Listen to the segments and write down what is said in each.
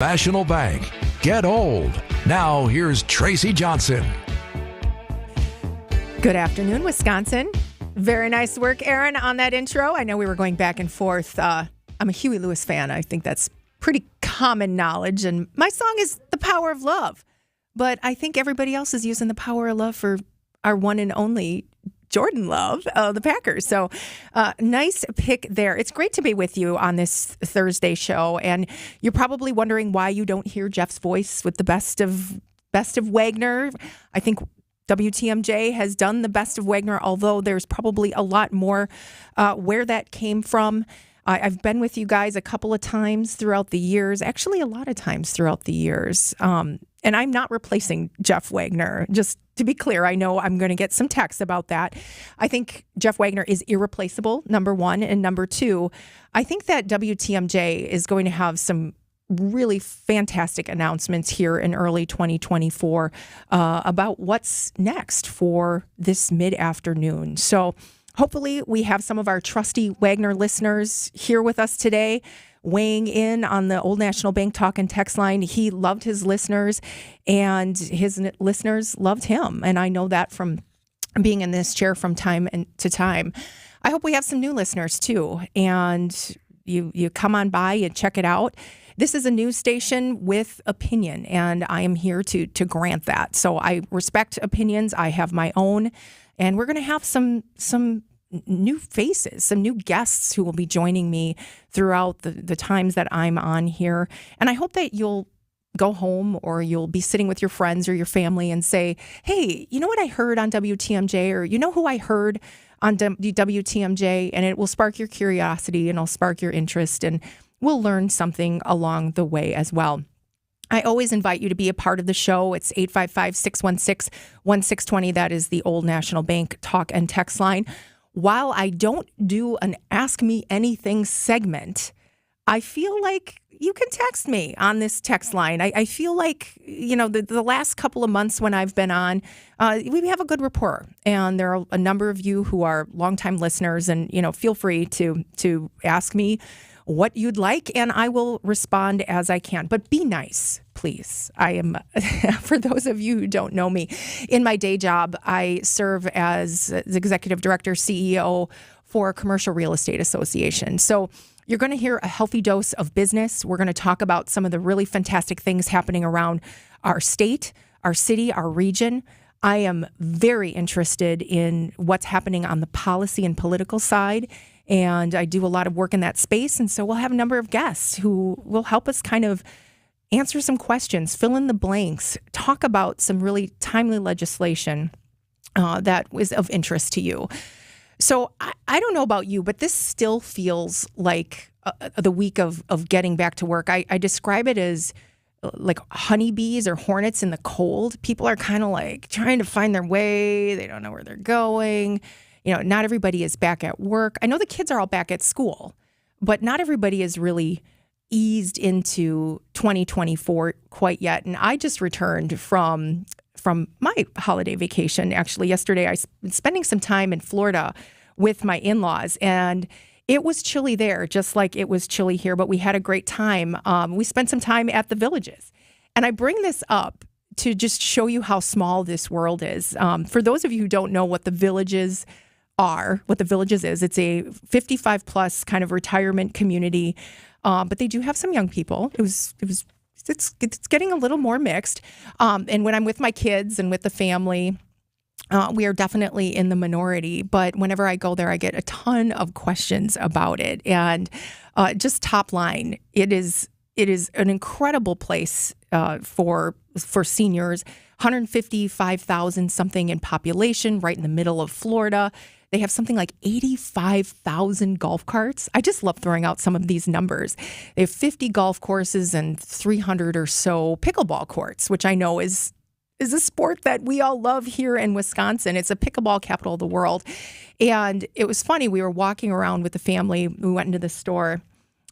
National Bank. Get old. Now here's Tracy Johnson. Good afternoon, Wisconsin. Very nice work, Aaron, on that intro. I know we were going back and forth. I'm a Huey Lewis fan. I think that's pretty common knowledge. And my song is The Power of Love. But I think everybody else is using The Power of Love for our one and only Jordan Love, the Packers. So nice pick there. It's great to be with you on this Thursday show. And you're probably wondering why you don't hear Jeff's voice with the best of Wagner. I think WTMJ has done the best of Wagner, although there's probably a lot more where that came from. I've been with you guys a couple of times throughout the years, actually a lot of times throughout the years. And I'm not replacing Jeff Wagner. Just to be clear, I know I'm going to get some texts about that. I think Jeff Wagner is irreplaceable, number one. And number two, I think that WTMJ is going to have some really fantastic announcements here in early 2024 about what's next for this mid-afternoon. So hopefully we have some of our trusty Wagner listeners here with us today, weighing in on the Old National Bank talk and text line. He loved his listeners, and his listeners loved him. And I know that from being in this chair from time to time. I hope we have some new listeners too. And you come on by and check it out. This is a news station with opinion, and I am here to grant that. So I respect opinions. I have my own, and we're going to have some new faces, some new guests who will be joining me throughout the times that I'm on here. And I hope that you'll go home or you'll be sitting with your friends or your family and say, hey, you know what I heard on WTMJ, or you know who I heard on WTMJ, and it will spark your curiosity and it'll spark your interest, and we'll learn something along the way as well. I always invite you to be a part of the show. It's 855-616-1620. That is the Old National Bank talk and text line. While I don't do an Ask Me Anything segment, I feel like you can text me on this text line. I feel like, the last couple of months when I've been on, we have a good rapport. And there are a number of you who are longtime listeners, and, feel free to ask me what you'd like, and I will respond as I can. But be nice, please. I am, for those of you who don't know me, in my day job, I serve as the executive director, CEO for a commercial real estate association. So you're going to hear a healthy dose of business. We're going to talk about some of the really fantastic things happening around our state, our city, our region. I am very interested in what's happening on the policy and political side, and I do a lot of work in that space. And so we'll have a number of guests who will help us kind of answer some questions, fill in the blanks, talk about some really timely legislation that was of interest to you. So I don't know about you, but this still feels like the week of getting back to work. I describe it as like honeybees or hornets in the cold. People are kind of like trying to find their way. They don't know where they're going. Not everybody is back at work. I know the kids are all back at school, but not everybody is really eased into 2024 quite yet. And I just returned from my holiday vacation. Actually, yesterday I was spending some time in Florida with my in-laws, and it was chilly there, just like it was chilly here, but we had a great time. We spent some time at the Villages. And I bring this up to just show you how small this world is. For those of you who don't know what the Villages is, it's a 55 plus kind of retirement community, but they do have some young people. It's getting a little more mixed. And when I'm with my kids and with the family, we are definitely in the minority. But whenever I go there, I get a ton of questions about it. And just top line, it is an incredible place for seniors. 155,000 something in population, right in the middle of Florida. They have something like 85,000 golf carts. I just love throwing out some of these numbers. They have 50 golf courses and 300 or so pickleball courts, which I know is a sport that we all love here in Wisconsin. It's a pickleball capital of the world. And it was funny. We were walking around with the family. We went into the store,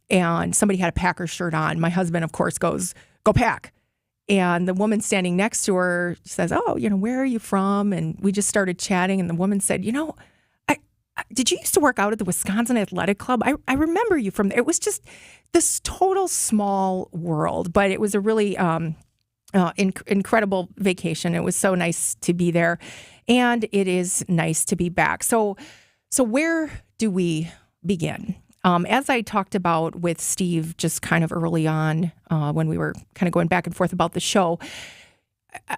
and somebody had a Packer shirt on. My husband, of course, goes, "Go Pack." And the woman standing next to her says, "Oh, where are you from?" And we just started chatting. And the woman said, did you used to work out at the Wisconsin Athletic Club? I remember you from there. It was just this total small world, but it was a really incredible vacation. It was so nice to be there, and it is nice to be back. So where do we begin? As I talked about with Steve just kind of early on when we were kind of going back and forth about the show,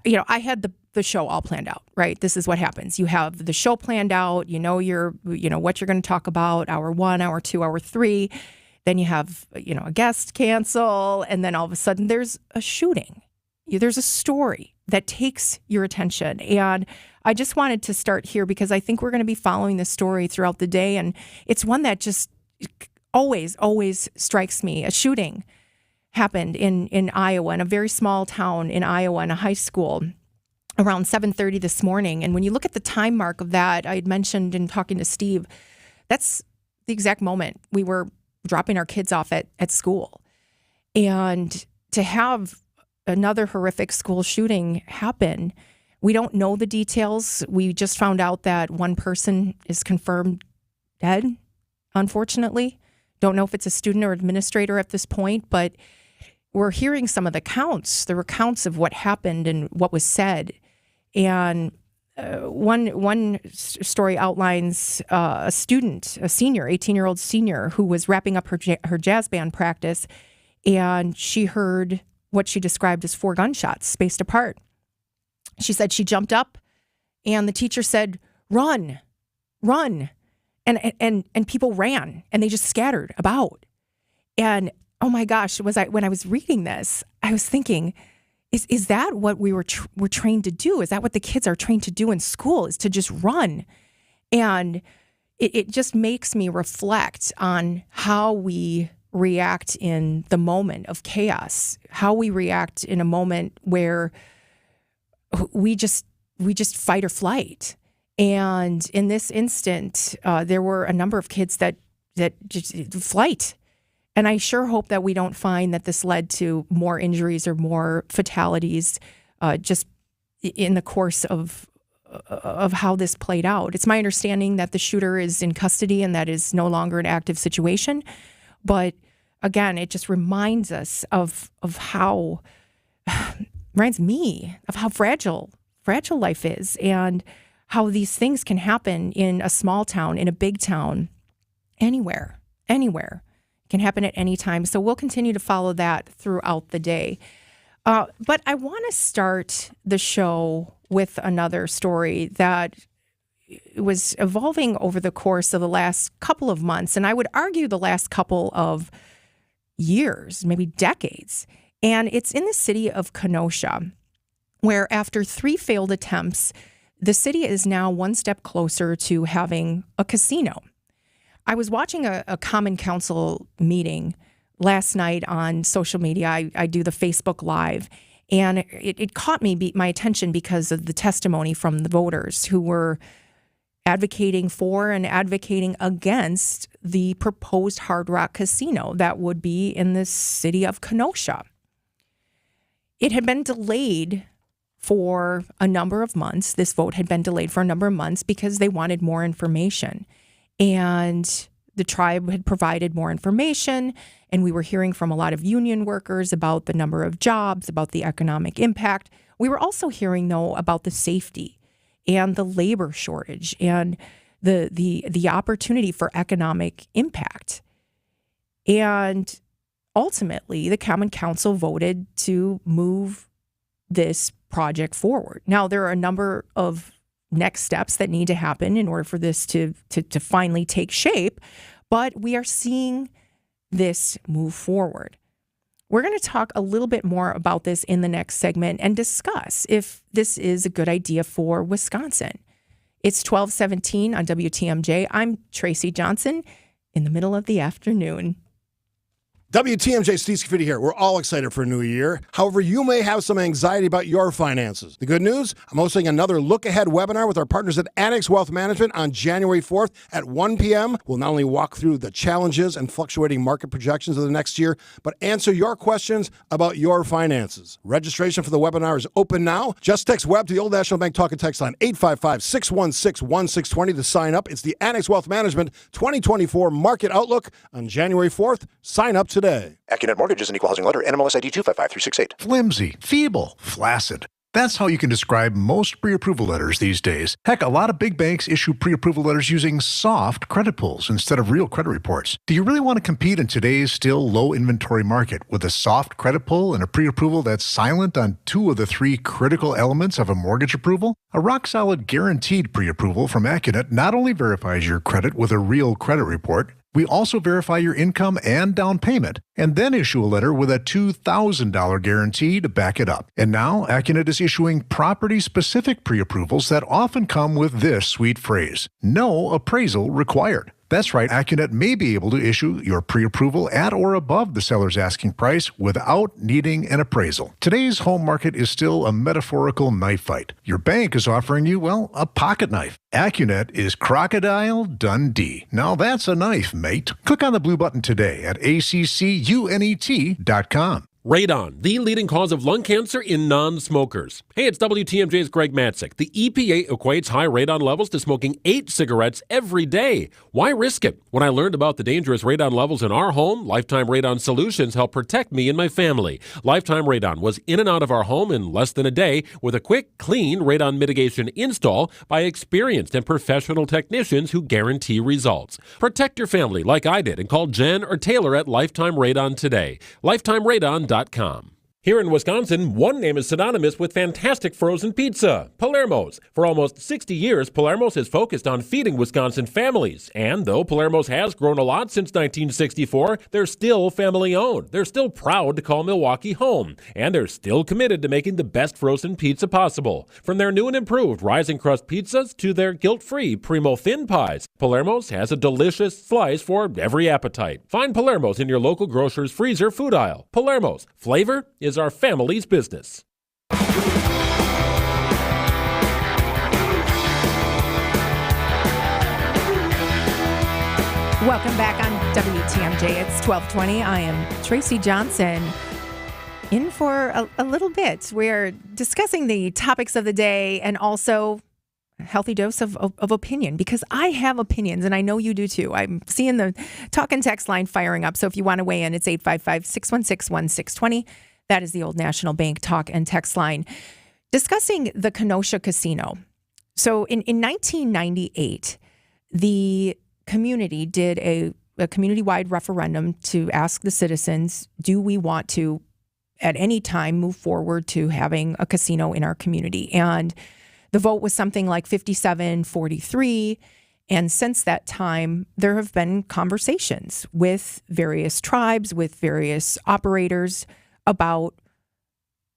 I had the show all planned out, right? This is what happens. You have the show planned out, what you're going to talk about, hour 1, hour 2, hour 3. Then you have, a guest cancel. And then all of a sudden there's a shooting. There's a story that takes your attention. And I just wanted to start here because I think we're going to be following this story throughout the day. And it's one that just always strikes me. A shooting happened in Iowa, in a very small town in Iowa, in a high school, around 7:30 this morning. And when you look at the time mark of that, I had mentioned in talking to Steve, that's the exact moment we were dropping our kids off at school. And to have another horrific school shooting happen, we don't know the details. We just found out that one person is confirmed dead, unfortunately. Don't know if it's a student or administrator at this point, but we're hearing some of the recounts of what happened and what was said. And one story outlines a student, a senior, 18-year-old senior, who was wrapping up her jazz band practice, and she heard what she described as 4 gunshots spaced apart. She said she jumped up, and the teacher said, "Run, run," and people ran, and they just scattered about. And oh my gosh, when I was reading this, I was thinking, is that what we're trained to do? Is that what the kids are trained to do in school, is to just run? And it just makes me reflect on how we react in the moment of chaos, how we react in a moment where we just fight or flight. And in this instant, there were a number of kids that just flight. And I sure hope that we don't find that this led to more injuries or more fatalities just in the course of how this played out. It's my understanding that the shooter is in custody and that is no longer an active situation. But again, it just reminds us of how, reminds me of how fragile life is, and how these things can happen in a small town, in a big town, anywhere. It can happen at any time. So we'll continue to follow that throughout the day. But I want to start the show with another story that was evolving over the course of the last couple of months, and I would argue the last couple of years, maybe decades. And it's in the city of Kenosha, where after 3 failed attempts, the city is now one step closer to having a casino. I was watching a Common Council meeting last night on social media. I do the Facebook Live, and it caught my attention because of the testimony from the voters who were advocating for and advocating against the proposed Hard Rock Casino that would be in the city of Kenosha. It had been delayed for a number of months. This vote had been delayed for a number of months because they wanted more information. And the tribe had provided more information, and we were hearing from a lot of union workers about the number of jobs, about the economic impact. We were also hearing, though, about the safety and the labor shortage and the opportunity for economic impact. And ultimately, the Common Council voted to move this project forward. Now, there are a number of next steps that need to happen in order for this to finally take shape, but we are seeing this move forward. We're going to talk a little bit more about this in the next segment and discuss if this is a good idea for Wisconsin. It's 12:17 on WTMJ. I'm Tracy Johnson in the middle of the afternoon. WTMJ, Steve Scafidi here. We're all excited for a new year. However, you may have some anxiety about your finances. The good news, I'm hosting another look-ahead webinar with our partners at Annex Wealth Management on January 4th at 1 p.m. We'll not only walk through the challenges and fluctuating market projections of the next year, but answer your questions about your finances. Registration for the webinar is open now. Just text WEB to the Old National Bank talk and text line 855-616-1620 to sign up. It's the Annex Wealth Management 2024 Market Outlook on January 4th. Sign up today. AccuNet Mortgage is an equal housing lender. NMLS ID 255368. Flimsy, feeble, flaccid. That's how you can describe most pre-approval letters these days. Heck, a lot of big banks issue pre-approval letters using soft credit pulls instead of real credit reports. Do you really want to compete in today's still low inventory market with a soft credit pull and a pre-approval that's silent on 2 of the 3 critical elements of a mortgage approval? A rock-solid guaranteed pre-approval from AccuNet not only verifies your credit with a real credit report, we also verify your income and down payment, and then issue a letter with a $2,000 guarantee to back it up. And now, AccuNet is issuing property-specific pre-approvals that often come with this sweet phrase: no appraisal required. That's right, AccuNet may be able to issue your pre-approval at or above the seller's asking price without needing an appraisal. Today's home market is still a metaphorical knife fight. Your bank is offering you, well, a pocket knife. AccuNet is Crocodile Dundee. Now that's a knife, mate. Click on the blue button today at accunet.com. Radon, the leading cause of lung cancer in non-smokers. Hey, it's WTMJ's Greg Matzik. The EPA equates high radon levels to smoking 8 cigarettes every day. Why risk it? When I learned about the dangerous radon levels in our home, Lifetime Radon Solutions helped protect me and my family. Lifetime Radon was in and out of our home in less than a day with a quick, clean radon mitigation install by experienced and professional technicians who guarantee results. Protect your family like I did and call Jen or Taylor at Lifetime Radon today. LifetimeRadon.com. Here in Wisconsin, one name is synonymous with fantastic frozen pizza, Palermo's. For almost 60 years, Palermo's has focused on feeding Wisconsin families. And though Palermo's has grown a lot since 1964, they're still family-owned. They're still proud to call Milwaukee home. And they're still committed to making the best frozen pizza possible. From their new and improved rising crust pizzas to their guilt-free Primo thin pies, Palermo's has a delicious slice for every appetite. Find Palermo's in your local grocer's freezer food aisle. Palermo's, flavor is our family's business. Welcome back on WTMJ. It's 12:20. I am Tracy Johnson. In for a little bit. We're discussing the topics of the day and also a healthy dose of opinion, because I have opinions and I know you do too. I'm seeing the talk and text line firing up. So if you want to weigh in, it's 855-616-1620. That is the Old National Bank talk and text line. Discussing the Kenosha Casino. So in 1998, the community did a community-wide referendum to ask the citizens, do we want to, at any time, move forward to having a casino in our community? And the vote was something like 57-43. And since that time, there have been conversations with various tribes, with various operators about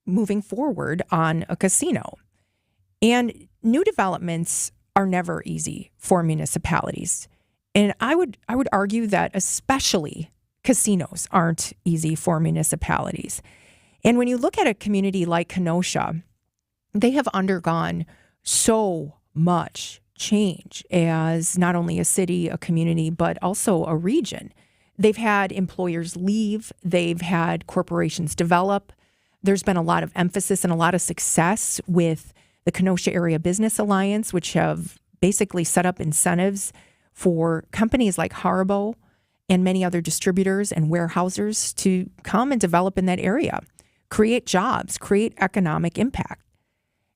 moving forward on a casino. And new developments are never easy for municipalities. And I would argue that especially casinos aren't easy for municipalities. And when you look at a community like Kenosha, they have undergone so much change as not only a city, a community, but also a region. They've had employers leave. They've had corporations develop. There's been a lot of emphasis and a lot of success with the Kenosha Area Business Alliance, which have basically set up incentives for companies like Haribo and many other distributors and warehousers to come and develop in that area, create jobs, create economic impact.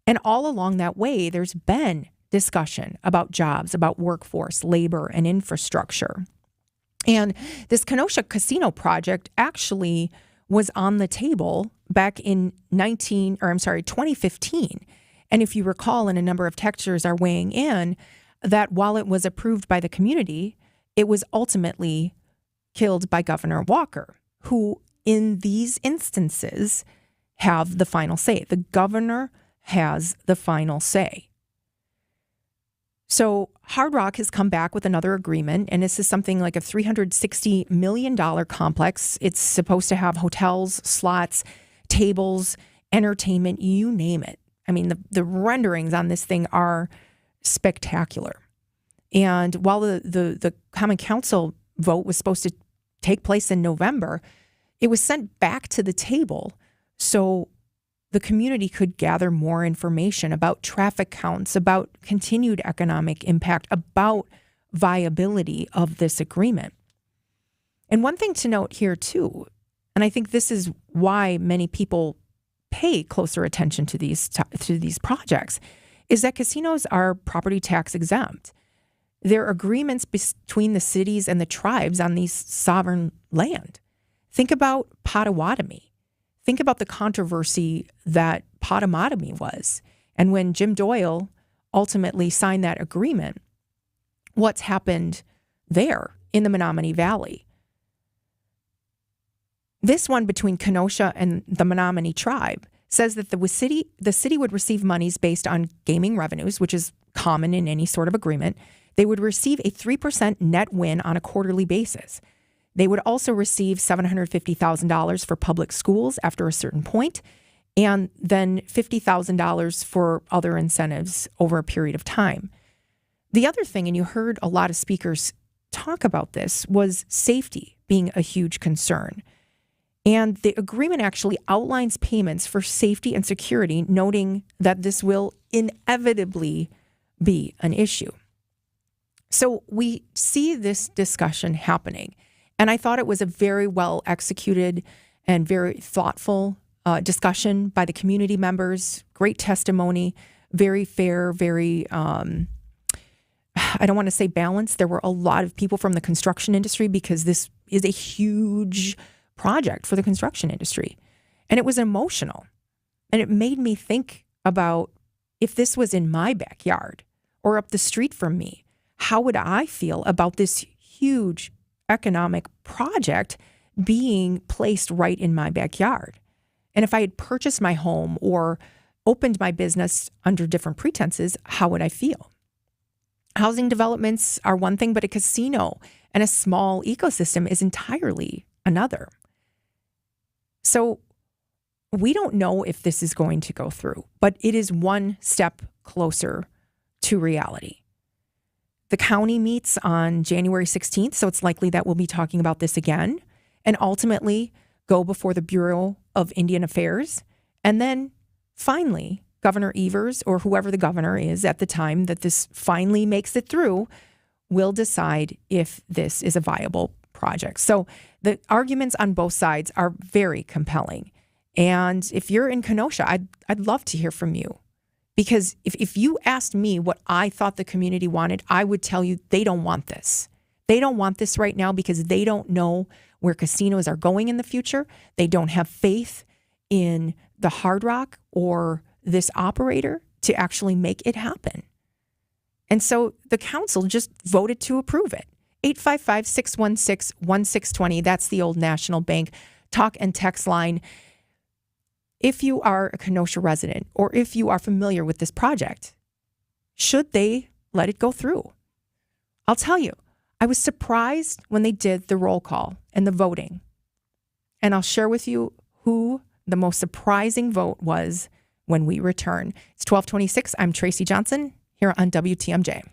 And all along that way, there's been discussion about jobs, about workforce, labor, and infrastructure. And this Kenosha Casino project actually was on the table back in 2015. And if you recall, and a number of texters are weighing in, that while it was approved by the community, it was ultimately killed by Governor Walker, who in these instances have the final say. The governor has the final say. So Hard Rock has come back with another agreement, and this is something like a $360 million complex. It's supposed to have hotels, slots, tables, entertainment, you name it. I mean, the renderings on this thing are spectacular. And while the Common Council vote was supposed to take place in November, it was sent back to the table so the community could gather more information about traffic counts, about continued economic impact, about viability of this agreement. And one thing to note here too, and I think this is why many people pay closer attention to these projects, is that casinos are property tax exempt. There are agreements between the cities and the tribes on these sovereign land. Think about Potawatomi. Think about the controversy that Potawatomi was. And when Jim Doyle ultimately signed that agreement, what's happened there in the Menominee Valley? This one between Kenosha and the Menominee tribe says that the city would receive monies based on gaming revenues, which is common in any sort of agreement. They would receive a 3% net win on a quarterly basis. They would also receive $750,000 for public schools after a certain point, and then $50,000 for other incentives over a period of time. The other thing, and you heard a lot of speakers talk about this, was safety being a huge concern. And the agreement actually outlines payments for safety and security, noting that this will inevitably be an issue. So we see this discussion happening. And I thought it was a very well executed and very thoughtful discussion by the community members. Great testimony, very fair, very, I don't want to say balanced. There were a lot of people from the construction industry because this is a huge project for the construction industry. And it was emotional. And it made me think about if this was in my backyard or up the street from me, how would I feel about this huge economic project being placed right in my backyard? And if I had purchased my home or opened my business under different pretenses, how would I feel? Housing developments are one thing, but a casino and a small ecosystem is entirely another. So we don't know if this is going to go through, but it is one step closer to reality. The county meets on January 16th, so it's likely that we'll be talking about this again, and ultimately go before the Bureau of Indian Affairs. And then finally, Governor Evers, or whoever the governor is at the time that this finally makes it through, will decide if this is a viable project. So the arguments on both sides are very compelling. And if you're in Kenosha, I'd love to hear from you. Because if you asked me what I thought the community wanted, I would tell you they don't want this. They don't want this right now because they don't know where casinos are going in the future. They don't have faith in the Hard Rock or this operator to actually make it happen. And so the council just voted to approve it. 855-616-1620. That's the Old National Bank talk and text line. If you are a Kenosha resident or if you are familiar with this project, should they let it go through? I'll tell you, I was surprised when they did the roll call and the voting. And I'll share with you who the most surprising vote was when we return. It's 1226. I'm Tracy Johnson here on WTMJ.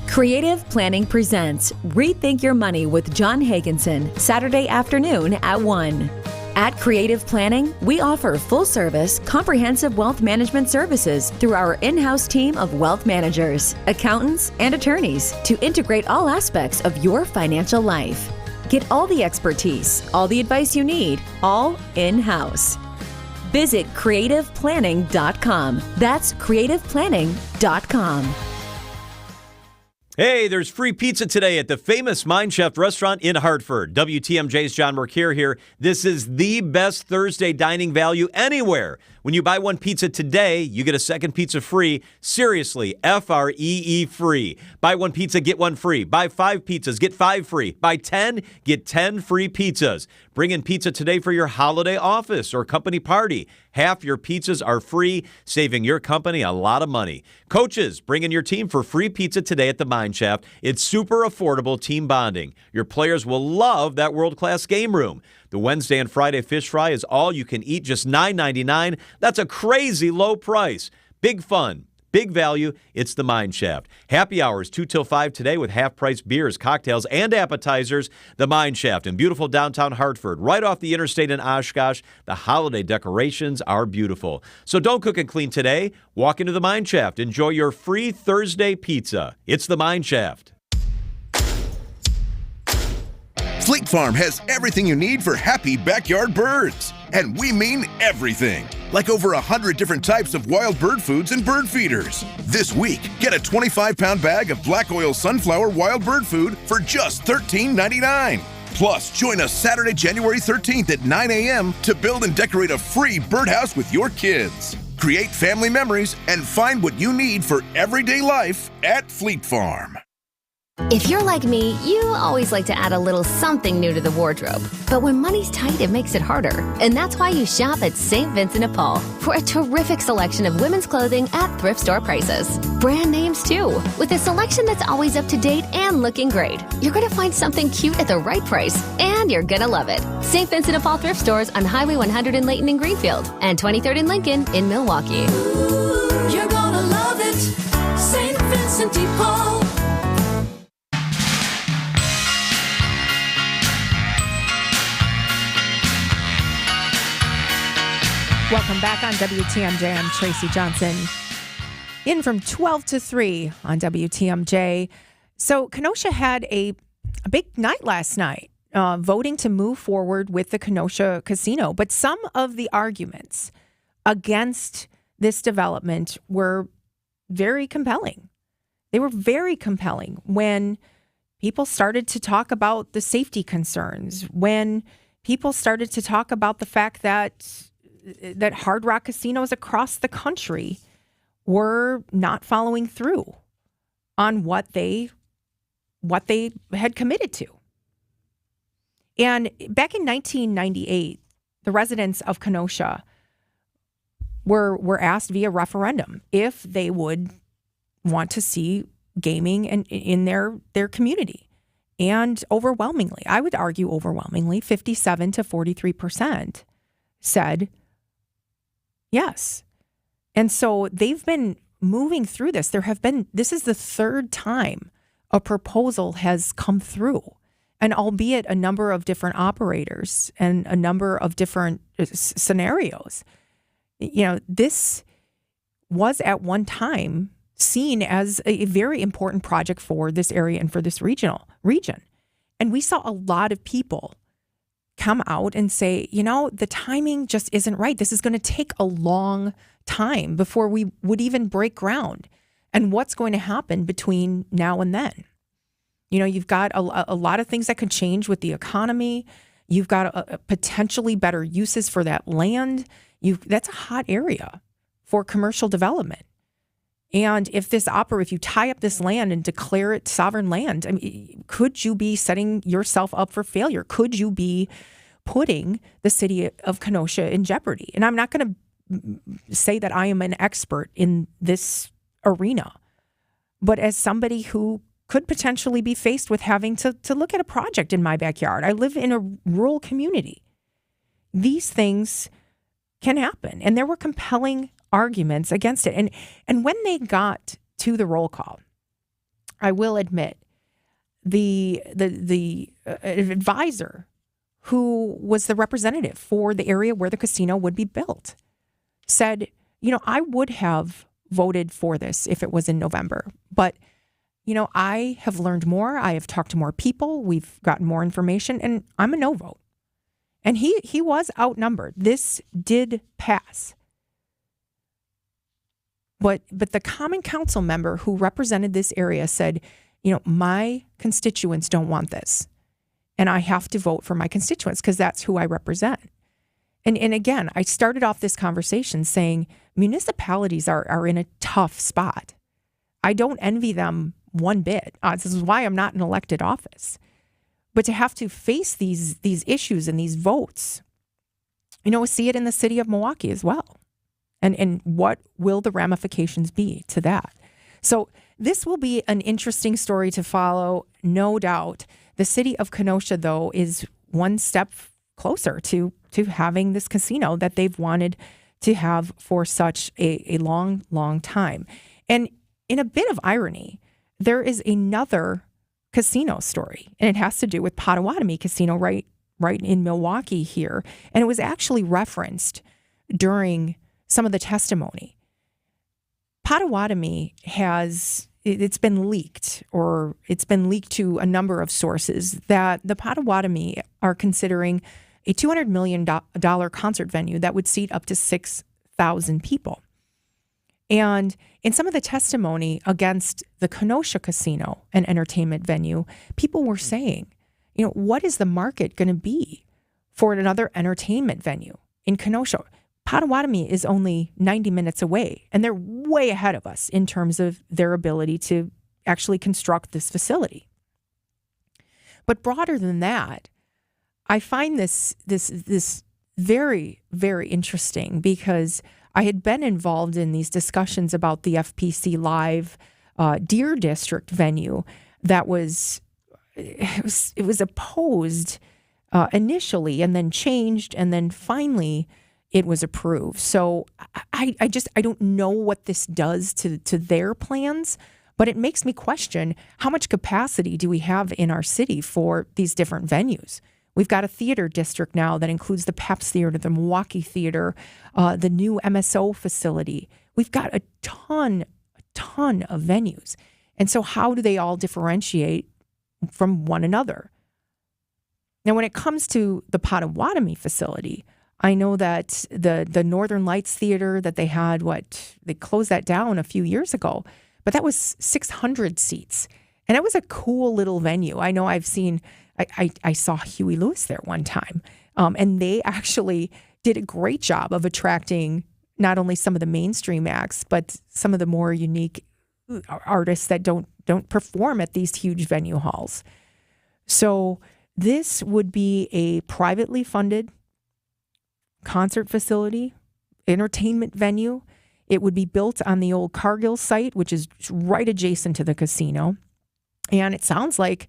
Creative Planning presents Rethink Your Money with John Hagenson, Saturday afternoon at 1. At Creative Planning, we offer full-service, comprehensive wealth management services through our in-house team of wealth managers, accountants, and attorneys to integrate all aspects of your financial life. Get all the expertise, all the advice you need, all in-house. Visit creativeplanning.com. That's creativeplanning.com. Hey, there's free pizza today at the famous Mind Chef restaurant in Hartford. WTMJ's John Mercure here. This is the best Thursday dining value anywhere. When you buy one pizza today, you get a second pizza free. Seriously, Free free. Buy one pizza, get one free. Buy 5 pizzas, get 5 free. Buy 10, get 10 free pizzas. Bring in pizza today for your holiday office or company party. Half your pizzas are free, saving your company a lot of money. Coaches, bring in your team for free pizza today at the Mine Shaft. It's super affordable team bonding. Your players will love that world-class game room. The Wednesday and Friday fish fry is all you can eat, just $9.99. That's a crazy low price. Big fun. Big value, it's the Mine Shaft. Happy hours 2 till 5 today with half-price beers, cocktails, and appetizers. The Mine Shaft in beautiful downtown Hartford, right off the interstate in Oshkosh. The holiday decorations are beautiful. So don't cook and clean today. Walk into the Mine Shaft. Enjoy your free Thursday pizza. It's the Mine Shaft. Fleet Farm has everything you need for happy backyard birds. And we mean everything. Like over 100 different types of wild bird foods and bird feeders. This week, get a 25-pound bag of black oil sunflower wild bird food for just $13.99. Plus, join us Saturday, January 13th at 9 a.m. to build and decorate a free birdhouse with your kids. Create family memories and find what you need for everyday life at Fleet Farm. If you're like me, you always like to add a little something new to the wardrobe. But when money's tight, it makes it harder. And that's why you shop at St. Vincent de Paul for a terrific selection of women's clothing at thrift store prices. Brand names, too, with a selection that's always up to date and looking great. You're going to find something cute at the right price, and you're going to love it. St. Vincent de Paul thrift stores on Highway 100 in Layton and Greenfield, and 23rd and Lincoln in Milwaukee. Ooh, you're going to love it. St. Vincent de Paul. Welcome back on WTMJ. I'm Tracy Johnson. In from 12 to 3 on WTMJ. So Kenosha had a big night last night, voting to move forward with the Kenosha casino. But some of the arguments against this development were very compelling. They were very compelling when people started to talk about the safety concerns, when people started to talk about the fact that Hard Rock casinos across the country were not following through on what they had committed to. And back in 1998, the residents of Kenosha were asked via referendum if they would want to see gaming in their community. And overwhelmingly, I would argue overwhelmingly, 57 to 43% said yes. And so they've been moving through this. This is the third time a proposal has come through. And albeit a number of different operators and a number of different scenarios, this was at one time seen as a very important project for this area and for this region. And we saw a lot of people come out and say, the timing just isn't right. This is going to take a long time before we would even break ground. And what's going to happen between now and then? You've got a lot of things that could change with the economy. You've got potentially better uses for that land. That's a hot area for commercial development. And if you tie up this land and declare it sovereign land, could you be setting yourself up for failure? Could you be putting the city of Kenosha in jeopardy? And I'm not going to say that I am an expert in this arena, but as somebody who could potentially be faced with having to look at a project in my backyard. I live in a rural community. These things can happen. And there were compelling arguments against it. And when they got to the roll call, I will admit the advisor who was the representative for the area where the casino would be built said, I would have voted for this if it was in November, but I have learned more. I have talked to more people. We've gotten more information, and I'm a no vote. And he was outnumbered. This did pass. But the Common Council member who represented this area said, my constituents don't want this. And I have to vote for my constituents because that's who I represent. And again, I started off this conversation saying municipalities are in a tough spot. I don't envy them one bit. This is why I'm not in elected office. But to have to face these issues and these votes, we see it in the city of Milwaukee as well. And what will the ramifications be to that? So this will be an interesting story to follow, no doubt. The city of Kenosha, though, is one step closer to having this casino that they've wanted to have for such a long, long time. And in a bit of irony, there is another casino story, and it has to do with Potawatomi Casino right in Milwaukee here. And it was actually referenced during some of the testimony. Potawatomi it's been leaked to a number of sources that the Potawatomi are considering a $200 million concert venue that would seat up to 6,000 people. And in some of the testimony against the Kenosha Casino and entertainment venue, people were saying, what is the market going to be for another entertainment venue in Kenosha? Potawatomi is only 90 minutes away, and they're way ahead of us in terms of their ability to actually construct this facility. But broader than that, I find this very, very interesting because I had been involved in these discussions about the FPC Live Deer District venue that was opposed initially and then changed, and then finally it was approved. So I don't know what this does to their plans, but it makes me question how much capacity do we have in our city for these different venues. We've got a theater district now that includes the Pabst Theater, the Milwaukee Theater, the new MSO facility. We've got a ton of venues. And so how do they all differentiate from one another? Now, when it comes to the Potawatomi facility, I know that the Northern Lights Theater that they had, they closed that down a few years ago, but that was 600 seats. And it was a cool little venue. I know I saw Huey Lewis there one time, and they actually did a great job of attracting not only some of the mainstream acts, but some of the more unique artists that don't perform at these huge venue halls. So this would be a privately funded concert facility, entertainment venue. It would be built on the old Cargill site, which is right adjacent to the casino. And it sounds like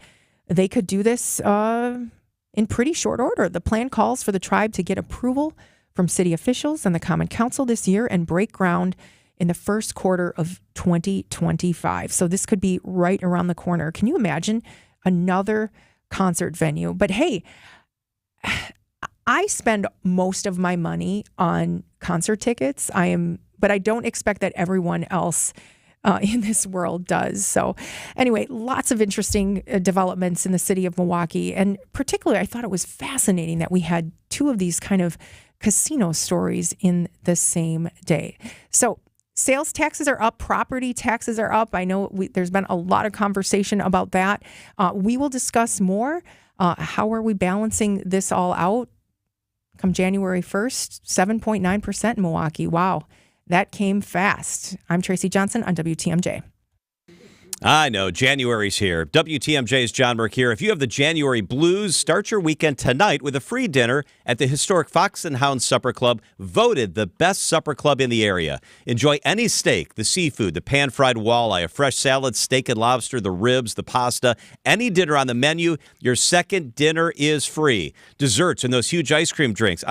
they could do this in pretty short order. The plan calls for the tribe to get approval from city officials and the Common Council this year and break ground in the first quarter of 2025. So this could be right around the corner. Can you imagine another concert venue? But hey, I spend most of my money on concert tickets. But I don't expect that everyone else in this world does. So anyway, lots of interesting developments in the city of Milwaukee. And particularly, I thought it was fascinating that we had two of these kind of casino stories in the same day. So sales taxes are up, property taxes are up. I know there's been a lot of conversation about that. We will discuss more. How are we balancing this all out? Come January 1st, 7.9% in Milwaukee. Wow. That came fast. I'm Tracy Johnson on WTMJ. I know, January's here. WTMJ's John Burke here. If you have the January blues, start your weekend tonight with a free dinner at the historic Fox and Hound Supper Club, voted the best supper club in the area. Enjoy any steak, the seafood, the pan-fried walleye, a fresh salad, steak and lobster, the ribs, the pasta, any dinner on the menu. Your second dinner is free. Desserts and those huge ice cream drinks.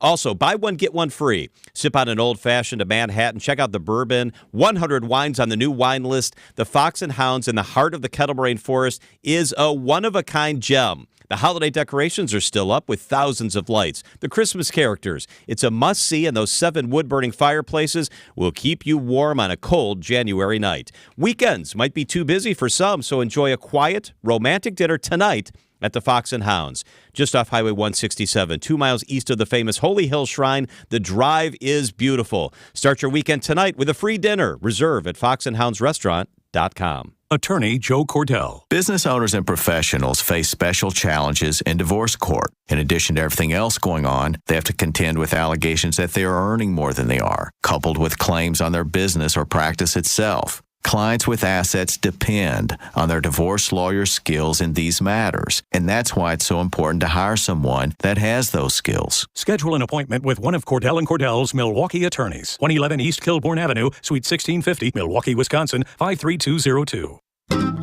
Also, buy one, get one free. Sip on an old-fashioned, a Manhattan. Check out the bourbon. 100 wines on the new wine list. The Fox and Hounds in the heart of the Kettle Moraine Forest is a one-of-a-kind gem. The holiday decorations are still up with thousands of lights. The Christmas characters. It's a must-see, and those 7 wood-burning fireplaces will keep you warm on a cold January night. Weekends might be too busy for some, so enjoy a quiet, romantic dinner tonight at the Fox and Hounds, just off Highway 167, 2 miles east of the famous Holy Hill Shrine. The drive is beautiful. Start your weekend tonight with a free dinner. Reserve at foxandhoundsrestaurant.com. WTMJ.com. Attorney Joe Cordell. Business owners and professionals face special challenges in divorce court. In addition to everything else going on, they have to contend with allegations that they are earning more than they are, coupled with claims on their business or practice itself. Clients with assets depend on their divorce lawyer's skills in these matters, and that's why it's so important to hire someone that has those skills. Schedule an appointment with one of Cordell & Cordell's Milwaukee attorneys. 111 East Kilbourne Avenue, Suite 1650, Milwaukee, Wisconsin, 53202.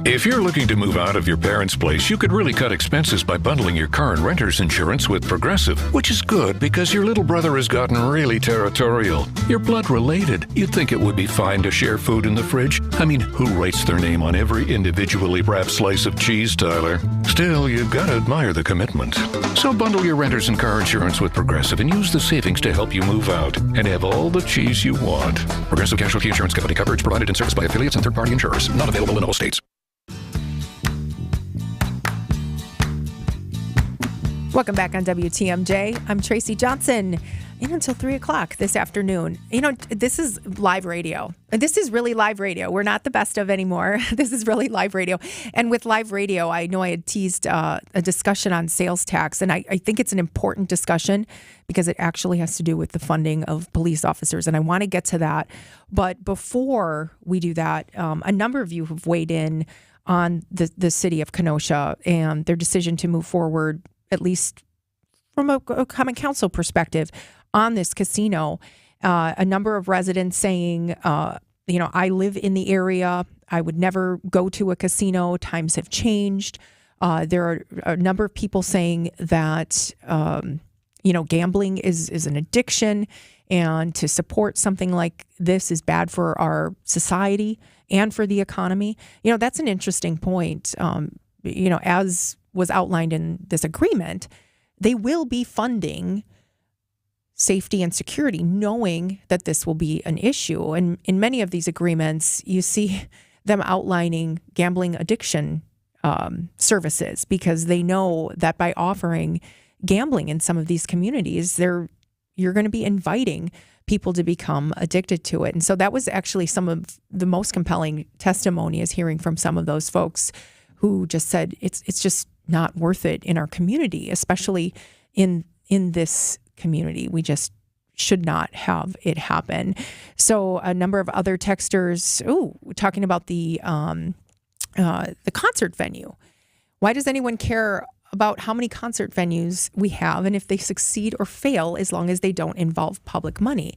If you're looking to move out of your parents' place, you could really cut expenses by bundling your car and renter's insurance with Progressive, which is good because your little brother has gotten really territorial. You're blood related. You'd think it would be fine to share food in the fridge. I mean, who writes their name on every individually wrapped slice of cheese, Tyler? Still, you've got to admire the commitment. So bundle your renter's and car insurance with Progressive and use the savings to help you move out and have all the cheese you want. Progressive Casualty Insurance Company. Coverage provided in service by affiliates and third-party insurers. Not available in all states. Welcome back on WTMJ. I'm Tracy Johnson. In until 3 o'clock this afternoon. You know, this is live radio. This is really live radio. We're not the best of anymore. This is really live radio. And with live radio, I know I had teased a discussion on sales tax, and I think it's an important discussion because it actually has to do with the funding of police officers, and I want to get to that. But before we do that, a number of you have weighed in on the city of Kenosha and their decision to move forward, at least from a common council perspective, on this casino. A number of residents saying, I live in the area. I would never go to a casino. Times have changed. There are a number of people saying that, gambling is an addiction, and to support something like this is bad for our society and for the economy. You know, that's an interesting point. As was outlined in this agreement, they will be funding safety and security, knowing that this will be an issue. And in many of these agreements, you see them outlining gambling addiction services, because they know that by offering gambling in some of these communities, you're going to be inviting people to become addicted to it. And so that was actually some of the most compelling testimony, is hearing from some of those folks who just said it's just not worth it in our community, especially in this community. We just should not have it happen. So a number of other texters, talking about the concert venue. Why does anyone care about how many concert venues we have and if they succeed or fail, as long as they don't involve public money?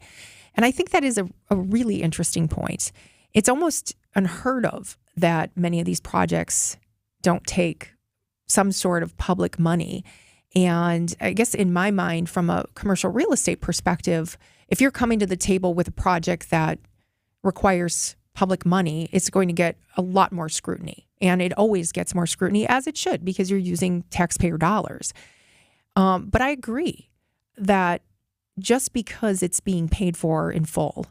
And I think that is a really interesting point. It's almost unheard of that many of these projects don't take some sort of public money. And I guess in my mind, from a commercial real estate perspective, if you're coming to the table with a project that requires public money, it's going to get a lot more scrutiny. And it always gets more scrutiny, as it should, because you're using taxpayer dollars. But I agree that just because it's being paid for in full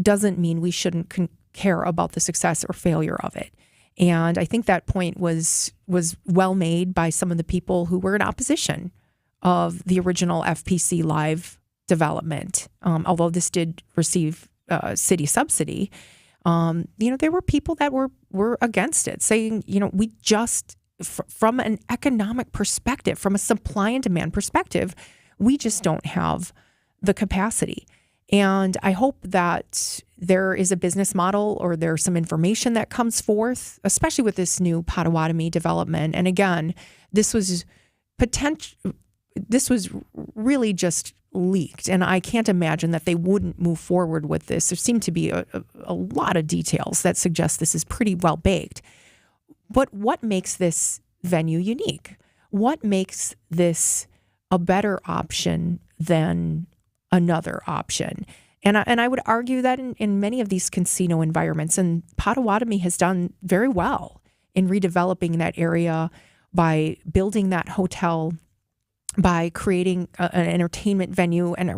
doesn't mean we shouldn't care about the success or failure of it. And I think that point was well made by some of the people who were in opposition of the original FPC Live development. Although this did receive city subsidy, there were people that were against it, saying, we just, from an economic perspective, from a supply and demand perspective, we just don't have the capacity. And I hope that there is a business model, or there's some information that comes forth, especially with this new Potawatomi development. And again, this was really just leaked, and I can't imagine that they wouldn't move forward with this. There seem to be a lot of details that suggest this is pretty well baked. But what makes this venue unique? What makes this a better option than another option? And I would argue that in many of these casino environments, and Potawatomi has done very well in redeveloping that area by building that hotel, by creating an entertainment venue, and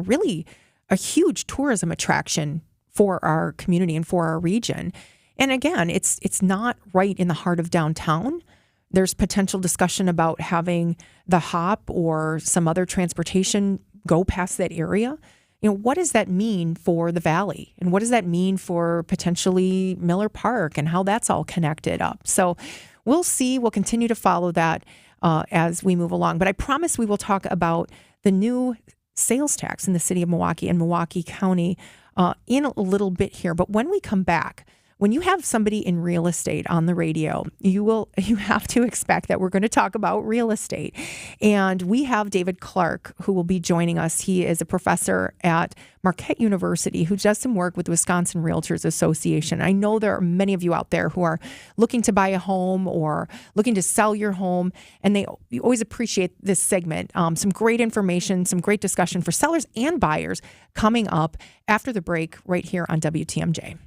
a huge tourism attraction for our community and for our region. And again, it's not right in the heart of downtown. There's potential discussion about having the HOP or some other transportation go past that area. what does that mean for the Valley? And what does that mean for potentially Miller Park and how that's all connected up? So we'll see. We'll continue to follow that as we move along. But I promise we will talk about the new sales tax in the city of Milwaukee and Milwaukee County in a little bit here. But when we come back, when you have somebody in real estate on the radio, you have to expect that we're going to talk about real estate. And we have David Clark, who will be joining us. He is a professor at Marquette University who does some work with the Wisconsin Realtors Association. I know there are many of you out there who are looking to buy a home or looking to sell your home, and you always appreciate this segment. Some great information, some great discussion for sellers and buyers coming up after the break right here on WTMJ.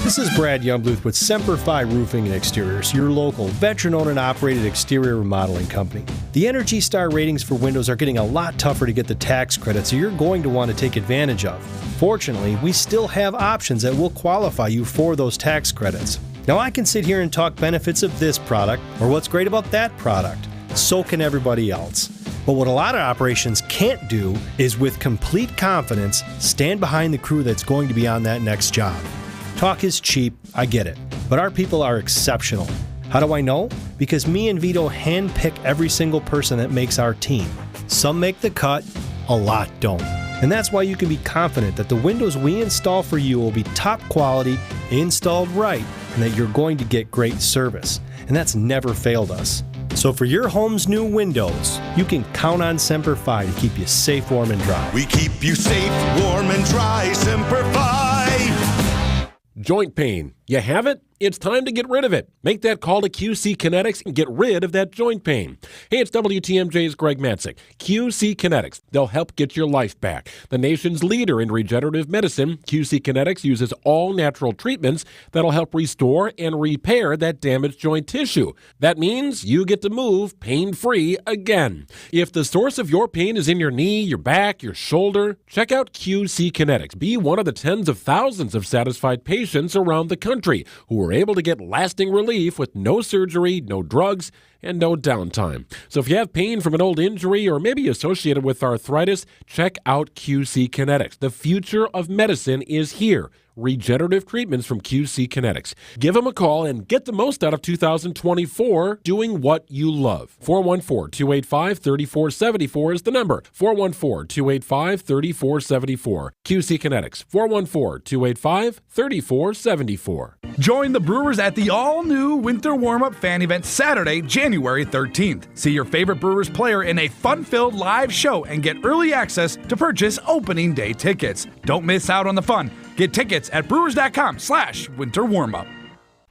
This is Brad Youngbluth with Semper Fi Roofing and Exteriors, your local veteran-owned and operated exterior remodeling company. The Energy Star ratings for windows are getting a lot tougher to get the tax credit, so you're going to want to take advantage of. Fortunately, we still have options that will qualify you for those tax credits. Now, I can sit here and talk benefits of this product or what's great about that product. So can everybody else. But what a lot of operations can't do is, with complete confidence, stand behind the crew that's going to be on that next job. Talk is cheap, I get it, but our people are exceptional. How do I know? Because me and Vito handpick every single person that makes our team. Some make the cut, a lot don't. And that's why you can be confident that the windows we install for you will be top quality, installed right, and that you're going to get great service. And that's never failed us. So for your home's new windows, you can count on Semper Fi to keep you safe, warm, and dry. We keep you safe, warm, and dry, Semper Fi. Joint pain. You have it? It's time to get rid of it. Make that call to QC Kinetics and get rid of that joint pain. Hey, it's WTMJ's Greg Matzik. QC Kinetics. They'll help get your life back. The nation's leader in regenerative medicine, QC Kinetics uses all natural treatments that'll help restore and repair that damaged joint tissue. That means you get to move pain-free again. If the source of your pain is in your knee, your back, your shoulder, check out QC Kinetics. Be one of the tens of thousands of satisfied patients around the country who are able to get lasting relief with no surgery, no drugs, and no downtime. So if you have pain from an old injury or maybe associated with arthritis, check out QC Kinetics. The future of medicine is here. Regenerative treatments from QC Kinetics. Give them a call and get the most out of 2024 doing what you love. 414-285-3474 is the number. 414-285-3474. QC Kinetics. 414-285-3474. Join the Brewers at the all-new Winter Warm-Up Fan Event Saturday, January 13th. See your favorite Brewers player in a fun-filled live show and get early access to purchase opening day tickets. Don't miss out on the fun. Get tickets at brewers.com/winterwarmup.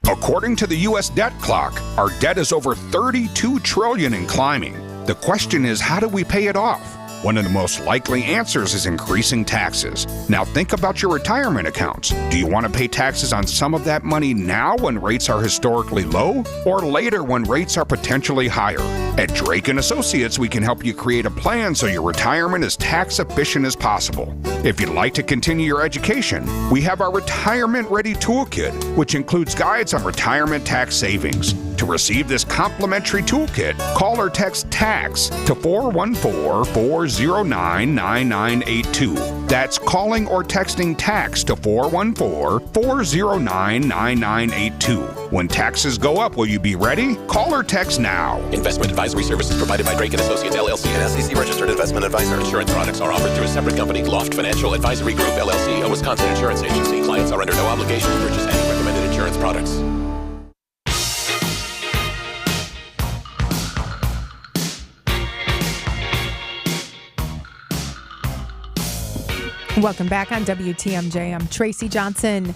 According to the U.S. debt clock, our debt is over $32 trillion and climbing. The question is, how do we pay it off? One of the most likely answers is increasing taxes. Now think about your retirement accounts. Do you want to pay taxes on some of that money now when rates are historically low, or later when rates are potentially higher? At Drake & Associates, we can help you create a plan so your retirement is tax efficient as possible. If you'd like to continue your education, we have our Retirement Ready Toolkit, which includes guides on retirement tax savings. To receive this complimentary toolkit, call or text TAX to 414-409-9982. That's calling or texting TAX to 414-409-9982. When taxes go up, will you be ready? Call or text now. Investment advisory services provided by Drake & Associates, LLC, an SEC-registered investment advisor. Insurance products are offered through a separate company, Loft Financial Advisory Group, LLC, a Wisconsin insurance agency. Clients are under no obligation to purchase any recommended insurance products. Welcome back on WTMJ. I'm Tracy Johnson.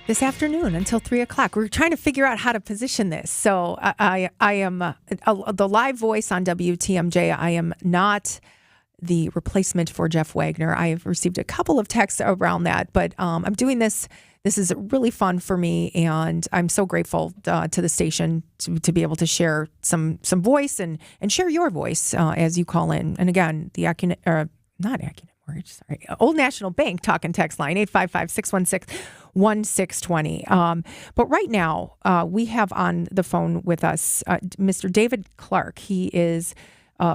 This afternoon until 3 o'clock, we're trying to figure out how to position this. So I am the live voice on WTMJ. I am not the replacement for Jeff Wagner. I have received a couple of texts around that, but I'm doing this. This is really fun for me, and I'm so grateful to the station to be able to share some voice and share your voice as you call in. And again, the Old National Bank talk and text line, 855-616-1620. But right now, we have on the phone with us Mr. David Clark. He is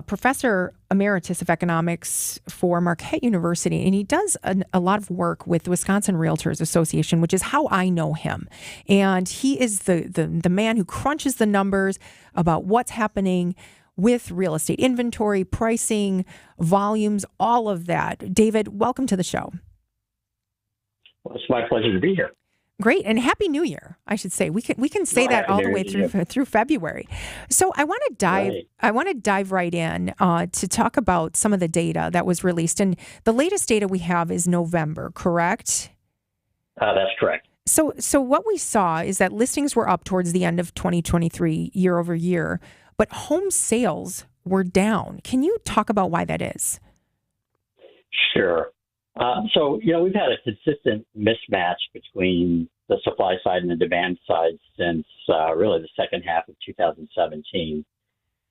professor emeritus of economics for Marquette University, and he does a lot of work with the Wisconsin Realtors Association, which is how I know him. And he is the man who crunches the numbers about what's happening with real estate inventory, pricing, volumes, all of that. David, welcome to the show. Well, it's my pleasure to be here. Great, and Happy New Year, I should say. We can say that all the way through February. So I want to dive right in to talk about some of the data that was released, and the latest data we have is November, correct? That's correct. So what we saw is that listings were up towards the end of 2023 year over year, but home sales were down. Can you talk about why that is? Sure. So, we've had a consistent mismatch between the supply side and the demand side since really the second half of 2017.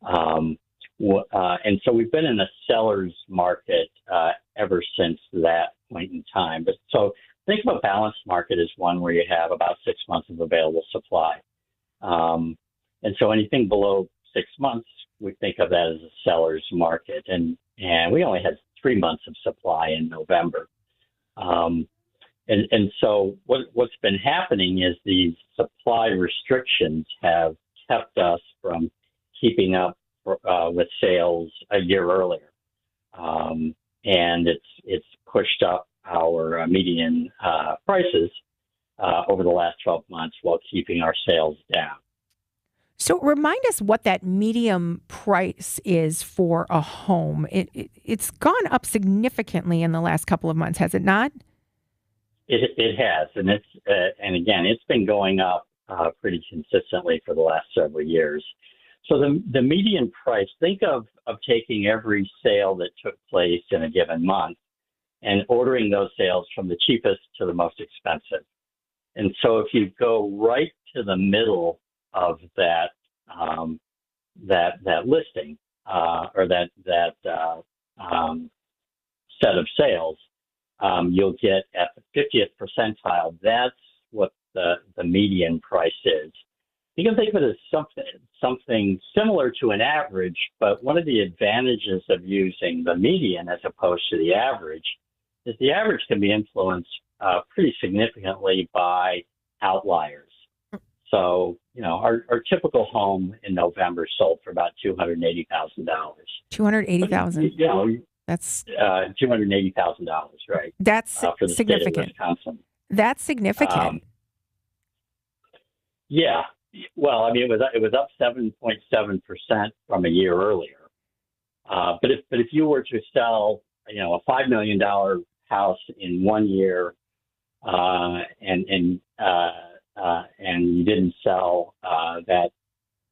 And so we've been in a seller's market ever since that point in time. But so think of a balanced market as one where you have about 6 months of available supply. And so anything below 6 months, we think of that as a seller's market. And we only had 3 months of supply in November. And so what's been happening is these supply restrictions have kept us from keeping up with sales a year earlier. And it's pushed up our median prices over the last 12 months while keeping our sales down. So remind us what that medium price is for a home. It's gone up significantly in the last couple of months, has it not? It has, and it's been going up pretty consistently for the last several years. So the median price, think of taking every sale that took place in a given month and ordering those sales from the cheapest to the most expensive. And so if you go right to the middle of that listing or that set of sales, you'll get at the 50th percentile. That's what the median price is. You can think of it as something similar to an average, but one of the advantages of using the median as opposed to the average is the average can be influenced pretty significantly by outliers. So, our typical home in November sold for about $280,000. $280,000. That's $280,000, right? That's for the significant. State of Wisconsin. That's significant. Yeah. Well, I mean, it was up 7.7% from a year earlier. But if you were to sell, a $5 million house in 1 year, and you didn't sell that,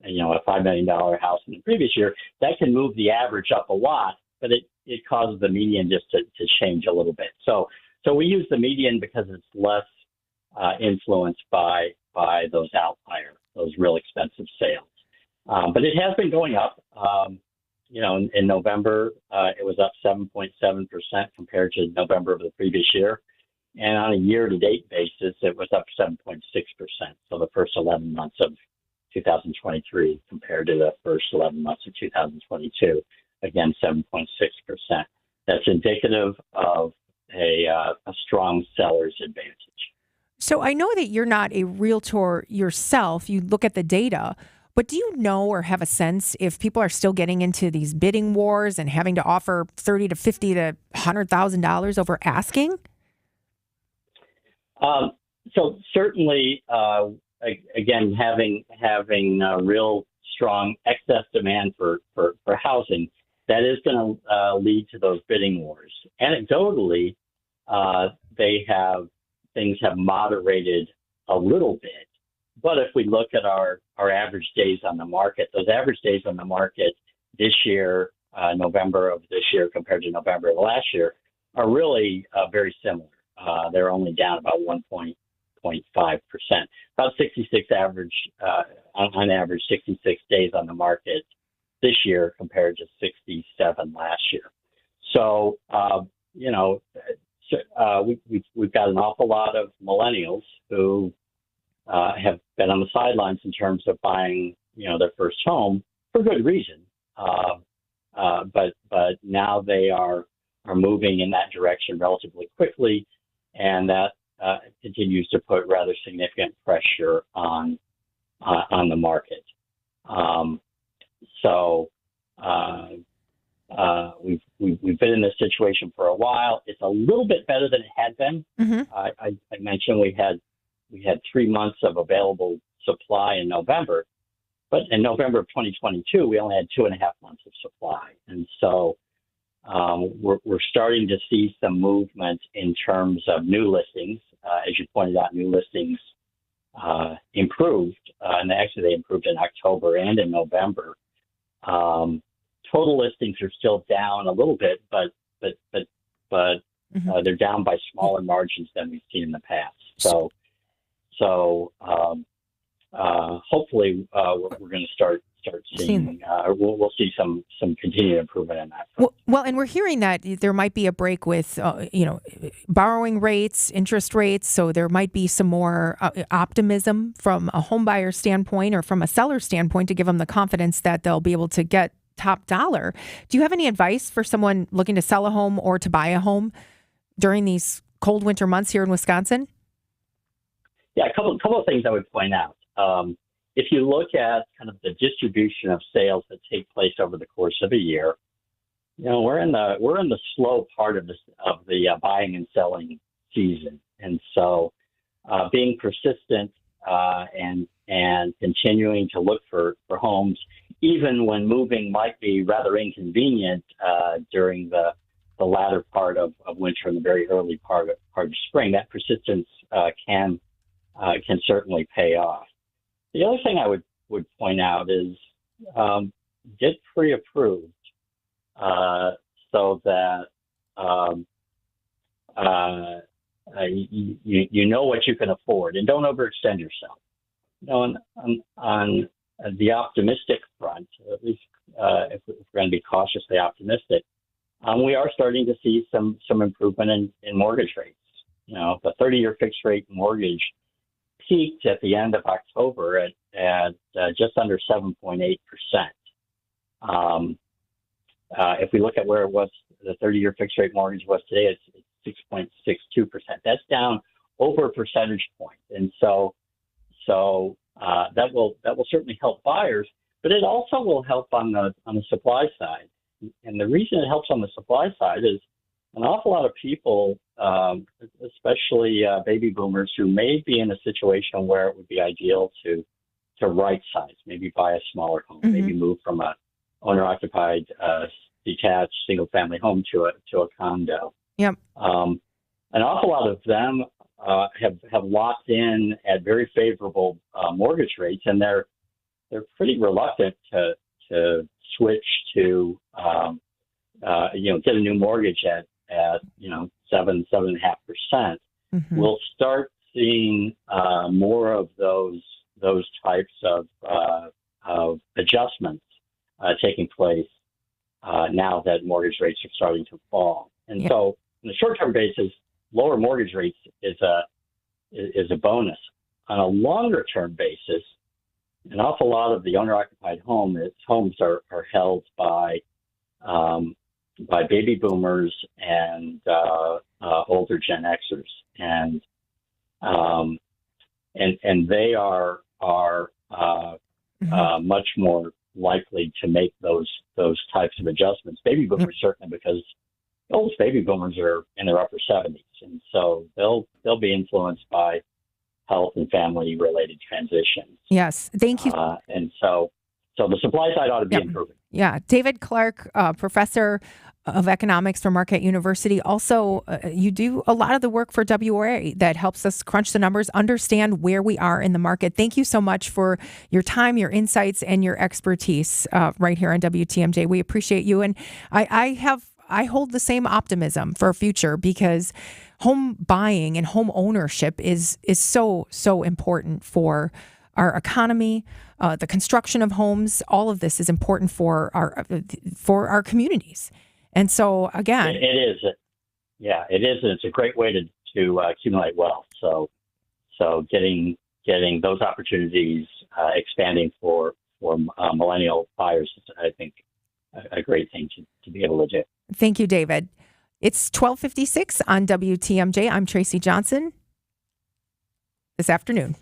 a $5 million house in the previous year, that can move the average up a lot, but it causes the median just to change a little bit. So we use the median because it's less influenced by those outliers, those real expensive sales. But it has been going up. In November, it was up 7.7% compared to November of the previous year. And on a year-to-date basis, it was up 7.6%. So the first 11 months of 2023 compared to the first 11 months of 2022, again, 7.6%. That's indicative of a strong seller's advantage. So I know that you're not a realtor yourself. You look at the data, but do you know or have a sense if people are still getting into these bidding wars and having to offer $30,000 to $50,000 to $100,000 over asking? So certainly, again, having a real strong excess demand for housing, that is going to lead to those bidding wars. Anecdotally, things have moderated a little bit. But if we look at our average days on the market, those average days on the market this year, November of this year compared to November of last year, are really very similar. They're only down about 1.5%. About 66 average, on average, 66 days on the market this year compared to 67 last year. So, we've got an awful lot of millennials who have been on the sidelines in terms of buying, their first home for good reason. but now they are moving in that direction relatively quickly, and that continues to put rather significant pressure on the market. We've been in this situation for a while. It's a little bit better than it had been. Mm-hmm. I mentioned we had 3 months of available supply in November, but in November of 2022 we only had 2.5 months of supply, and so we're starting to see some movement in terms of new listings. As you pointed out, new listings improved, and actually they improved in October and in November. Total listings are still down a little bit, but they're down by smaller margins than we've seen in the past. So hopefully we're going to start seeing we'll see some continued improvement in that front. Well, and we're hearing that there might be a break with borrowing rates, interest rates, so there might be some more optimism from a home buyer standpoint or from a seller standpoint to give them the confidence that they'll be able to get top dollar. Do you have any advice for someone looking to sell a home or to buy a home during these cold winter months here in Wisconsin? Yeah, a couple of things I would point out. If you look at kind of the distribution of sales that take place over the course of a year, we're in the slow part of the buying and selling season, and so being persistent and continuing to look for homes, even when moving might be rather inconvenient during the latter part of winter and the very early part of spring, that persistence can certainly pay off. The other thing I would point out is get pre-approved so that you know what you can afford, and don't overextend yourself. On the optimistic front, at least if we're going to be cautiously optimistic, we are starting to see some improvement in mortgage rates. The 30-year fixed rate mortgage peaked at the end of October at just under 7.8%. If we look at where it was, the 30-year fixed rate mortgage was today, it's 6.62%. That's down over a percentage point, and so that will certainly help buyers, but it also will help on the supply side. And the reason it helps on the supply side is an awful lot of people, especially baby boomers, who may be in a situation where it would be ideal to right size, maybe buy a smaller home, maybe move from a owner-occupied detached single-family home to a condo. Yep. An awful lot of them have locked in at very favorable mortgage rates, and they're pretty reluctant to switch to get a new mortgage at 7.5%. We'll start seeing more of those types of adjustments taking place now that mortgage rates are starting to fall. And so, on a short-term basis, lower mortgage rates is a bonus. On a longer-term basis, an awful lot of the owner-occupied homes are held by baby boomers and older Gen Xers, and they are much more likely to make those types of adjustments. Baby boomers certainly, because the oldest baby boomers are in their upper 70s, and so they'll be influenced by health and family related transitions. Yes, thank you. And so the supply side ought to be improving. Yeah, David Clark, professor of economics from Marquette University. Also, you do a lot of the work for WRA that helps us crunch the numbers, understand where we are in the market. Thank you so much for your time, your insights, and your expertise right here on WTMJ. We appreciate you, and I hold the same optimism for our future, because home buying and home ownership is so important for our economy, the construction of homes. All of this is important for our communities. And so, again, it is. Yeah, it is, and it's a great way to accumulate wealth. So getting those opportunities expanding for millennial buyers, I think, a great thing to be able to do. Thank you, David. It's 12:56 on WTMJ. I'm Tracy Johnson. This afternoon.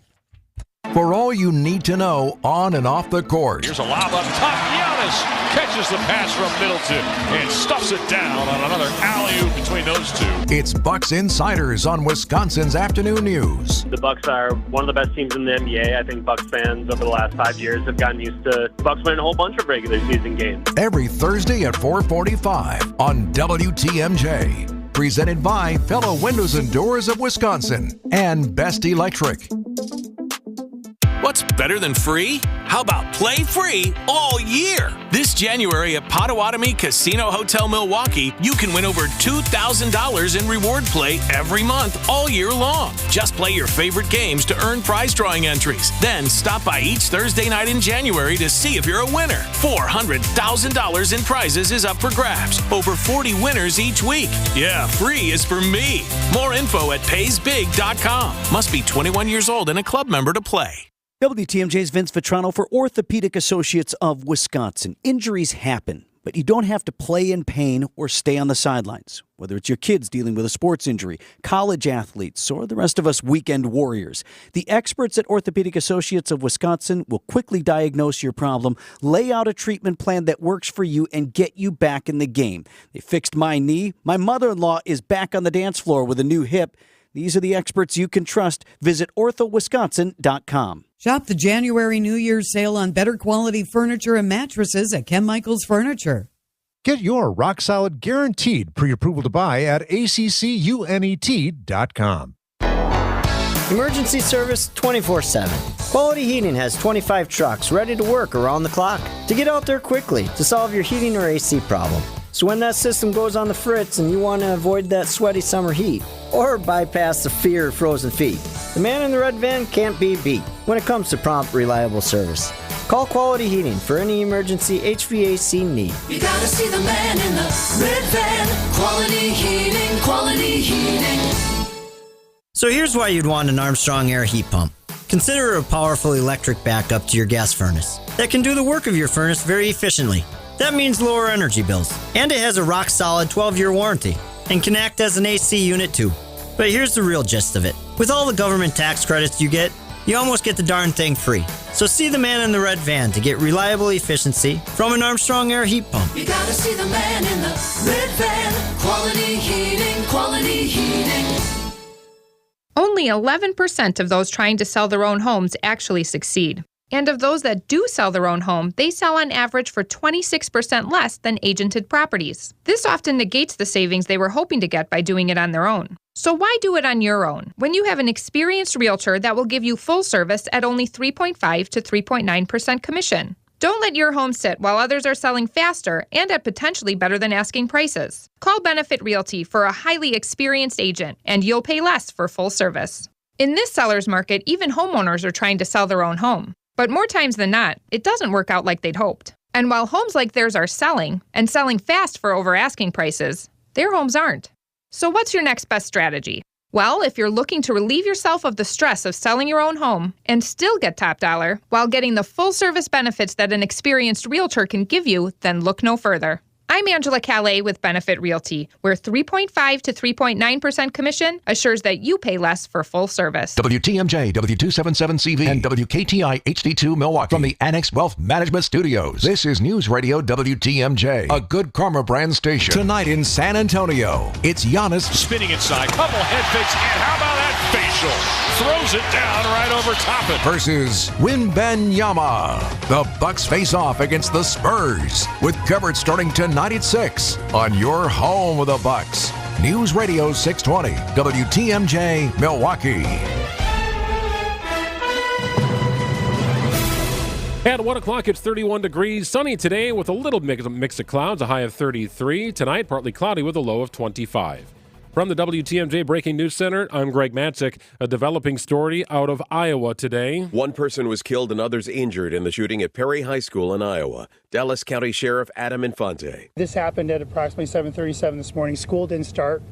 For all you need to know on and off the court. Here's a lob up top. Giannis catches the pass from Middleton and stuffs it down on another alley-oop between those two. It's Bucks Insiders on Wisconsin's Afternoon News. The Bucks are one of the best teams in the NBA. I think Bucks fans over the last 5 years have gotten used to Bucks winning a whole bunch of regular season games. Every Thursday at 4:45 on WTMJ. Presented by Fellow Windows and Doors of Wisconsin and Best Electric. What's better than free? How about play free all year? This January at Potawatomi Casino Hotel Milwaukee, you can win over $2,000 in reward play every month all year long. Just play your favorite games to earn prize drawing entries. Then stop by each Thursday night in January to see if you're a winner. $400,000 in prizes is up for grabs. Over 40 winners each week. Yeah, free is for me. More info at paysbig.com. Must be 21 years old and a club member to play. WTMJ's Vince Vitrano for Orthopedic Associates of Wisconsin. Injuries happen, but you don't have to play in pain or stay on the sidelines. Whether it's your kids dealing with a sports injury, college athletes, or the rest of us weekend warriors, the experts at Orthopedic Associates of Wisconsin will quickly diagnose your problem, lay out a treatment plan that works for you, and get you back in the game. They fixed my knee. My mother-in-law is back on the dance floor with a new hip. These are the experts you can trust. Visit orthowisconsin.com. Shop the January New Year's sale on better quality furniture and mattresses at Ken Michaels Furniture. Get your rock-solid guaranteed pre-approval to buy at accunet.com. Emergency service 24/7. Quality Heating has 25 trucks ready to work around the clock to get out there quickly to solve your heating or AC problem. So when that system goes on the fritz and you want to avoid that sweaty summer heat or bypass the fear of frozen feet, the man in the red van can't be beat when it comes to prompt, reliable service. Call Quality Heating for any emergency HVAC need. You gotta see the man in the red van. Quality Heating, Quality Heating. So here's why you'd want an Armstrong Air heat pump. Consider a powerful electric backup to your gas furnace that can do the work of your furnace very efficiently. That means lower energy bills. And it has a rock-solid 12-year warranty and can act as an AC unit too. But here's the real gist of it. With all the government tax credits you get, you almost get the darn thing free. So see the man in the red van to get reliable efficiency from an Armstrong Air heat pump. You gotta see the man in the red van. Quality Heating, Quality Heating. Only 11% of those trying to sell their own homes actually succeed. And of those that do sell their own home, they sell on average for 26% less than agented properties. This often negates the savings they were hoping to get by doing it on their own. So why do it on your own when you have an experienced realtor that will give you full service at only 3.5 to 3.9% commission? Don't let your home sit while others are selling faster and at potentially better than asking prices. Call Benefit Realty for a highly experienced agent, and you'll pay less for full service. In this seller's market, even homeowners are trying to sell their own home. But more times than not, it doesn't work out like they'd hoped. And while homes like theirs are selling, and selling fast for over asking prices, their homes aren't. So what's your next best strategy? Well, if you're looking to relieve yourself of the stress of selling your own home and still get top dollar while getting the full service benefits that an experienced realtor can give you, then look no further. I'm Angela Calais with Benefit Realty, where 3.5 to 3.9% commission assures that you pay less for full service. WTMJ, W277CV, and WKTI HD2 Milwaukee from the Annex Wealth Management Studios. This is News Radio WTMJ, a Good Karma brand station. Tonight in San Antonio, it's Giannis Spinning inside, couple head fakes, and how about that facial? Throws it down right over top it. versus Wembanyama. The Bucks face off against the Spurs with coverage starting tonight at 6 on your home with the Bucks. News Radio 620, WTMJ, Milwaukee. At 1 o'clock, it's 31 degrees. Sunny today with a little mix of clouds, a high of 33. Tonight, partly cloudy with a low of 25. From the WTMJ Breaking News Center, I'm Greg Matzik. A developing story out of Iowa today. One person was killed and others injured in the shooting at Perry High School in Iowa. Dallas County Sheriff Adam Infante. This happened at approximately 7:37 this morning. School didn't start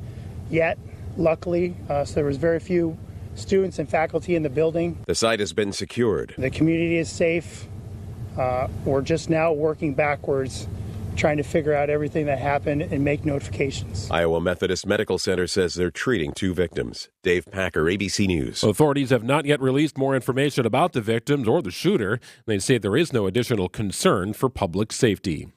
yet, luckily, so there was very few students and faculty in the building. The site has been secured. The community is safe. We're just now working backwards trying to figure out everything that happened and make notifications. Iowa Methodist Medical Center says they're treating 2 victims. Dave Packer, ABC News. Authorities have not yet released more information about the victims or the shooter. They say there is no additional concern for public safety.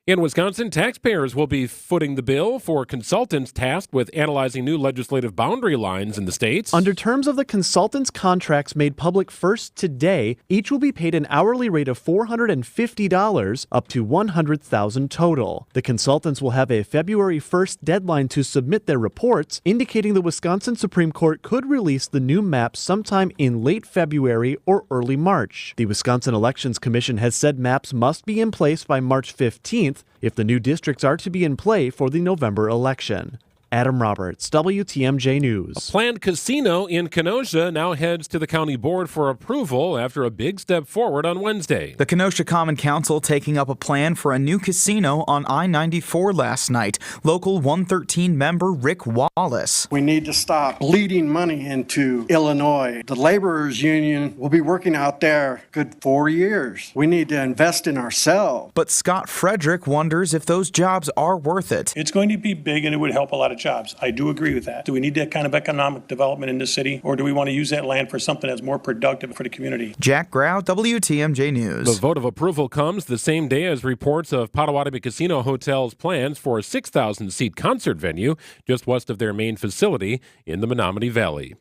In Wisconsin, taxpayers will be footing the bill for consultants tasked with analyzing new legislative boundary lines in the states. Under terms of the consultants' contracts made public first today, each will be paid an hourly rate of $450 up to $100,000 total. The consultants will have a February 1st deadline to submit their reports, indicating the Wisconsin Supreme Court could release the new maps sometime in late February or early March. The Wisconsin Elections Commission has said maps must be in place by March 15th if the new districts are to be in play for the November election. Adam Roberts, WTMJ News. A planned casino in Kenosha now heads to the county board for approval after a big step forward on Wednesday. The Kenosha Common Council taking up a plan for a new casino on I-94 last night. Local 113 member Rick Wallace. We need to stop bleeding money into Illinois. The laborers union will be working out there good 4 years. We need to invest in ourselves. But Scott Frederick wonders if those jobs are worth it. It's going to be big and it would help a lot of jobs. I do agree with that. Do we need that kind of economic development in this city, or do we want to use that land for something that's more productive for the community? Jack Grau, WTMJ News. The vote of approval comes the same day as reports of Potawatomi Casino Hotel's plans for a 6,000-seat concert venue just west of their main facility in the Menominee Valley.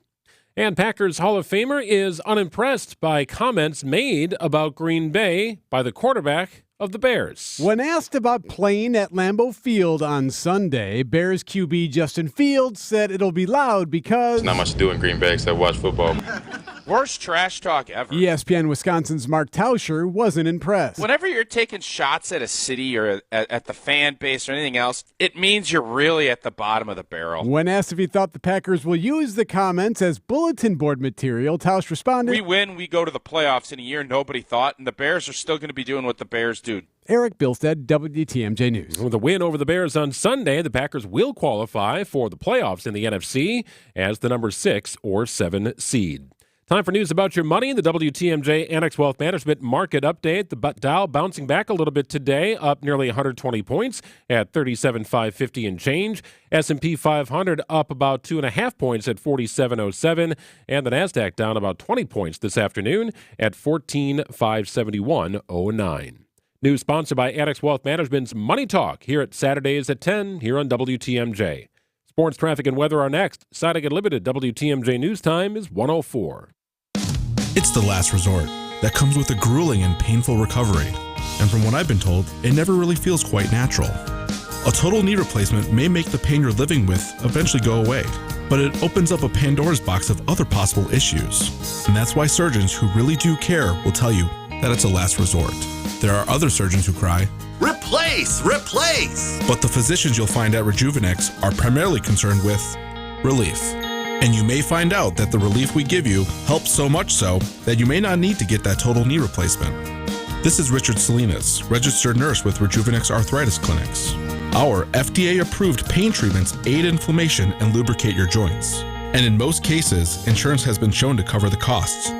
And Packers Hall of Famer is unimpressed by comments made about Green Bay by the quarterback of the Bears. When asked about playing at Lambeau Field on Sunday, Bears QB Justin Fields said it'll be loud because there's not much to do in Green Bay except watch football. Worst trash talk ever. ESPN Wisconsin's Mark Tauscher wasn't impressed. Whenever you're taking shots at a city or at the fan base or anything else, it means you're really at the bottom of the barrel. When asked if he thought the Packers will use the comments as bulletin board material, Tausch responded, "We win, we go to the playoffs in a year nobody thought, and the Bears are still going to be doing what the Bears do." Eric Bilstead, WTMJ News. With a win over the Bears on Sunday, the Packers will qualify for the playoffs in the NFC as the number 6 or 7 seed. Time for news about your money. The WTMJ Annex Wealth Management Market Update. The Dow bouncing back a little bit today, up nearly 120 points at 37,550 and change. S&P 500 up about 2.5 points at 4707. And the NASDAQ down about 20 points this afternoon at 14,571.09. News sponsored by Annex Wealth Management's Money Talk here at Saturdays at 10 here on WTMJ. Sports, traffic, and weather are next. Siding Unlimited WTMJ News Time is 1:04. It's the last resort that comes with a grueling and painful recovery. And from what I've been told, it never really feels quite natural. A total knee replacement may make the pain you're living with eventually go away, but it opens up a Pandora's box of other possible issues. And that's why surgeons who really do care will tell you that it's a last resort. There are other surgeons who cry, "Replace! Replace!" But the physicians you'll find at Rejuvenex are primarily concerned with relief. And you may find out that the relief we give you helps so much so that you may not need to get that total knee replacement. This is Richard Salinas, registered nurse with Rejuvenex Arthritis Clinics. Our FDA-approved pain treatments aid inflammation and lubricate your joints. And in most cases, insurance has been shown to cover the costs.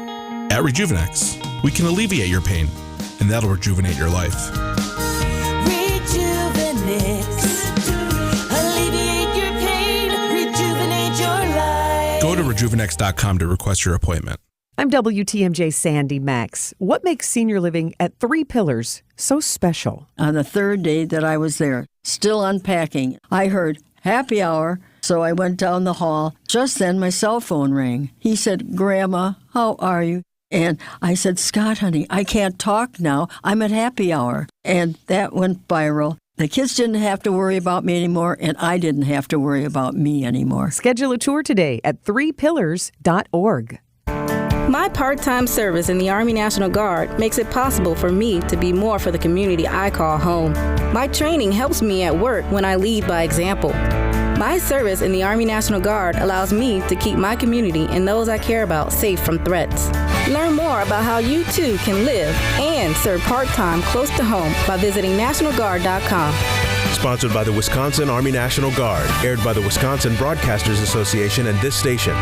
At Rejuvenex, we can alleviate your pain, and that'll rejuvenate your life. Alleviate your pain, rejuvenate your life. Go to rejuvenex.com to request your appointment. I'm WTMJ Sandy Max. What makes senior living at 3 Pillars so special? On the third day that I was there, still unpacking, I heard happy hour, so I went down the hall. Just then my cell phone rang. He said, "Grandma, how are you?" And I said, "Scott, honey, I can't talk now. I'm at happy hour." And that went viral. The kids didn't have to worry about me anymore, and I didn't have to worry about me anymore. Schedule a tour today at 3pillars.org. My part-time service in the Army National Guard makes it possible for me to be more for the community I call home. My training helps me at work when I lead by example. My service in the Army National Guard allows me to keep my community and those I care about safe from threats. Learn more about how you too can live and serve part-time close to home by visiting NationalGuard.com. Sponsored by the Wisconsin Army National Guard, aired by the Wisconsin Broadcasters Association and this station.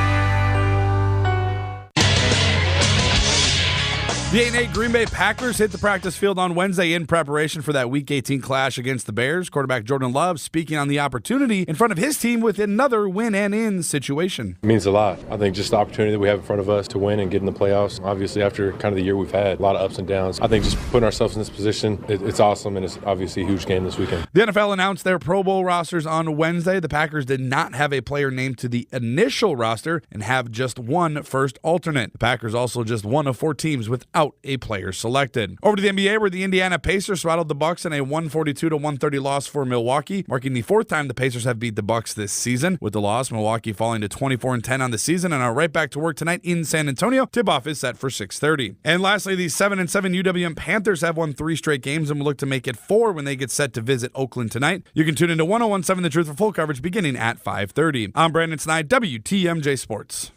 The 8-8 Green Bay Packers hit the practice field on Wednesday in preparation for that Week 18 clash against the Bears. Quarterback Jordan Love speaking on the opportunity in front of his team with another win-and-in situation. It means a lot. I think just the opportunity that we have in front of us to win and get in the playoffs. Obviously, after kind of the year we've had, a lot of ups and downs. I think just putting ourselves in this position, it's awesome, and it's obviously a huge game this weekend. The NFL announced their Pro Bowl rosters on Wednesday. The Packers did not have a player named to the initial roster and have just one first alternate. The Packers also just one of 4 teams without a player selected. Over to the NBA, where the Indiana Pacers throttled the Bucks in a 142-130 loss for Milwaukee, marking the 4th time the Pacers have beat the Bucks this season. With the loss, Milwaukee falling to 24-10 on the season and are right back to work tonight in San Antonio. Tip-off is set for 6:30. And lastly, the 7-7 UWM Panthers have won 3 straight games and will look to make it 4 when they get set to visit Oakland tonight. You can tune into 101.7 The Truth for full coverage beginning at 5:30. I'm Brandon Snide, WTMJ Sports.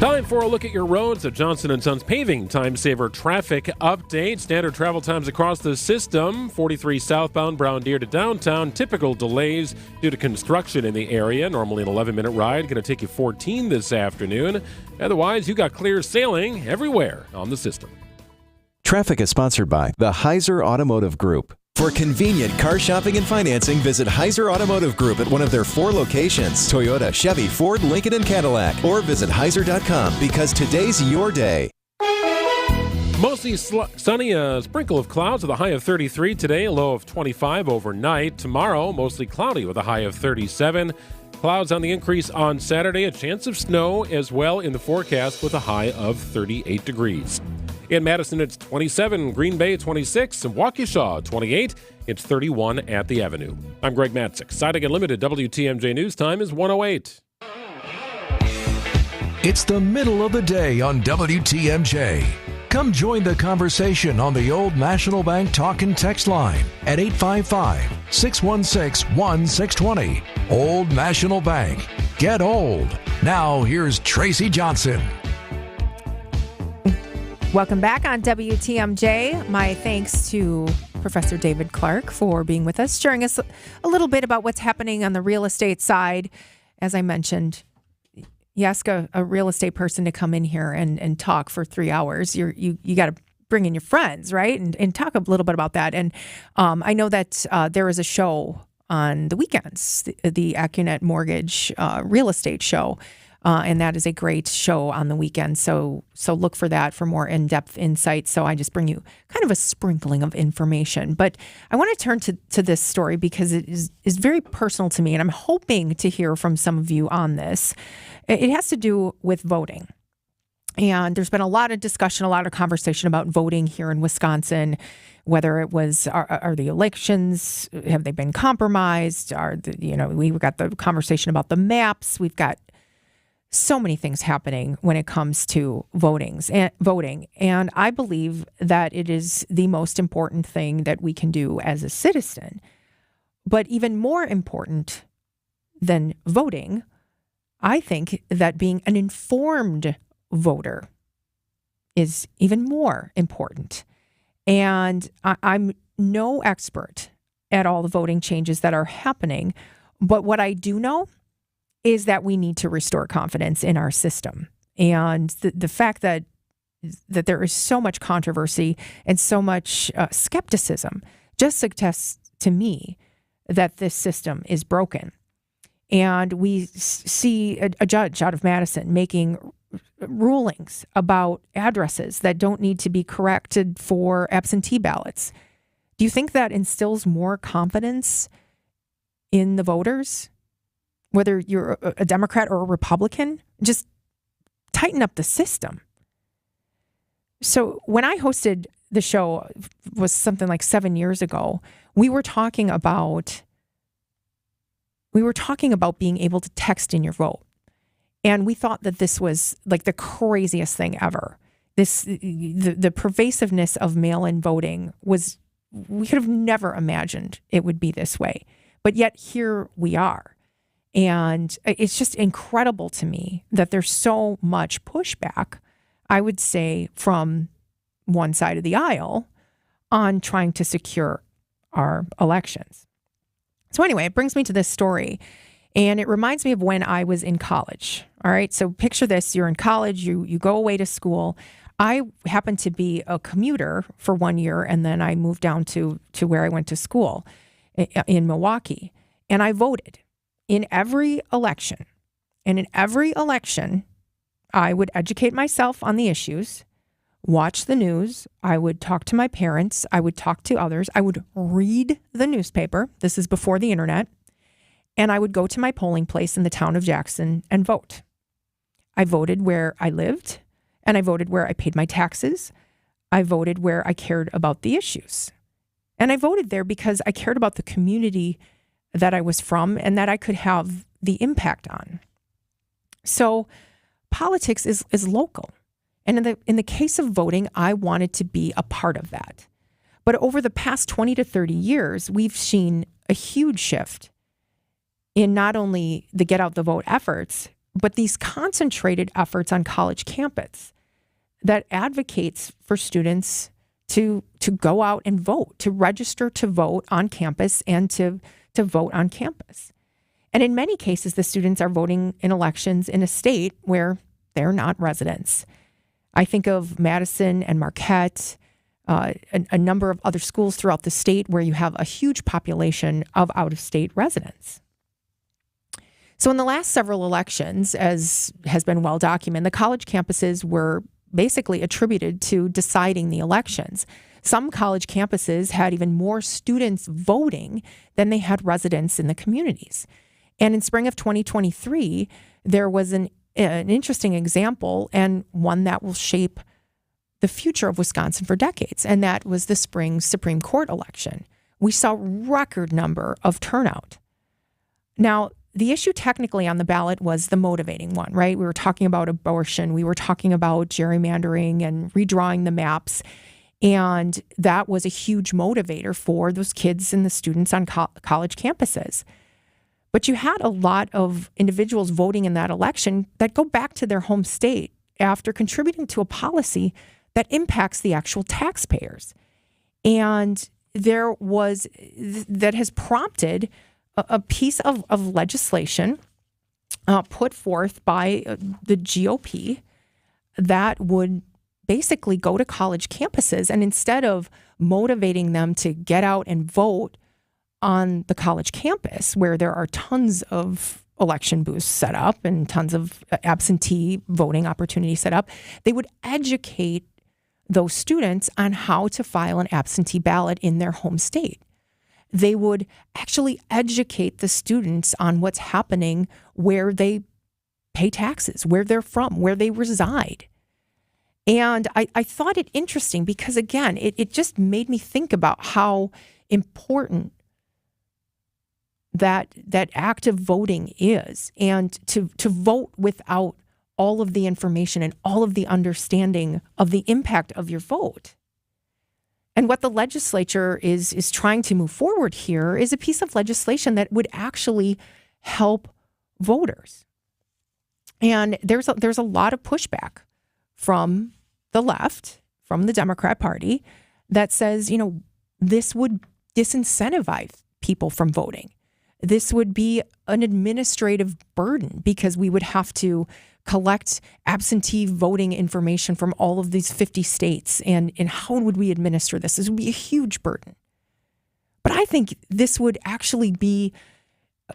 Time for a look at your roads. A Johnson & Sons Paving Time Saver traffic update. Standard travel times across the system. 43 southbound Brown Deer to downtown. Typical delays due to construction in the area. Normally an 11-minute ride. Going to take you 14 this afternoon. Otherwise, you got clear sailing everywhere on the system. Traffic is sponsored by the Heiser Automotive Group. For convenient car shopping and financing, visit Heiser Automotive Group at one of their 4 locations, Toyota, Chevy, Ford, Lincoln, and Cadillac. Or visit Heiser.com because today's your day. Mostly sunny, a sprinkle of clouds with a high of 33 today, a low of 25 overnight. Tomorrow, mostly cloudy with a high of 37. Clouds on the increase on Saturday, a chance of snow as well in the forecast with a high of 38 degrees. In Madison, it's 27, Green Bay 26, and Waukesha 28. It's 31 at the Avenue. I'm Greg Matzik. Siding Unlimited WTMJ News Time is 1:08. It's the middle of the day on WTMJ. Come join the conversation on the Old National Bank talk and text line at 855-616-1620. Old National Bank. Get old. Now here's Tracy Johnson. Welcome back on WTMJ. My thanks to Professor David Clark for being with us, sharing us a little bit about what's happening on the real estate side. As I mentioned, you ask a real estate person to come in here and talk for 3 hours. You got to bring in your friends, right? And talk a little bit about that. And I know that there is a show on the weekends, the AccuNet Mortgage real estate show. And that is a great show on the weekend. So look for that for more in-depth insight. So I just bring you kind of a sprinkling of information. But I want to turn to this story because it is very personal to me. And I'm hoping to hear from some of you on this. It has to do with voting. And there's been a lot of discussion, a lot of conversation about voting here in Wisconsin, whether it was, are the elections, have they been compromised? We've got the conversation about the maps. We've got so many things happening when it comes to voting. And I believe that it is the most important thing that we can do as a citizen. But even more important than voting, I think that being an informed voter is even more important. And I'm no expert at all the voting changes that are happening. But what I do know is that we need to restore confidence in our system. And the fact that there is so much controversy and so much skepticism just suggests to me that this system is broken. And we see a judge out of Madison making rulings about addresses that don't need to be corrected for absentee ballots. Do you think that instills more confidence in the voters? Whether you're a Democrat or a Republican, just tighten up the system. So when I hosted the show, was something like 7 years ago, we were talking about being able to text in your vote. And we thought that this was like the craziest thing ever. The pervasiveness of mail-in voting was, we could have never imagined it would be this way. But yet here we are. And it's just incredible to me that there's so much pushback, I would say, from one side of the aisle on trying to secure our elections. So anyway, it brings me to this story, and it reminds me of when I was in college. All right, so picture this. You're in college. You go away to school. I happened to be a commuter for 1 year, and then I moved down to where I went to school in Milwaukee, and I voted in every election. And in every election, I would educate myself on the issues, watch the news. I would talk to my parents. I would talk to others. I would read the newspaper. This is before the internet. And I would go to my polling place in the town of Jackson and vote. I voted where I lived, and I voted where I paid my taxes. I voted where I cared about the issues. And I voted there because I cared about the community that I was from and that I could have the impact on. So politics is local. And in the case of voting, I wanted to be a part of that. But over the past 20 to 30 years, we've seen a huge shift in not only the get out the vote efforts, but these concentrated efforts on college campus that advocates for students to go out and vote, to register to vote on campus and to vote on campus. And in many cases, the students are voting in elections in a state where they're not residents. I think of Madison and Marquette, a number of other schools throughout the state where you have a huge population of out-of-state residents. So in the last several elections, as has been well documented, the college campuses were basically attributed to deciding the elections. Some college campuses had even more students voting than they had residents in the communities. And in spring of 2023, there was an interesting example, and one that will shape the future of Wisconsin for decades, and that was the spring Supreme Court election. We saw record number of turnout. Now, the issue technically on the ballot was the motivating one, right? We were talking about abortion. We were talking about gerrymandering and redrawing the maps. And that was a huge motivator for those kids and the students on college campuses. But you had a lot of individuals voting in that election that go back to their home state after contributing to a policy that impacts the actual taxpayers. And that has prompted a piece of legislation put forth by the GOP that would basically go to college campuses, and instead of motivating them to get out and vote on the college campus where there are tons of election booths set up and tons of absentee voting opportunities set up, they would educate those students on how to file an absentee ballot in their home state. They would actually educate the students on what's happening where they pay taxes, where they're from, where they reside. And I thought it interesting because, again, it just made me think about how important that act of voting is, and to vote without all of the information and all of the understanding of the impact of your vote. And what the legislature is trying to move forward here is a piece of legislation that would actually help voters. And there's a lot of pushback from the left, from the Democrat Party, that says, this would disincentivize people from voting. This would be an administrative burden because we would have to collect absentee voting information from all of these 50 states. And how would we administer this? This would be a huge burden. But I think this would actually be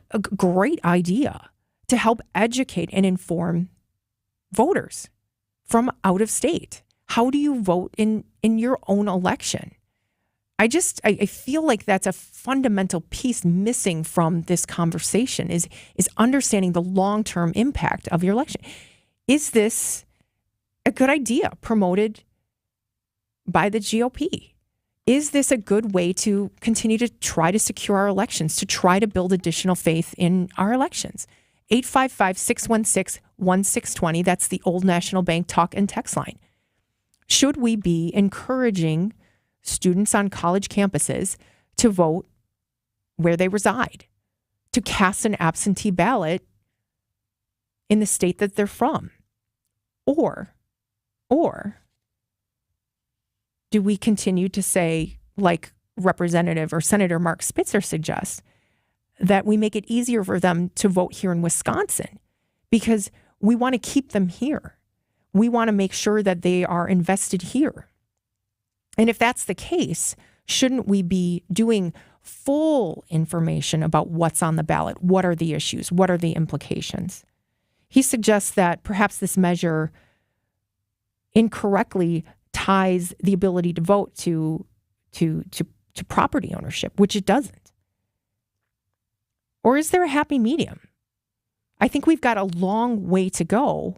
a great idea to help educate and inform voters from out of state. How do you vote in your own election? I feel like that's a fundamental piece missing from this conversation is understanding the long-term impact of your election. Is this a good idea promoted by the GOP? Is this a good way to continue to try to secure our elections, to try to build additional faith in our elections? 855-616-1620. That's the Old National Bank talk and text line. Should we be encouraging students on college campuses to vote where they reside, to cast an absentee ballot in the state that they're from? Or do we continue to say, like Representative or Senator Mark Spitzer suggests, that we make it easier for them to vote here in Wisconsin because we want to keep them here? we want to make sure that they are invested here. And if that's the case, shouldn't we be doing full information about what's on the ballot? What are the issues? What are the implications? He suggests that perhaps this measure incorrectly ties the ability to vote to property ownership, which it doesn't. Or is there a happy medium? I think we've got a long way to go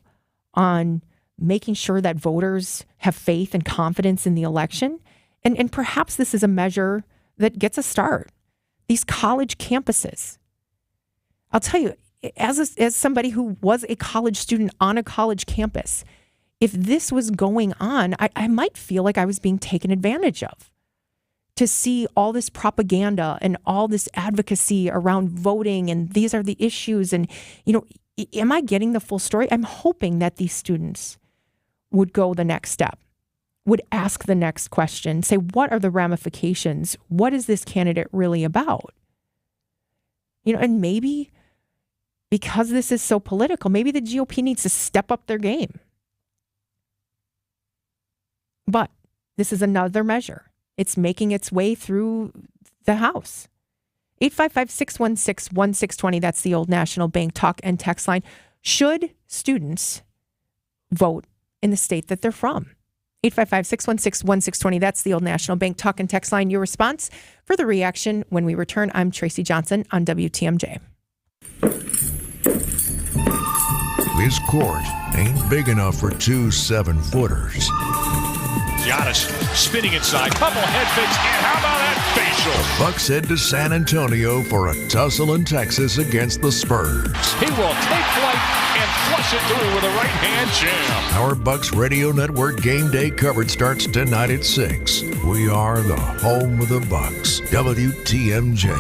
on making sure that voters have faith and confidence in the election. And perhaps this is a measure that gets a start. These college campuses. I'll tell you, as somebody who was a college student on a college campus, if this was going on, I might feel like I was being taken advantage of. To see all this propaganda and all this advocacy around voting and these are the issues and, am I getting the full story? I'm hoping that these students would go the next step, would ask the next question, say, what are the ramifications? What is this candidate really about? And maybe because this is so political, maybe the GOP needs to step up their game. But this is another measure. It's making its way through the House. 855-616-1620. That's the Old National Bank talk and text line. Should students vote in the state that they're from? 855-616-1620. That's the Old National Bank talk and text line. Your response for the reaction when we return. I'm Tracy Johnson on WTMJ. This court ain't big enough for two 7-footers. Giannis spinning inside, couple head fakes, and how about that facial? The Bucks head to San Antonio for a tussle in Texas against the Spurs. He will take flight and flush it through with a right-hand jam. Our Bucks Radio Network game day coverage starts tonight at 6. We are the home of the Bucks. WTMJ.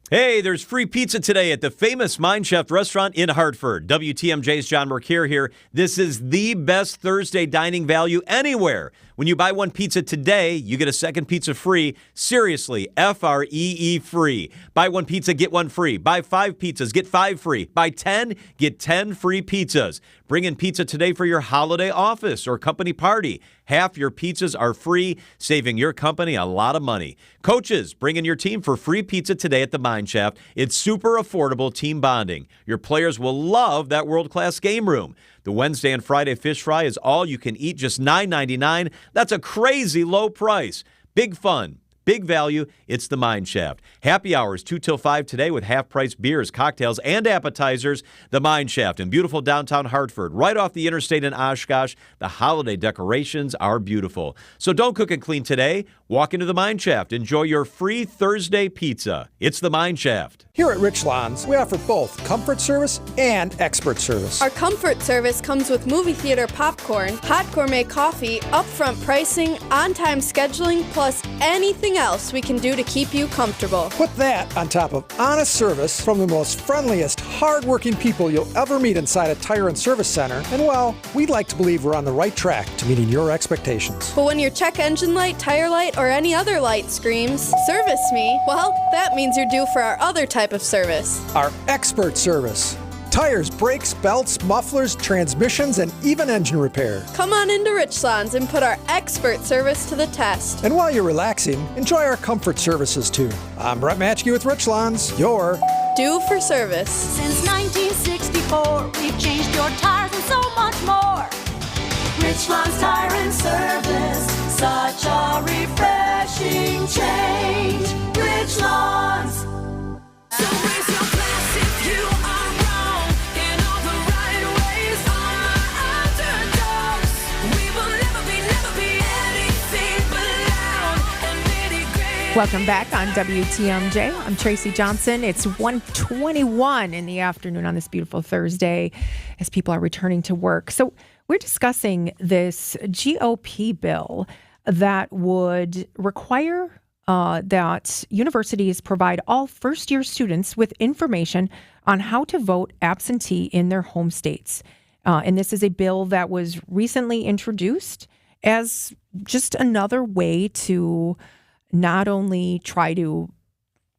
Hey, there's free pizza today at the famous Mind Chef restaurant in Hartford. WTMJ's John Mercure here. This is the best Thursday dining value anywhere. When you buy one pizza today, you get a second pizza free. Seriously, Free free. Buy one pizza, get one free. Buy 5 pizzas, get 5 free. Buy 10, get 10 free pizzas. Bring in pizza today for your holiday office or company party. Half your pizzas are free, saving your company a lot of money. Coaches, bring in your team for free pizza today at the Mine Shaft. It's super affordable team bonding. Your players will love that world-class game room. The Wednesday and Friday fish fry is all you can eat, just $9.99. That's a crazy low price. Big fun. Big value, it's the Mine Shaft. Happy hours 2 till 5 today with half-price beers, cocktails, and appetizers. The Mine Shaft in beautiful downtown Hartford, right off the interstate in Oshkosh. The holiday decorations are beautiful. So don't cook and clean today. Walk into the Mine Shaft. Enjoy your free Thursday pizza. It's the Mine Shaft. Here at Richlands, we offer both comfort service and expert service. Our comfort service comes with movie theater popcorn, hot gourmet coffee, upfront pricing, on-time scheduling, plus anything else we can do to keep you comfortable. Put that on top of honest service from the most friendliest, hard-working people you'll ever meet inside a tire and service center. And well, we'd like to believe we're on the right track to meeting your expectations. But when your check engine light, tire light, or any other light screams, "Service me," well, that means you're due for our other type of service. Our expert service. Tires, brakes, belts, mufflers, transmissions, and even engine repair. Come on into Richlands and put our expert service to the test. And while you're relaxing, enjoy our comfort services too. I'm Brett Matchke with Richlands, your due for service. Since 1964, we've changed your tires and so much more. Richlands Tire and Service, such a refreshing change. Richlands. So raise your glass if you are wrong in all the right ways. On my underdogs, we will never be anything but loud and nitty gritty. Welcome back on WTMJ. I'm Tracy Johnson. It's 1:21 in the afternoon on this beautiful Thursday as people are returning to work. So we're discussing this GOP bill that would require that universities provide all first-year students with information on how to vote absentee in their home states. And this is a bill that was recently introduced as just another way to not only try to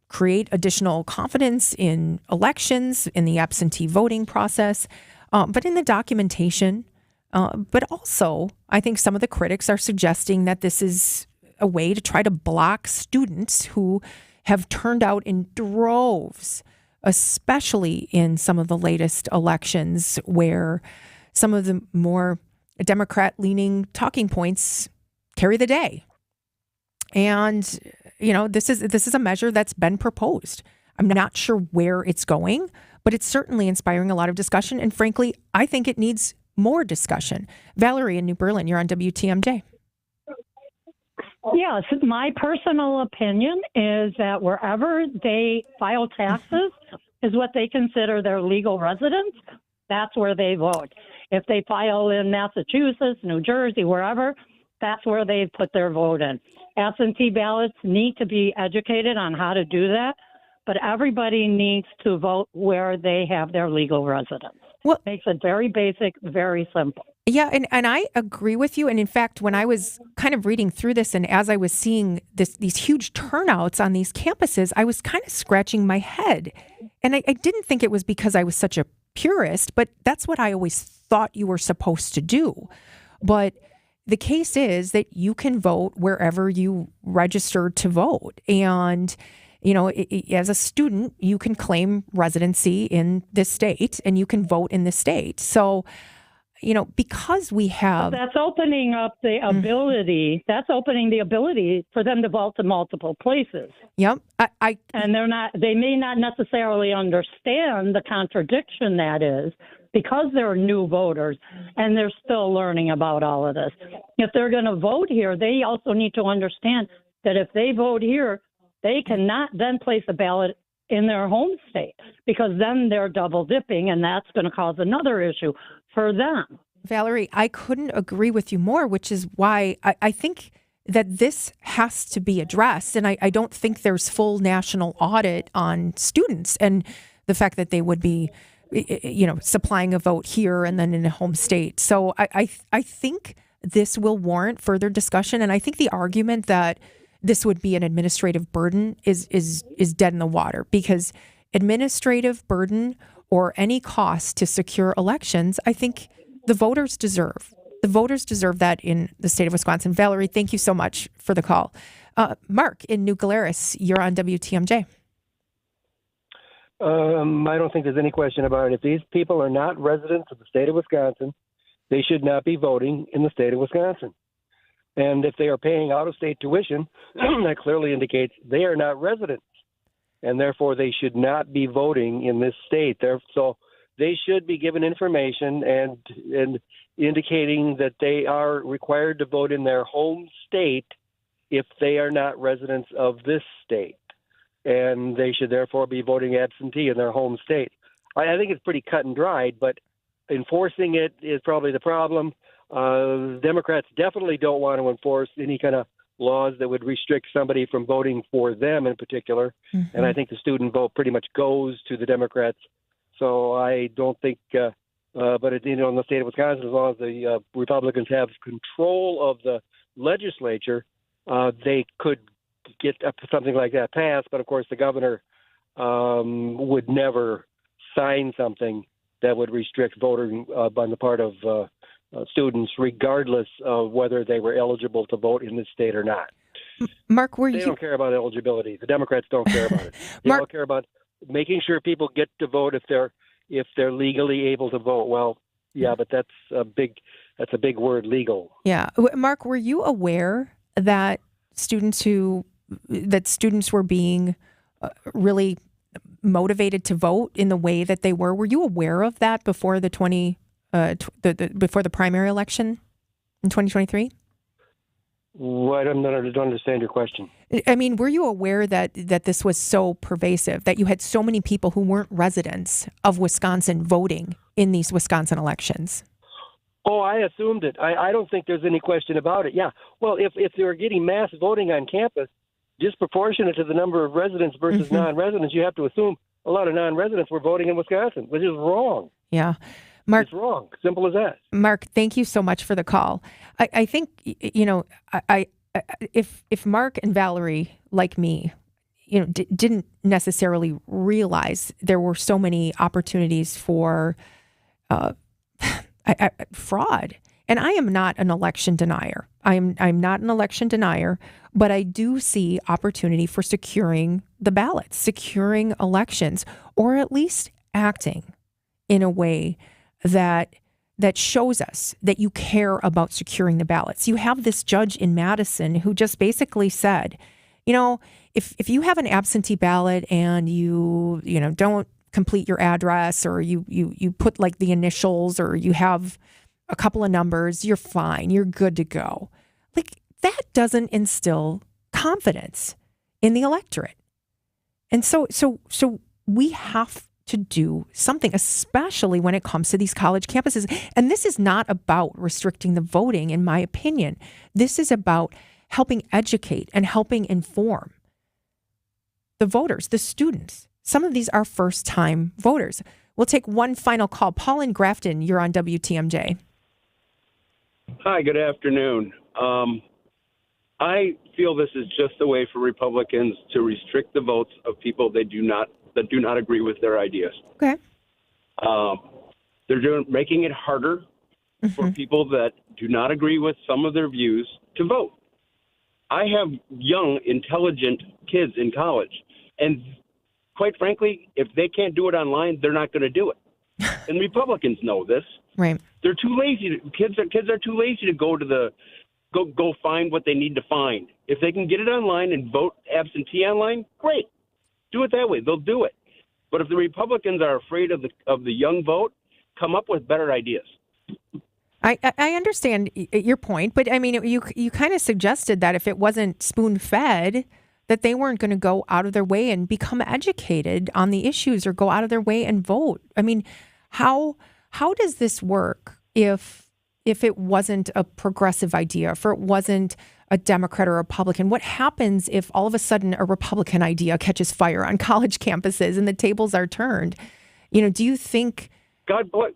create additional confidence in elections, in the absentee voting process, but in the documentation. But also, I think some of the critics are suggesting that this is a way to try to block students who have turned out in droves, especially in some of the latest elections where some of the more Democrat-leaning talking points carry the day. And, this is a measure that's been proposed. I'm not sure where it's going, but it's certainly inspiring a lot of discussion. And frankly, I think it needs more discussion. Valerie in New Berlin, you're on WTMJ. Yes, my personal opinion is that wherever they file taxes is what they consider their legal residence. That's where they vote. If they file in Massachusetts, New Jersey, wherever, that's where they put their vote in. Absentee ballots need to be educated on how to do that, but everybody needs to vote where they have their legal residence. Well, makes it very basic, very simple. Yeah, and I agree with you. And in fact, when I was kind of reading through this and as I was seeing these huge turnouts on these campuses, I was kind of scratching my head. And I didn't think it was because I was such a purist, but that's what I always thought you were supposed to do. But the case is that you can vote wherever you register to vote. And as a student, you can claim residency in this state and you can vote in this state. So, because we have... That's opening up the ability. That's opening the ability for them to vote to multiple places. Yep. And they may not necessarily understand the contradiction that is because they're new voters and they're still learning about all of this. If they're going to vote here, they also need to understand that if they vote here, they cannot then place a ballot in their home state because then they're double dipping and that's going to cause another issue for them. Valerie, I couldn't agree with you more, which is why I think that this has to be addressed. And I don't think there's full national audit on students and the fact that they would be, supplying a vote here and then in a home state. So I think this will warrant further discussion. And I think the argument that this would be an administrative burden is dead in the water because administrative burden or any cost to secure elections, I think the voters deserve. The voters deserve that in the state of Wisconsin. Valerie, thank you so much for the call. Mark in New Glarus, you're on WTMJ. I don't think there's any question about it. If these people are not residents of the state of Wisconsin, they should not be voting in the state of Wisconsin. And if they are paying out-of-state tuition, that clearly indicates they are not residents, and therefore they should not be voting in this state. So they should be given information and indicating that they are required to vote in their home state if they are not residents of this state. And they should therefore be voting absentee in their home state. I think it's pretty cut and dried, but enforcing it is probably the problem. Democrats definitely don't want to enforce any kind of laws that would restrict somebody from voting for them in particular. Mm-hmm. And I think the student vote pretty much goes to the Democrats. So I don't think, but in the state of Wisconsin, as long as the Republicans have control of the legislature, they could get something like that passed. But of course, the governor would never sign something that would restrict voting on the part of students, regardless of whether they were eligible to vote in this state or not. Mark, they don't care about eligibility. The Democrats don't care about it. They all care about making sure people get to vote if they're legally able to vote. Well, yeah, but that's a big word, legal. Yeah, Mark, were you aware that students were being really motivated to vote in the way that they were? Were you aware of that before the before the primary election in 2023? Well, I don't understand your question. I mean, were you aware that this was so pervasive, that you had so many people who weren't residents of Wisconsin voting in these Wisconsin elections? Oh, I assumed it. I don't think there's any question about it. Yeah. Well, if they were getting mass voting on campus, disproportionate to the number of residents versus non-residents, you have to assume a lot of non-residents were voting in Wisconsin, which is wrong. Yeah. Mark, it's wrong. Simple as that. Mark, thank you so much for the call. I think, if Mark and Valerie, like me, didn't necessarily realize there were so many opportunities for fraud. And I am not an election denier. I'm not an election denier, but I do see opportunity for securing the ballots, securing elections, or at least acting in a way that shows us that you care about securing the ballots. You have this judge in Madison who just basically said, if you have an absentee ballot and you don't complete your address, or you put like the initials, or you have a couple of numbers, you're fine. You're good to go. Like, that doesn't instill confidence in the electorate. And so we have to do something, especially when it comes to these college campuses. And this is not about restricting the voting, in my opinion. This is about helping educate and helping inform the voters, the students. Some of these are first-time voters. We'll take one final call. Paul in Grafton, you're on WTMJ. Hi, good afternoon. I feel this is just a way for Republicans to restrict the votes of people that do not agree with their ideas. Okay. They're making it harder for people that do not agree with some of their views to vote. I have young, intelligent kids in college, and quite frankly, if they can't do it online, they're not going to do it. And Republicans know this. Right. They're too lazy. Kids are too lazy to go find what they need to find. If they can get it online and vote absentee online, great. Do it that way. They'll do it. But if the Republicans are afraid of the young vote, come up with better ideas. I understand your point, but I mean, you kind of suggested that if it wasn't spoon-fed, that they weren't going to go out of their way and become educated on the issues or go out of their way and vote. I mean, how does this work if it wasn't a progressive idea, if it wasn't a Democrat or a Republican? What happens if all of a sudden a Republican idea catches fire on college campuses and the tables are turned? Do you think... God bless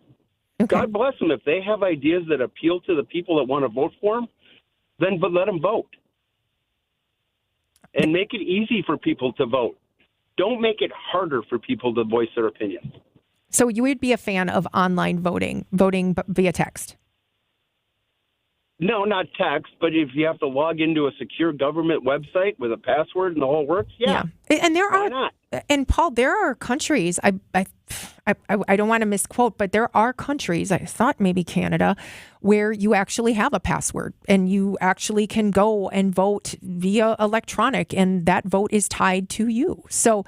them. If they have ideas that appeal to the people that want to vote for them, then let them vote. And make it easy for people to vote. Don't make it harder for people to voice their opinion. So you would be a fan of online voting via text? No, not text, but if you have to log into a secure government website with a password and the whole works, yeah. And there Why are, not? and Paul, there are countries, I don't want to misquote, but there are countries, I thought maybe Canada, where you actually have a password and you actually can go and vote via electronic, and that vote is tied to you. So,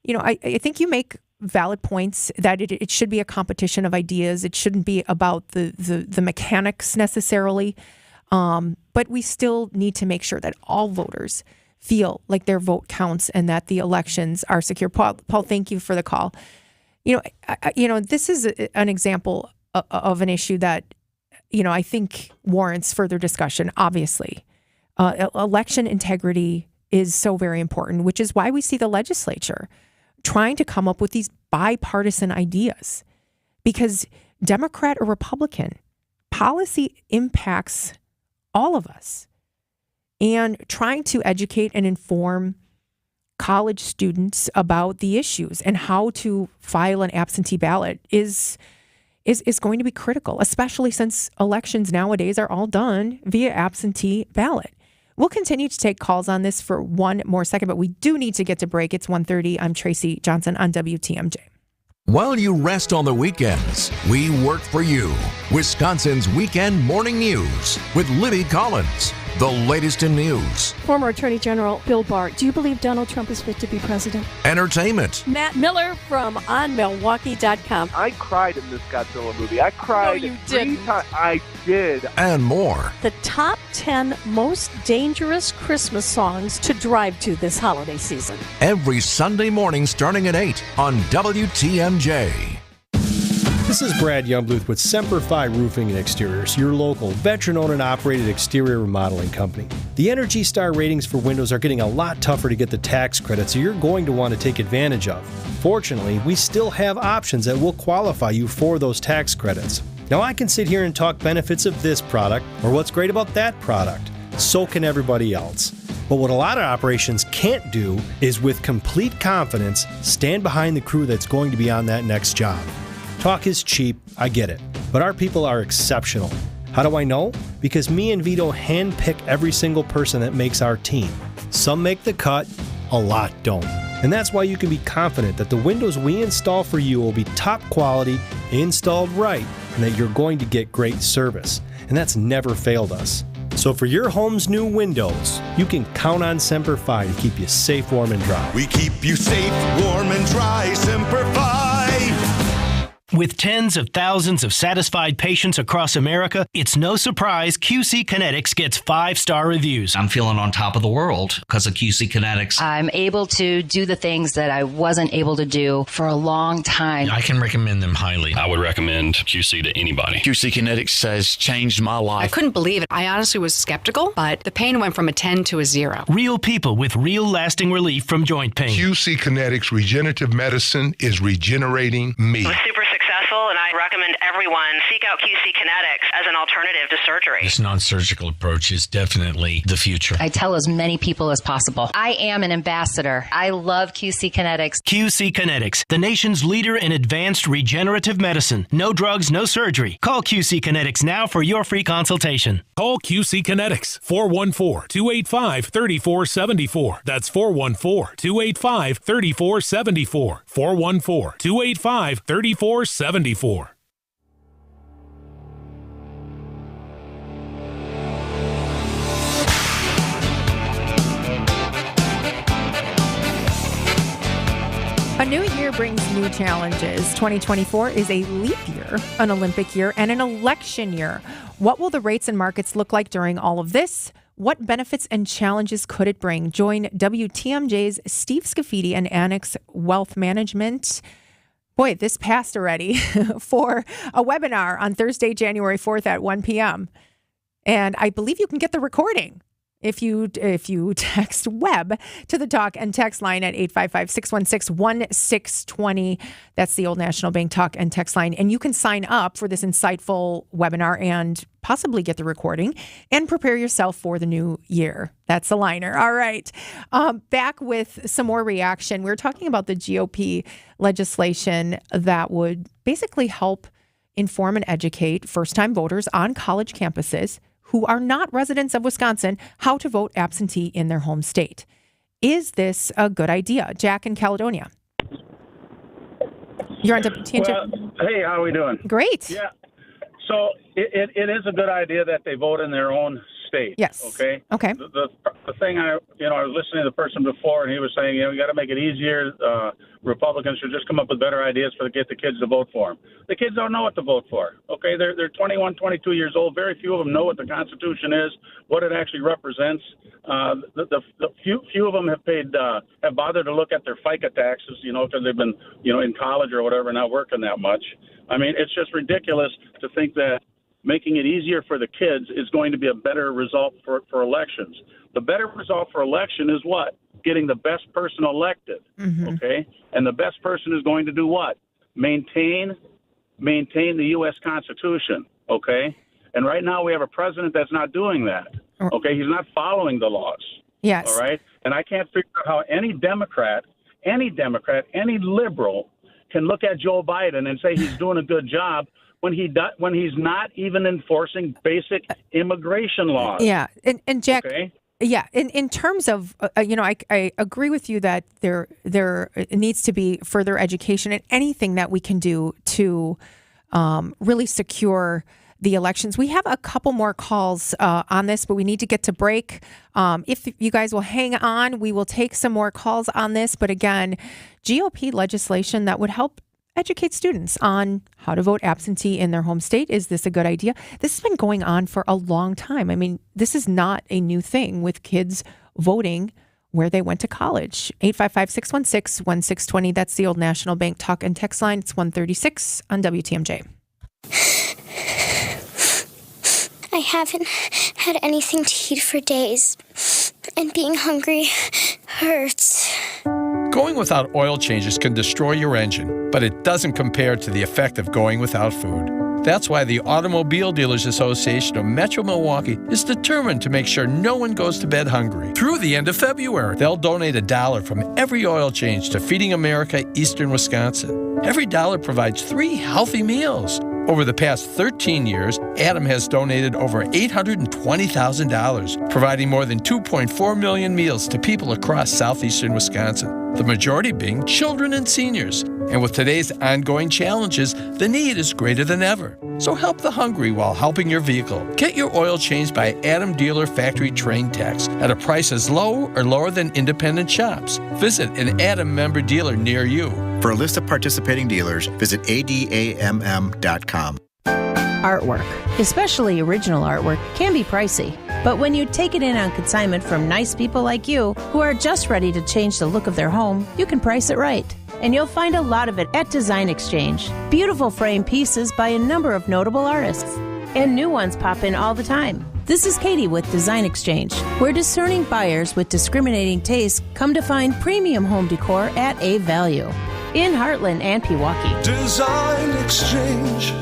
I think you make valid points that it should be a competition of ideas. It shouldn't be about the mechanics necessarily. But we still need to make sure that all voters feel like their vote counts and that the elections are secure. Paul, thank you for the call. This is an example of an issue that, I think warrants further discussion, obviously. Election integrity is so very important, which is why we see the legislature trying to come up with these bipartisan ideas, because Democrat or Republican, policy impacts all of us. And trying to educate and inform college students about the issues and how to file an absentee ballot is going to be critical, especially since elections nowadays are all done via absentee ballot. We'll continue to take calls on this for one more second, but we do need to get to break. It's 1:30. I'm Tracy Johnson on WTMJ. While you rest on the weekends, we work for you. Wisconsin's Weekend Morning News with Libby Collins. The latest in news. Former Attorney General Bill Barr, do you believe Donald Trump is fit to be president? Entertainment. Matt Miller from OnMilwaukee.com. I cried in this Godzilla movie. I cried No, you 3 didn't. times. I did. And more. The top 10 most dangerous Christmas songs to drive to this holiday season. Every Sunday morning starting at 8 on WTMJ. This is Brad Youngbluth with Semper Fi Roofing and Exteriors, your local veteran-owned and operated exterior remodeling company. The Energy Star ratings for windows are getting a lot tougher to get the tax credits you're going to want to take advantage of. Fortunately, we still have options that will qualify you for those tax credits. Now, I can sit here and talk benefits of this product or what's great about that product. So can everybody else. But what a lot of operations can't do is with complete confidence stand behind the crew that's going to be on that next job. Talk is cheap, I get it, but our people are exceptional. How do I know? Because me and Vito handpick every single person that makes our team. Some make the cut, a lot don't. And that's why you can be confident that the windows we install for you will be top quality, installed right, and that you're going to get great service. And that's never failed us. So for your home's new windows, you can count on Semper Fi to keep you safe, warm, and dry. We keep you safe, warm, and dry, Semper Fi. With tens of thousands of satisfied patients across America, it's no surprise QC Kinetics gets 5-star reviews. I'm feeling on top of the world because of QC Kinetics. I'm able to do the things that I wasn't able to do for a long time. I can recommend them highly. I would recommend QC to anybody. QC Kinetics has changed my life. I couldn't believe it. I honestly was skeptical, but the pain went from a 10 to a 0. Real people with real lasting relief from joint pain. QC Kinetics Regenerative Medicine is regenerating me. It was super successful, and I recommend everyone seek out QC Kinetics as an alternative to surgery. This non-surgical approach is definitely the future. I tell as many people as possible. I am an ambassador. I love QC Kinetics. QC Kinetics, the nation's leader in advanced regenerative medicine. No drugs, no surgery. Call QC Kinetics now for your free consultation. Call QC Kinetics, 414-285-3474. That's 414-285-3474. 414-285-3474. A new year brings new challenges. 2024 is a leap year, an Olympic year, and an election year. What will the rates and markets look like during all of this? What benefits and challenges could it bring? Join WTMJ's Steve Scafidi and Annex Wealth Management. Boy, this passed already for a webinar on Thursday, January 4th at 1 p.m. And I believe you can get the recording if you text WEB to the talk and text line at 855-616-1620. That's the Old National Bank talk and text line. And you can sign up for this insightful webinar and possibly get the recording and prepare yourself for the new year. That's a liner. All right. Back with some more reaction. We were talking about the GOP legislation that would basically help inform and educate first-time voters on college campuses who are not residents of Wisconsin how to vote absentee in their home state. Is this a good idea? Jack in Caledonia. You're on WTMJ. Well, hey, how are we doing? Great. Yeah. So it is a good idea that they vote in their own state. Yes. Okay. Okay. The thing I was listening to the person before, and he was saying, you got to make it easier. Republicans should just come up with better ideas to get the kids to vote for them. The kids don't know what to vote for. Okay, they're 21, 22 years old. Very few of them know what the Constitution is, what it actually represents. The few of them have bothered to look at their FICA taxes, because they've been, in college or whatever, not working that much. I mean, it's just ridiculous to think that making it easier for the kids is going to be a better result for elections. The better result for election is what? Getting the best person elected, okay? And the best person is going to do what? Maintain the U.S. Constitution, okay? And right now we have a president that's not doing that, okay? He's not following the laws. Yes. All right? And I can't figure out how any Democrat, any liberal can look at Joe Biden and say he's doing a good job when he's not even enforcing basic immigration laws. Yeah, and Jack, okay? Yeah, in terms of I agree with you that there needs to be further education and anything that we can do to really secure the elections. We have a couple more calls on this, but we need to get to break. If you guys will hang on, we will take some more calls on this. But again, GOP legislation that would help educate students on how to vote absentee in their home state. Is this a good idea? This has been going on for a long time. I mean, this is not a new thing with kids voting where they went to college. 855-616-1620. That's the Old National Bank talk and text line. It's 136 on WTMJ. I haven't had anything to eat for days, and being hungry hurts. Going without oil changes can destroy your engine, but it doesn't compare to the effect of going without food. That's why the Automobile Dealers Association of Metro Milwaukee is determined to make sure no one goes to bed hungry. Through the end of February, they'll donate $1 from every oil change to Feeding America Eastern Wisconsin. Every dollar provides 3 healthy meals. Over the past 13 years, Adam has donated over $820,000, providing more than 2.4 million meals to people across southeastern Wisconsin, the majority being children and seniors. And with today's ongoing challenges, the need is greater than ever. So help the hungry while helping your vehicle. Get your oil changed by Adam Dealer Factory Train Techs at a price as low or lower than independent shops. Visit an Adam member dealer near you. For a list of participating dealers, visit adamm.com. Artwork, especially original artwork, can be pricey. But when you take it in on consignment from nice people like you who are just ready to change the look of their home, you can price it right. And you'll find a lot of it at Design Exchange. Beautiful frame pieces by a number of notable artists. And new ones pop in all the time. This is Katie with Design Exchange, where discerning buyers with discriminating tastes come to find premium home decor at a value. In Heartland and Pewaukee. Design Exchange.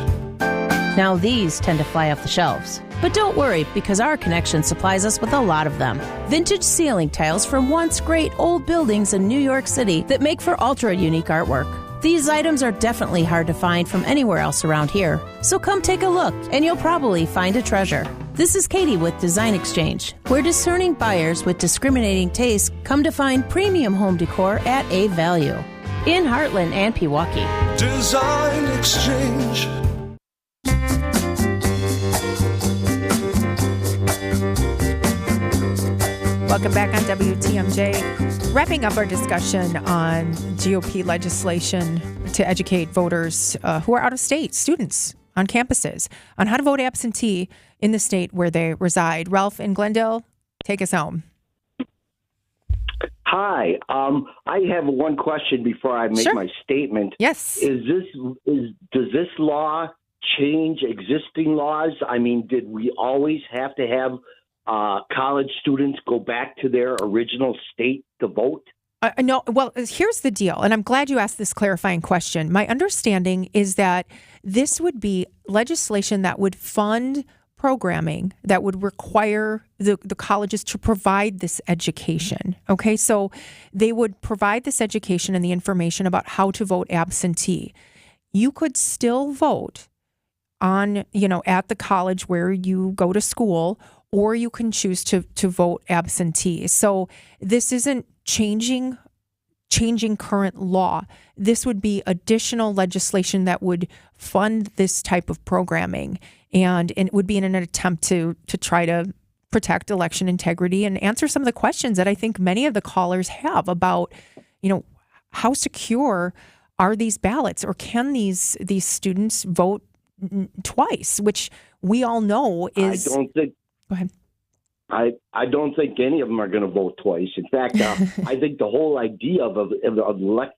Now these tend to fly off the shelves. But don't worry, because our connection supplies us with a lot of them. Vintage ceiling tiles from once great old buildings in New York City that make for ultra-unique artwork. These items are definitely hard to find from anywhere else around here. So come take a look, and you'll probably find a treasure. This is Katie with Design Exchange, where discerning buyers with discriminating tastes come to find premium home decor at a value. In Heartland and Pewaukee. Design Exchange. Welcome back on WTMJ. Wrapping up our discussion on GOP legislation to educate voters who are out of state, students on campuses, on how to vote absentee in the state where they reside. Ralph in Glendale, take us home. Hi. I have one question before I make my statement. Yes. Does this law change existing laws? I mean, did we always have to have college students go back to their original state to vote? No. Well, here's the deal, and I'm glad you asked this clarifying question. My understanding is that this would be legislation that would fund programming that would require the colleges to provide this education. Okay, so they would provide this education and the information about how to vote absentee. You could still vote on, at the college where you go to school, or you can choose to vote absentee. So this isn't changing current law. This would be additional legislation that would fund this type of programming, and it would be in an attempt to try to protect election integrity and answer some of the questions that I think many of the callers have about, how secure are these ballots, or can these students vote twice, which we all know is. I don't think. Go ahead. I don't think any of them are going to vote twice. In fact, I think the whole idea of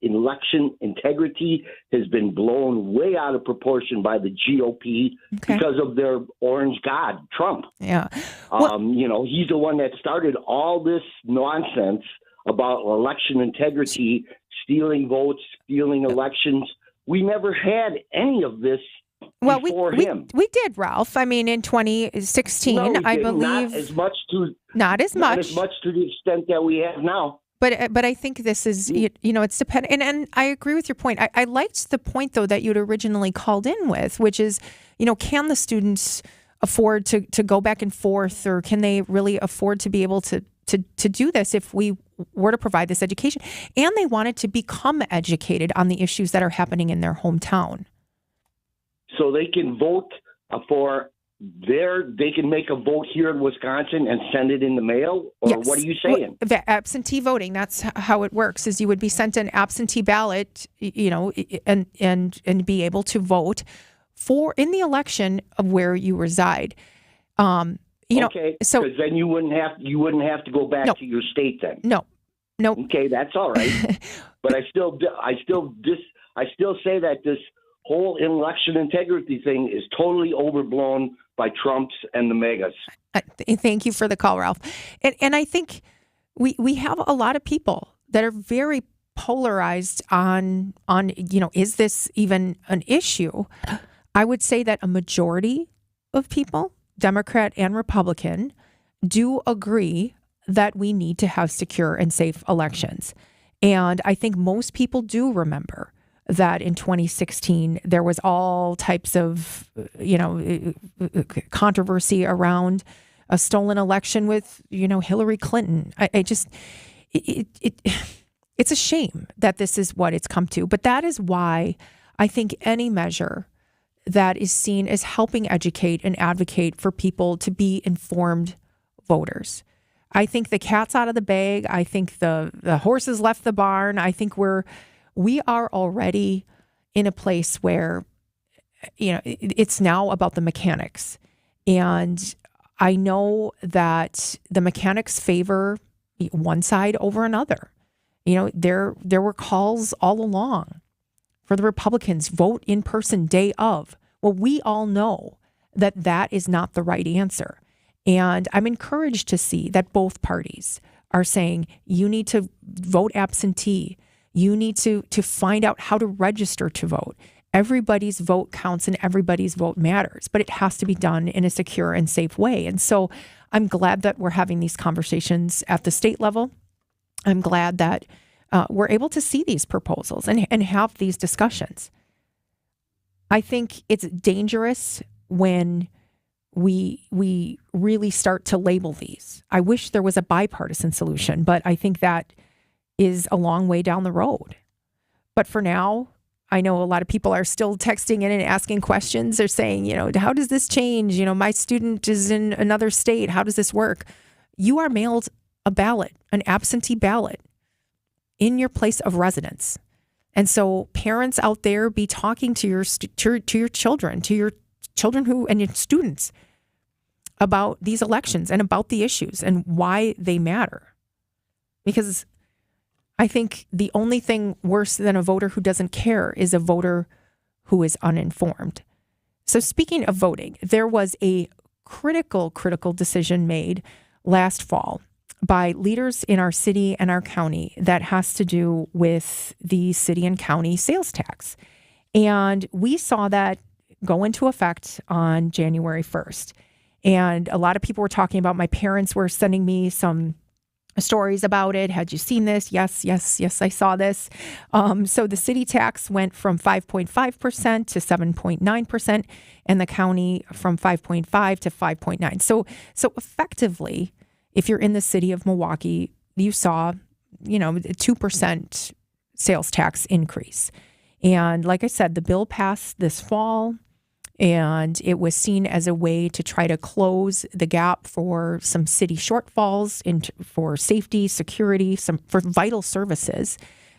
election integrity has been blown way out of proportion by the GOP because of their orange god, Trump. Yeah. He's the one that started all this nonsense about election integrity, stealing votes, stealing elections. We never had any of this. Well, we did, Ralph. I mean, in 2016, I believe not as much to the extent that we have now. But I think this is, it's dependent. And I agree with your point. I liked the point, though, that you'd originally called in with, which is, can the students afford to go back and forth, or can they really afford to be able to do this if we were to provide this education? And they wanted to become educated on the issues that are happening in their hometown. So they can vote they can make a vote here in Wisconsin and send it in the mail? Or yes. What are you saying? Well, absentee voting, that's how it works, is you would be sent an absentee ballot, and be able to vote in the election of where you reside. Okay, so because then you wouldn't have to go back to your state then. No. Okay, that's all right. But I still say that this whole election integrity thing is totally overblown by Trumps and the megas. Thank you for the call, Ralph. And I think we have a lot of people that are very polarized on is this even an issue? I would say that a majority of people, Democrat and Republican, do agree that we need to have secure and safe elections. And I think most people do remember that in 2016, there was all types of, controversy around a stolen election with, Hillary Clinton. It's a shame that this is what it's come to. But that is why I think any measure that is seen as helping educate and advocate for people to be informed voters. I think the cat's out of the bag. I think the horses left the barn. I think we are already in a place where, it's now about the mechanics. And I know that the mechanics favor one side over another. There were calls all along for the Republicans, vote in person day of. Well, we all know that is not the right answer. And I'm encouraged to see that both parties are saying you need to vote absentee. You need to find out how to register to vote. Everybody's vote counts and everybody's vote matters, but it has to be done in a secure and safe way. And so I'm glad that we're having these conversations at the state level. I'm glad that we're able to see these proposals and have these discussions. I think it's dangerous when we really start to label these. I wish there was a bipartisan solution, but I think that is a long way down the road. But for now, I know a lot of people are still texting in and asking questions. They're saying, how does this change? My student is in another state. How does this work? You are mailed a ballot, an absentee ballot, in your place of residence. And so parents out there, be talking to your children and your students about these elections and about the issues and why they matter. Because I think the only thing worse than a voter who doesn't care is a voter who is uninformed. So speaking of voting, there was a critical decision made last fall by leaders in our city and our county that has to do with the city and county sales tax. And we saw that go into effect on January 1st. And a lot of people were talking about, my parents were sending me some stories about it. Had you seen this? Yes, I saw this. So the city tax went from 5.5% to 7.9%, and the county from 5.5 to 5.9. So effectively, if you're in the city of Milwaukee, you saw, a 2% sales tax increase. And like I said, the bill passed this fall, and it was seen as a way to try to close the gap for some city shortfalls for safety, security, for vital services.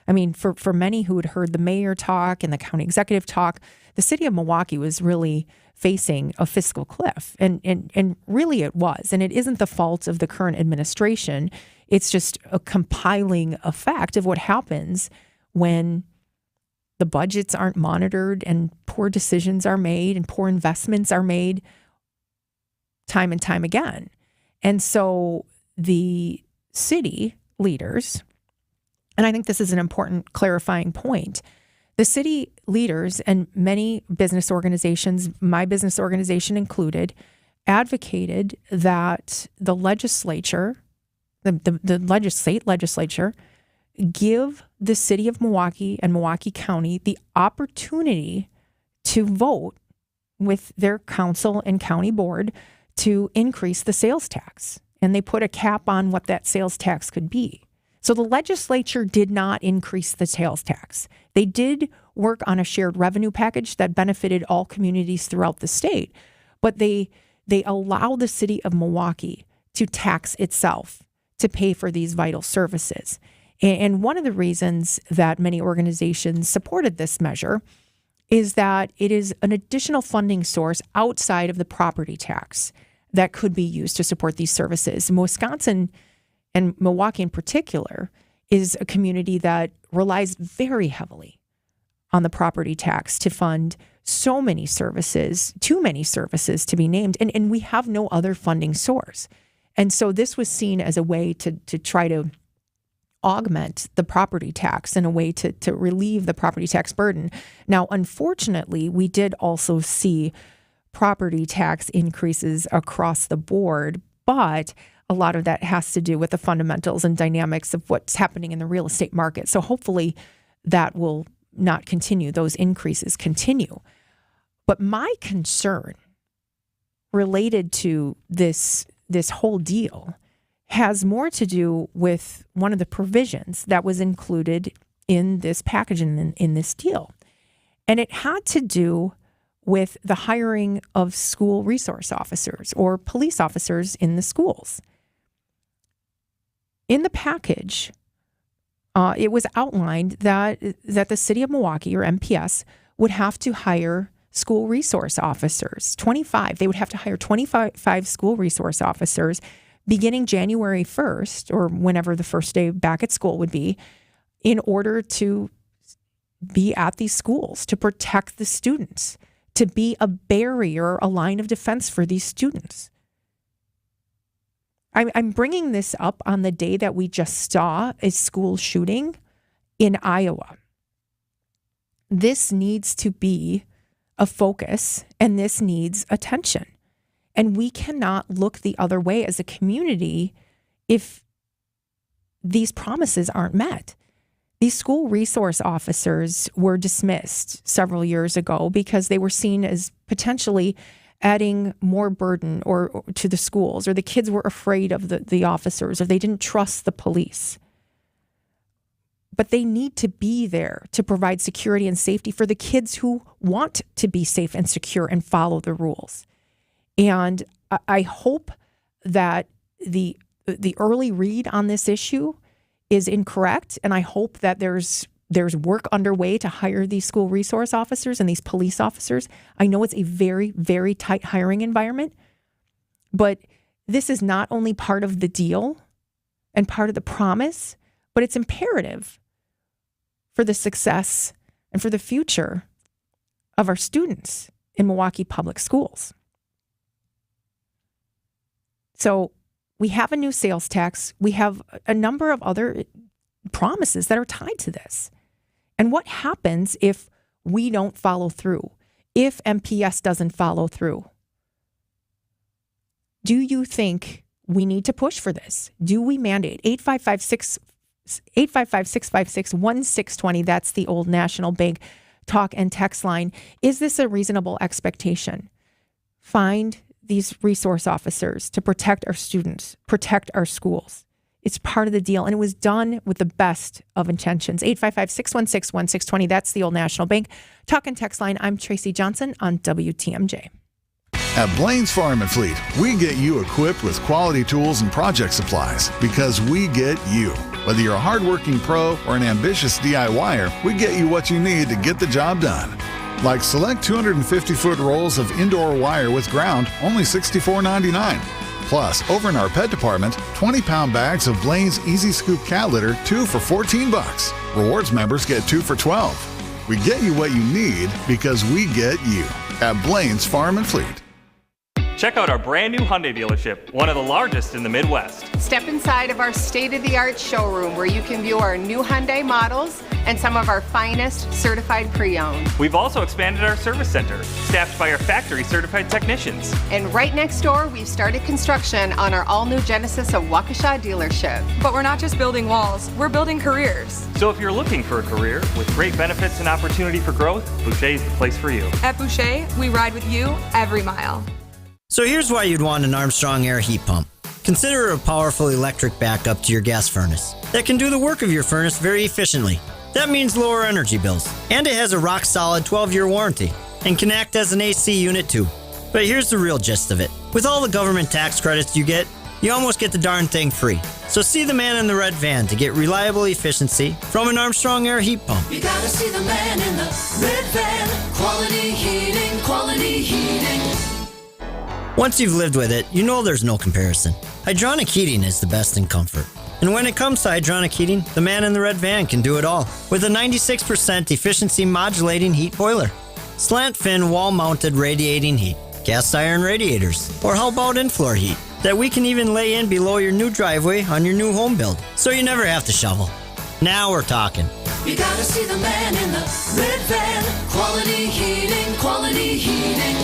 I mean, for many who had heard the mayor talk and the county executive talk, the city of Milwaukee was really facing a fiscal cliff. And really it was. And it isn't the fault of the current administration. It's just a compiling effect of what happens when the budgets aren't monitored and poor decisions are made and poor investments are made time and time again. And so the city leaders, and I think this is an important clarifying point, the city leaders and many business organizations, my business organization included, advocated that the legislature, the state legislature, give the city of Milwaukee and Milwaukee County the opportunity to vote with their council and county board to increase the sales tax. And they put a cap on what that sales tax could be. So the legislature did not increase the sales tax. They did work on a shared revenue package that benefited all communities throughout the state, but they allow the city of Milwaukee to tax itself to pay for these vital services. And one of the reasons that many organizations supported this measure is that it is an additional funding source outside of the property tax that could be used to support these services. Wisconsin, and Milwaukee in particular, is a community that relies very heavily on the property tax to fund so many services, too many services to be named, and we have no other funding source. And so this was seen as a way to try to augment the property tax in a way to relieve the property tax burden. Now, unfortunately, we did also see property tax increases across the board, but a lot of that has to do with the fundamentals and dynamics of what's happening in the real estate market. So hopefully that will not continue. Those increases continue. But my concern related to this whole deal has more to do with one of the provisions that was included in this package and in this deal. And it had to do with the hiring of school resource officers or police officers in the schools. In the package, it was outlined that the city of Milwaukee, or MPS, would have to hire school resource officers, 25. They would have to hire 25 school resource officers beginning January 1st, or whenever the first day back at school would be, in order to be at these schools, to protect the students, to be a barrier, a line of defense for these students. I'm bringing this up on the day that we just saw a school shooting in Iowa. This needs to be a focus, and this needs attention. And we cannot look the other way as a community if these promises aren't met. These school resource officers were dismissed several years ago because they were seen as potentially adding more burden or to the schools, or the kids were afraid of the officers, or they didn't trust the police. But they need to be there to provide security and safety for the kids who want to be safe and secure and follow the rules. And I hope that the early read on this issue is incorrect, and I hope that there's work underway to hire these school resource officers and these police officers. I know it's a very, very tight hiring environment, but this is not only part of the deal and part of the promise, but it's imperative for the success and for the future of our students in Milwaukee Public Schools. So we have a new sales tax. We have a number of other promises that are tied to this. And what happens if we don't follow through? If MPS doesn't follow through? Do you think we need to push for this? Do we mandate 855-656-1620? That's the old National Bank talk and text line. Is this a reasonable expectation? Find these resource officers to protect our students, protect our schools. It's part of the deal, and it was done with the best of intentions. 855-616-1620. That's the old National Bank talk and text line. I'm Tracy Johnson on WTMJ. At Blaine's Farm and Fleet, we get you equipped with quality tools and project supplies because we get you. Whether you're a hardworking pro or an ambitious DIYer, we get you what you need to get the job done. Like select 250-foot rolls of indoor wire with ground, only $64.99. Plus, over in our pet department, 20-pound bags of Blaine's Easy Scoop cat litter, 2 for $14. Rewards members get 2 for $12. We get you what you need because we get you at Blaine's Farm and Fleet. Check out our brand new Hyundai dealership, one of the largest in the Midwest. Step inside of our state-of-the-art showroom where you can view our new Hyundai models and some of our finest certified pre-owned. We've also expanded our service center, staffed by our factory-certified technicians. And right next door, we've started construction on our all-new Genesis of Waukesha dealership. But we're not just building walls, we're building careers. So if you're looking for a career with great benefits and opportunity for growth, Boucher is the place for you. At Boucher, we ride with you every mile. So here's why you'd want an Armstrong Air heat pump. Consider a powerful electric backup to your gas furnace that can do the work of your furnace very efficiently. That means lower energy bills. And it has a rock-solid 12-year warranty and can act as an AC unit too. But here's the real gist of it. With all the government tax credits you get, you almost get the darn thing free. So see the man in the red van to get reliable efficiency from an Armstrong Air heat pump. You gotta see the man in the red van. Quality heating, quality heating. Once you've lived with it, you know there's no comparison. Hydronic heating is the best in comfort. And when it comes to hydronic heating, the man in the red van can do it all with a 96% efficiency modulating heat boiler, slant fin wall-mounted radiating heat, cast iron radiators, or how about in-floor heat? that we can even lay in below your new driveway on your new home build, so you never have to shovel. Now we're talking. You gotta see the man in the red van. Quality heating, quality heating.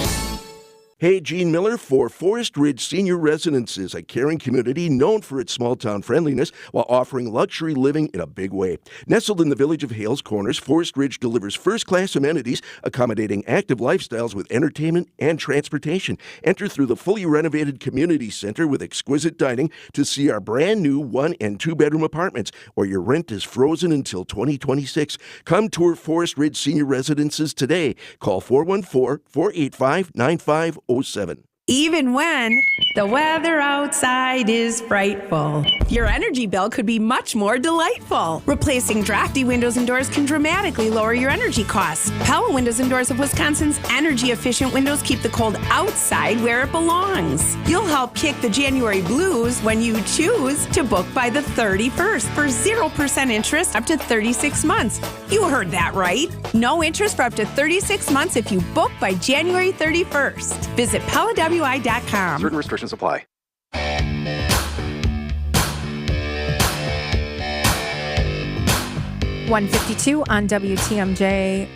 Hey, Gene Miller for Forest Ridge Senior Residences, a caring community known for its small-town friendliness while offering luxury living in a big way. Nestled in the village of Hales Corners, Forest Ridge delivers first-class amenities, accommodating active lifestyles with entertainment and transportation. Enter through the fully renovated community center with exquisite dining to see our brand-new 1- and 2-bedroom apartments, where your rent is frozen until 2026. Come tour Forest Ridge Senior Residences today. Call 414-485-9507. Even when the weather outside is frightful, your energy bill could be much more delightful. Replacing drafty windows and doors can dramatically lower your energy costs. Pella Windows and Doors of Wisconsin's energy-efficient windows keep the cold outside where it belongs. You'll help kick the January blues when you choose to book by the 31st for 0% interest up to 36 months. You heard that right. No interest for up to 36 months if you book by January 31st. Visit PellaWI.com. Certain restrictions apply. 152 on WTMJ.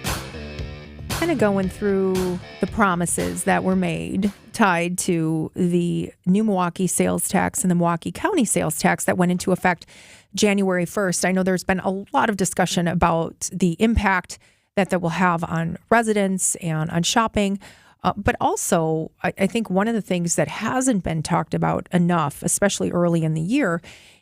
Kind of going through the promises that were made tied to the new Milwaukee sales tax and the Milwaukee County sales tax that went into effect January 1st. I know there's been a lot of discussion about the impact that will have on residents and on shopping. But also, I think one of the things that hasn't been talked about enough, especially early in the year,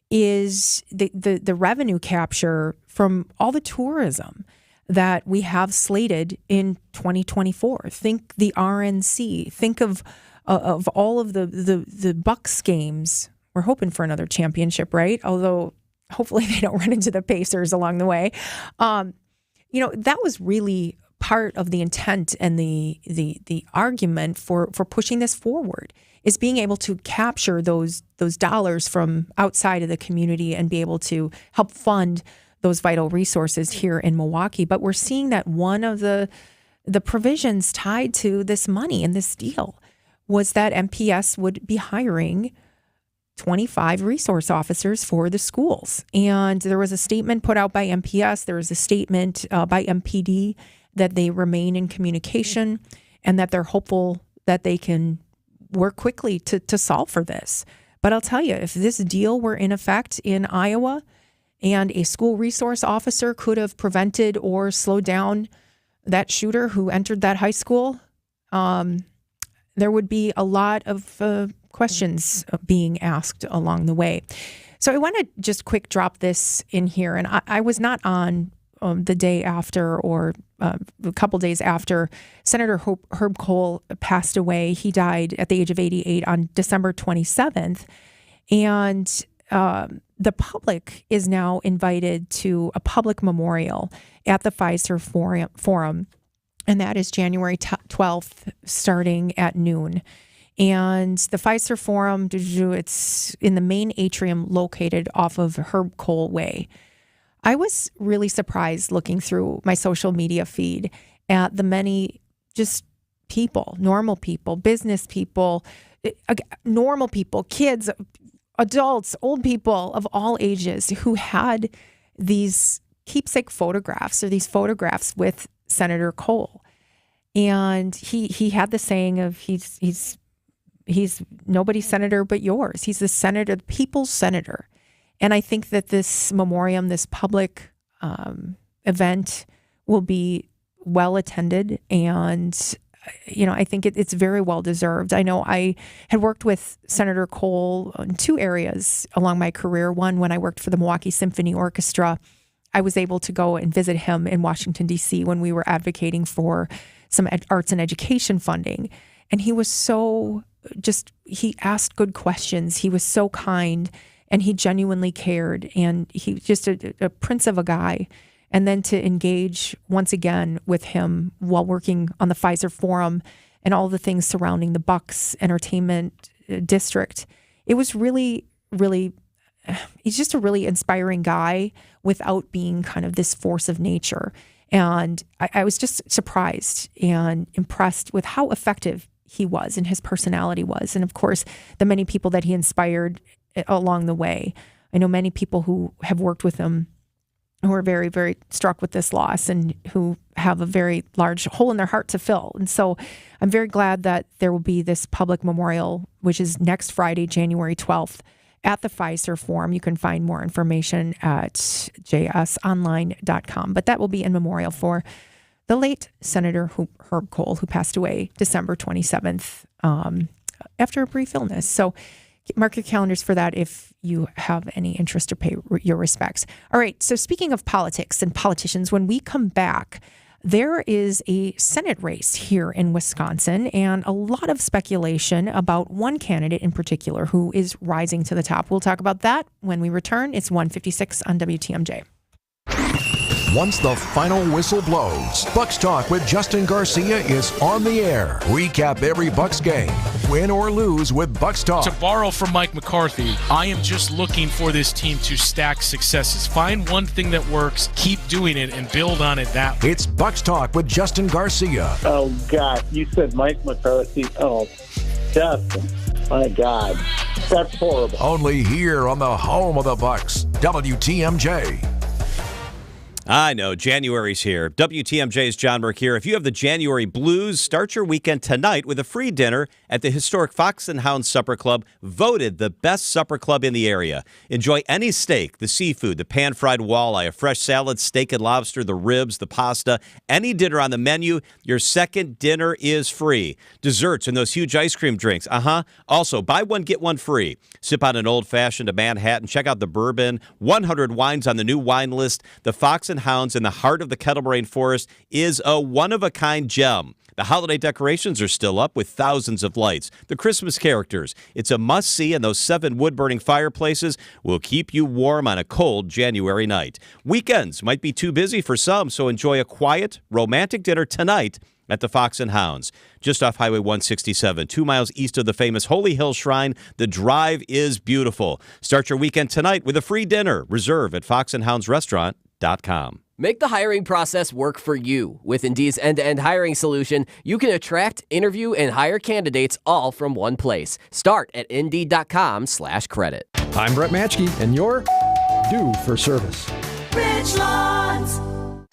is the revenue capture from all the tourism that we have slated in 2024. Think the RNC. Think of all of the Bucks games. We're hoping for another championship, right? Although hopefully they don't run into the Pacers along the way. That was really part of the intent and the argument for pushing this forward, is being able to capture those dollars from outside of the community and be able to help fund those vital resources here in Milwaukee. But we're seeing that one of the provisions tied to this money in this deal was that MPS would be hiring 25 resource officers for the schools. And there was a statement put out by MPS. There was a statement by MPD that they remain in communication and that they're hopeful that they can work quickly to solve for this. But I'll tell you, if this deal were in effect in Iowa and a school resource officer could have prevented or slowed down that shooter who entered that high school, there would be a lot of questions being asked along the way. So I want to just quick drop this in here. And I was not on the day after or a couple days after Senator Herb Kohl passed away. He died at the age of 88 on December 27th. And the public is now invited to a public memorial at the Pfizer Forum. And that is January 12th, starting at noon. And the Pfizer Forum, it's in the main atrium located off of Herb Kohl Way. I was really surprised looking through my social media feed at the many just people, normal people, business people, normal people, kids, adults, old people of all ages who had these keepsake photographs or these photographs with Senator Kohl. And he had the saying of he's nobody's senator but yours. He's the senator, the people's senator. And I think that this memoriam, this public event will be well attended. And, I think it's very well deserved. I know I had worked with Senator Kohl in two areas along my career. One, when I worked for the Milwaukee Symphony Orchestra, I was able to go and visit him in Washington, D.C. when we were advocating for some arts and education funding. And he was he asked good questions. He was so kind. And he genuinely cared, and he was just a prince of a guy. And then to engage once again with him while working on the Pfizer Forum and all the things surrounding the Bucks Entertainment District, it was really, really, he's just a really inspiring guy without being kind of this force of nature. And I was just surprised and impressed with how effective he was and his personality was. And of course, the many people that he inspired along the way. I know many people who have worked with him who are very, very struck with this loss and who have a very large hole in their heart to fill. And so I'm very glad that there will be this public memorial, which is next Friday, January 12th, at the Pfizer Forum. You can find more information at jsonline.com. But that will be in memorial for the late Senator Herb Kohl, who passed away December 27th after a brief illness. So mark your calendars for that if you have any interest to pay your respects. All right, so speaking of politics and politicians, when we come back, there is a Senate race here in Wisconsin and a lot of speculation about one candidate in particular who is rising to the top. We'll talk about that when we return. It's 1:56 on WTMJ. Once the final whistle blows, Bucks Talk with Justin Garcia is on the air. Recap every Bucks game, win or lose with Bucks Talk. To borrow from Mike McCarthy, I am just looking for this team to stack successes. Find one thing that works, keep doing it, and build on it that way. It's Bucks Talk with Justin Garcia. Oh, God. You said Mike McCarthy. Oh, Justin. My God. That's horrible. Only here on the home of the Bucks, WTMJ. I know, January's here. WTMJ's John Burke here. If you have the January blues, start your weekend tonight with a free dinner at the historic Fox and Hound Supper Club, voted the best supper club in the area. Enjoy any steak, the seafood, the pan-fried walleye, a fresh salad, steak and lobster, the ribs, the pasta, any dinner on the menu. Your second dinner is free. Desserts and those huge ice cream drinks. Also, buy one, get one free. Sip on an old-fashioned, a Manhattan. Check out the bourbon. 100 wines on the new wine list. The Fox and Hounds in the heart of the Kettle Moraine Forest is a one-of-a-kind gem. The holiday decorations are still up with thousands of lights. The Christmas characters. It's a must-see, and those 7 wood-burning fireplaces will keep you warm on a cold January night. Weekends might be too busy for some, so enjoy a quiet, romantic dinner tonight at the Fox and Hounds, just off Highway 167, 2 miles east of the famous Holy Hill Shrine. The drive is beautiful. Start your weekend tonight with a free dinner. Reserve at foxandhoundsrestaurant.com. Make the hiring process work for you. With Indeed's end-to-end hiring solution, you can attract, interview, and hire candidates all from one place. Start at Indeed.com/credit. I'm Brett Matschke, and you're due for service. Ridgelawns.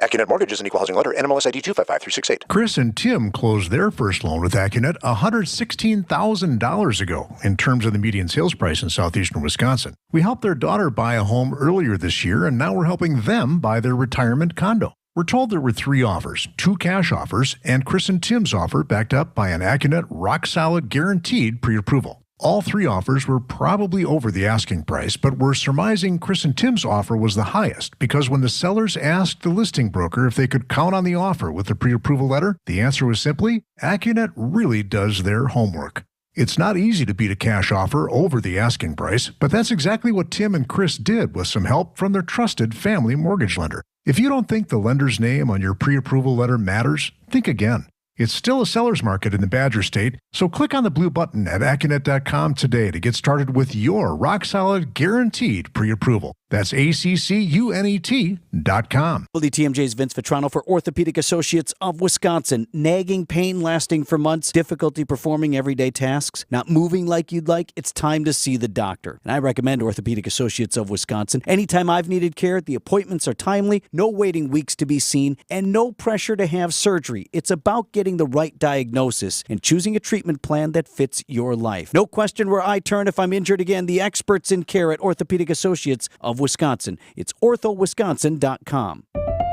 Accunet Mortgage is an equal housing lender. NMLS ID 255368. Chris and Tim closed their first loan with Accunet $116,000 ago in terms of the median sales price in southeastern Wisconsin. We helped their daughter buy a home earlier this year, and now we're helping them buy their retirement condo. We're told there were 3 offers, 2 cash offers, and Chris and Tim's offer backed up by an Accunet rock-solid guaranteed pre-approval. All 3 offers were probably over the asking price, but we're surmising Chris and Tim's offer was the highest because when the sellers asked the listing broker if they could count on the offer with the pre-approval letter, the answer was simply, Accunet really does their homework. It's not easy to beat a cash offer over the asking price, but that's exactly what Tim and Chris did with some help from their trusted family mortgage lender. If you don't think the lender's name on your pre-approval letter matters, think again. It's still a seller's market in the Badger State, so click on the blue button at Accunet.com today to get started with your rock-solid guaranteed pre-approval. That's ACCUNET.com. WTMJ's Vince Vitrano for Orthopedic Associates of Wisconsin. Nagging pain lasting for months, difficulty performing everyday tasks, not moving like you'd like, it's time to see the doctor. And I recommend Orthopedic Associates of Wisconsin. Anytime I've needed care, the appointments are timely, no waiting weeks to be seen, and no pressure to have surgery. It's about getting the right diagnosis and choosing a treatment plan that fits your life. No question where I turn if I'm injured again. The experts in care at Orthopedic Associates of Wisconsin. It's orthowisconsin.com.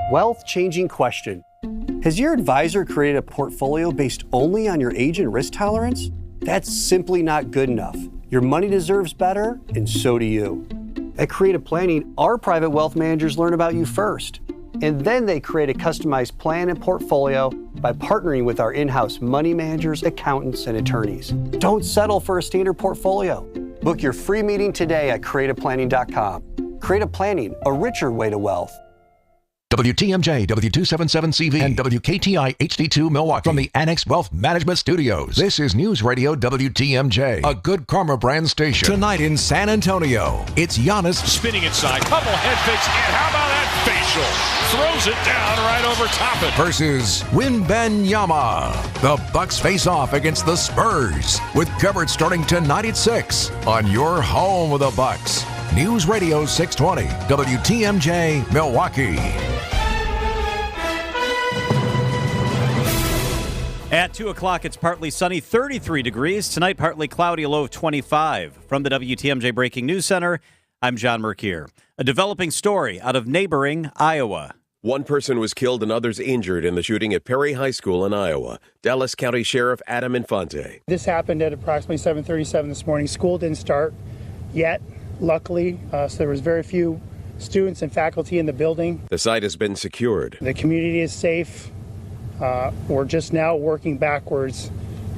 Wealth-changing question. Has your advisor created a portfolio based only on your age and risk tolerance? That's simply not good enough. Your money deserves better, and so do you. At Creative Planning, our private wealth managers learn about you first, and then they create a customized plan and portfolio by partnering with our in-house money managers, accountants, and attorneys. Don't settle for a standard portfolio. Book your free meeting today at creativeplanning.com. Creative Planning, a richer way to wealth. WTMJ, W277CV, and WKTI HD2 Milwaukee from the Annex Wealth Management Studios. This is News Radio WTMJ, a Good Karma brand station. Tonight in San Antonio, it's Giannis spinning inside, couple head fakes, and how about that facial? Throws it down right over top it. Versus Wembanyama. The Bucks face off against the Spurs with coverage starting tonight at 6 on your home of the Bucks. News Radio 620, WTMJ, Milwaukee. At 2 o'clock, it's partly sunny, 33 degrees. Tonight, partly cloudy, a low of 25. From the WTMJ Breaking News Center, I'm John Mercier. A developing story out of neighboring Iowa. One person was killed and others injured in the shooting at Perry High School in Iowa. Dallas County Sheriff Adam Infante. This happened at approximately 7:37 this morning. School didn't start yet, luckily, so there was very few students and faculty in the building. The site has been secured. The community is safe. We're just now working backwards,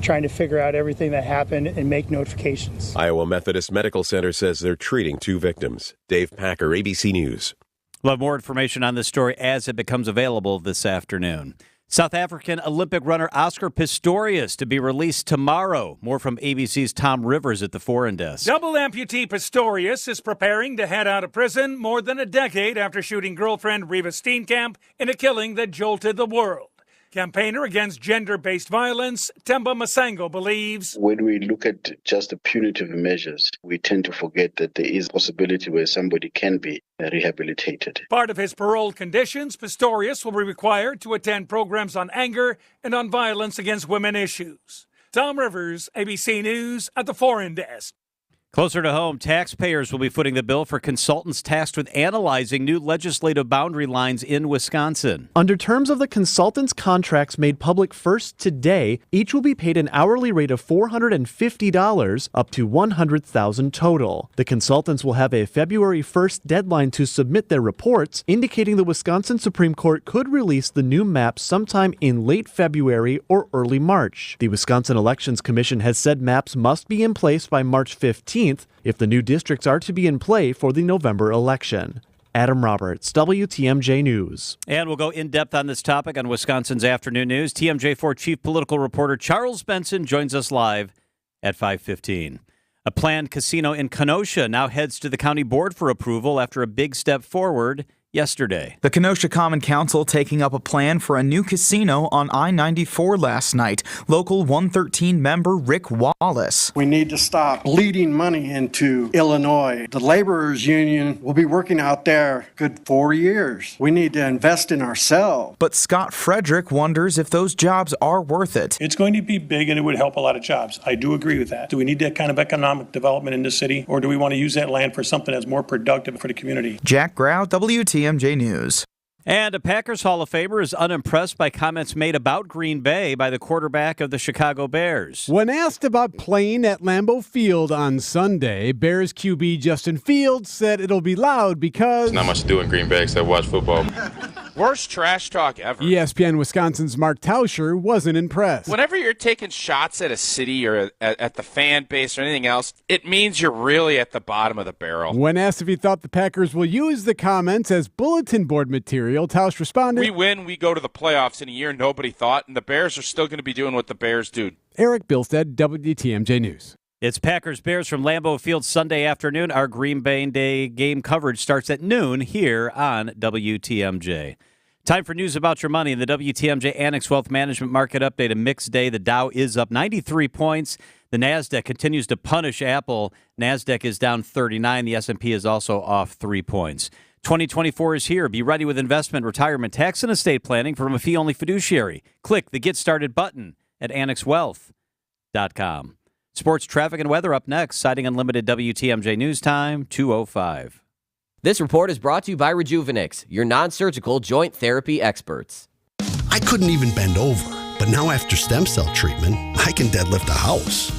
trying to figure out everything that happened and make notifications. Iowa Methodist Medical Center says they're treating 2 victims. Dave Packer, ABC News. We'll have more information on this story as it becomes available this afternoon. South African Olympic runner Oscar Pistorius to be released tomorrow. More from ABC's Tom Rivers at the Foreign Desk. Double amputee Pistorius is preparing to head out of prison more than a decade after shooting girlfriend Reva Steenkamp in a killing that jolted the world. Campaigner against gender-based violence, Temba Masango believes, when we look at just the punitive measures, we tend to forget that there is a possibility where somebody can be rehabilitated. Part of his parole conditions, Pistorius will be required to attend programs on anger and on violence against women issues. Tom Rivers, ABC News at the Foreign Desk. Closer to home, taxpayers will be footing the bill for consultants tasked with analyzing new legislative boundary lines in Wisconsin. Under terms of the consultants' contracts made public first today, each will be paid an hourly rate of $450 up to $100,000 total. The consultants will have a February 1st deadline to submit their reports, indicating the Wisconsin Supreme Court could release the new maps sometime in late February or early March. The Wisconsin Elections Commission has said maps must be in place by March 15th. If the new districts are to be in play for the November election. Adam Roberts, WTMJ News. And we'll go in-depth on this topic on Wisconsin's Afternoon News. TMJ4 Chief Political Reporter Charles Benson joins us live at 5:15. A planned casino in Kenosha now heads to the county board for approval after a big step forward yesterday. The Kenosha Common Council taking up a plan for a new casino on I-94 last night. Local 113 member Rick Wallace. We need to stop bleeding money into Illinois. The laborers union will be working out there good 4 years. We need to invest in ourselves. But Scott Frederick wonders if those jobs are worth it. It's going to be big and it would help a lot of jobs. I do agree with that. Do we need that kind of economic development in the city, or do we want to use that land for something that's more productive for the community? Jack Grau, WTMJ News. And a Packers Hall of Famer is unimpressed by comments made about Green Bay by the quarterback of the Chicago Bears. When asked about playing at Lambeau Field on Sunday, Bears QB Justin Fields said it'll be loud because there's not much to do in Green Bay except watch football. Worst trash talk ever. ESPN Wisconsin's Mark Tauscher wasn't impressed. Whenever you're taking shots at a city or at the fan base or anything else, it means you're really at the bottom of the barrel. When asked if he thought the Packers will use the comments as bulletin board material, Tausch responded, "We win, we go to the playoffs in a year nobody thought, and the Bears are still going to be doing what the Bears do." Eric Bilstead, WTMJ News. It's Packers-Bears from Lambeau Field Sunday afternoon. Our Green Bay Day game coverage starts at noon here on WTMJ. Time for news about your money in the WTMJ Annex Wealth Management Market Update. A mixed day. The Dow is up 93 points. The NASDAQ continues to punish Apple. NASDAQ is down 39. The S&P is also off 3 points. 2024 is here. Be ready with investment, retirement, tax, and estate planning from a fee-only fiduciary. Click the Get Started button at annexwealth.com. Sports, traffic, and weather up next. Citing Unlimited WTMJ News Time, 2:05. This report is brought to you by Rejuvenix, your non-surgical joint therapy experts. I couldn't even bend over, but now after stem cell treatment, I can deadlift a house.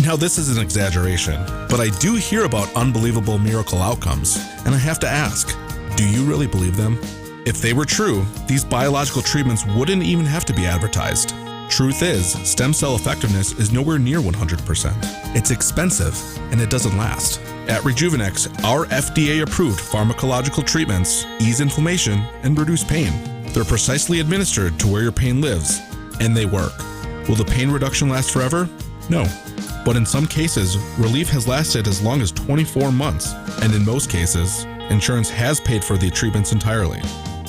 Now this is an exaggeration, but I do hear about unbelievable miracle outcomes, and I have to ask, do you really believe them? If they were true, these biological treatments wouldn't even have to be advertised. Truth is, stem cell effectiveness is nowhere near 100%. It's expensive, and it doesn't last. At Rejuvenex, our FDA-approved pharmacological treatments ease inflammation and reduce pain. They're precisely administered to where your pain lives, and they work. Will the pain reduction last forever? No. But in some cases, relief has lasted as long as 24 months, and in most cases, insurance has paid for the treatments entirely.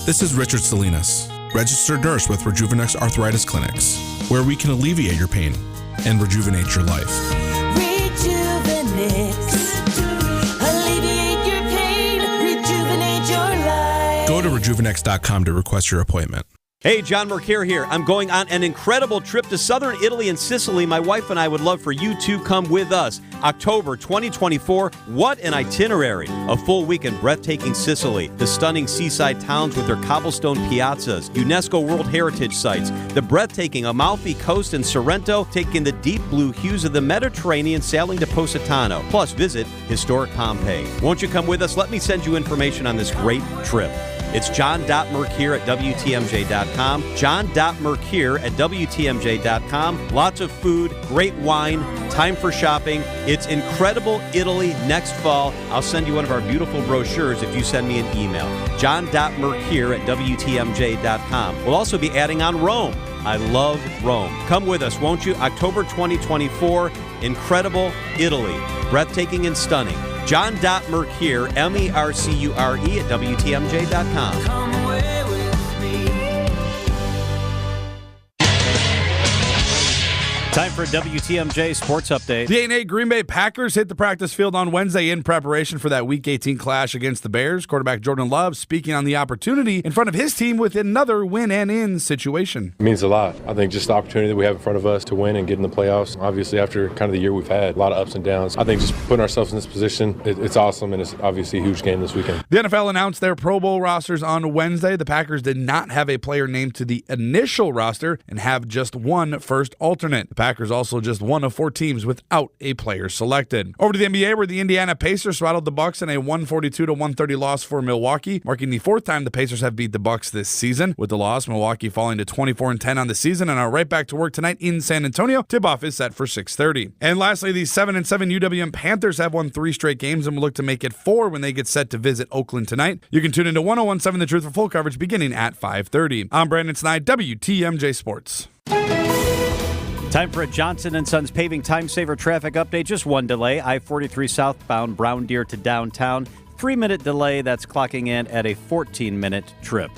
This is Richard Salinas, registered nurse with Rejuvenex Arthritis Clinics, where we can alleviate your pain and rejuvenate your life. Alleviate your pain, rejuvenate your life. Go to rejuvenex.com to request your appointment. Hey, John Mercure here. I'm going on an incredible trip to southern Italy and Sicily. My wife and I would love for you to come with us. October 2024, what an itinerary. A full week in breathtaking Sicily, the stunning seaside towns with their cobblestone piazzas, UNESCO World Heritage Sites, the breathtaking Amalfi Coast and Sorrento, taking the deep blue hues of the Mediterranean, sailing to Positano, plus visit historic Pompeii. Won't you come with us? Let me send you information on this great trip. It's john.mercure at WTMJ.com. John.mercure at WTMJ.com. Lots of food, great wine, time for shopping. It's Incredible Italy next fall. I'll send you one of our beautiful brochures if you send me an email. John.mercure at WTMJ.com. We'll also be adding on Rome. I love Rome. Come with us, won't you? October 2024, Incredible Italy. Breathtaking and stunning. John.Mercure, Mercure at WTMJ.com. Come away with me. Time for a WTMJ Sports Update. The 8-8 Green Bay Packers hit the practice field on Wednesday in preparation for that Week 18 clash against the Bears. Quarterback Jordan Love speaking on the opportunity in front of his team with another win-and-in situation. It means a lot. I think just the opportunity that we have in front of us to win and get in the playoffs. Obviously, after kind of the year we've had, a lot of ups and downs. I think just putting ourselves in this position, it's awesome, and it's obviously a huge game this weekend. The NFL announced their Pro Bowl rosters on Wednesday. The Packers did not have a player named to the initial roster and have just one first alternate. The Packers also just one of 4 teams without a player selected. Over to the NBA, where the Indiana Pacers throttled the Bucks in a 142-130 loss for Milwaukee, marking the 4th time the Pacers have beat the Bucks this season. With the loss, Milwaukee falling to 24-10 on the season and are right back to work tonight in San Antonio. Tip-off is set for 6:30. And lastly, the 7-7 UWM Panthers have won 3 straight games and will look to make it 4 when they get set to visit Oakland tonight. You can tune into 101.7 The Truth for full coverage beginning at 5:30. I'm Brandon Snide, WTMJ Sports. Time for a Johnson & Sons paving time-saver traffic update. Just one delay. I-43 southbound Brown Deer to downtown. 3-minute delay. That's clocking in at a 14-minute trip.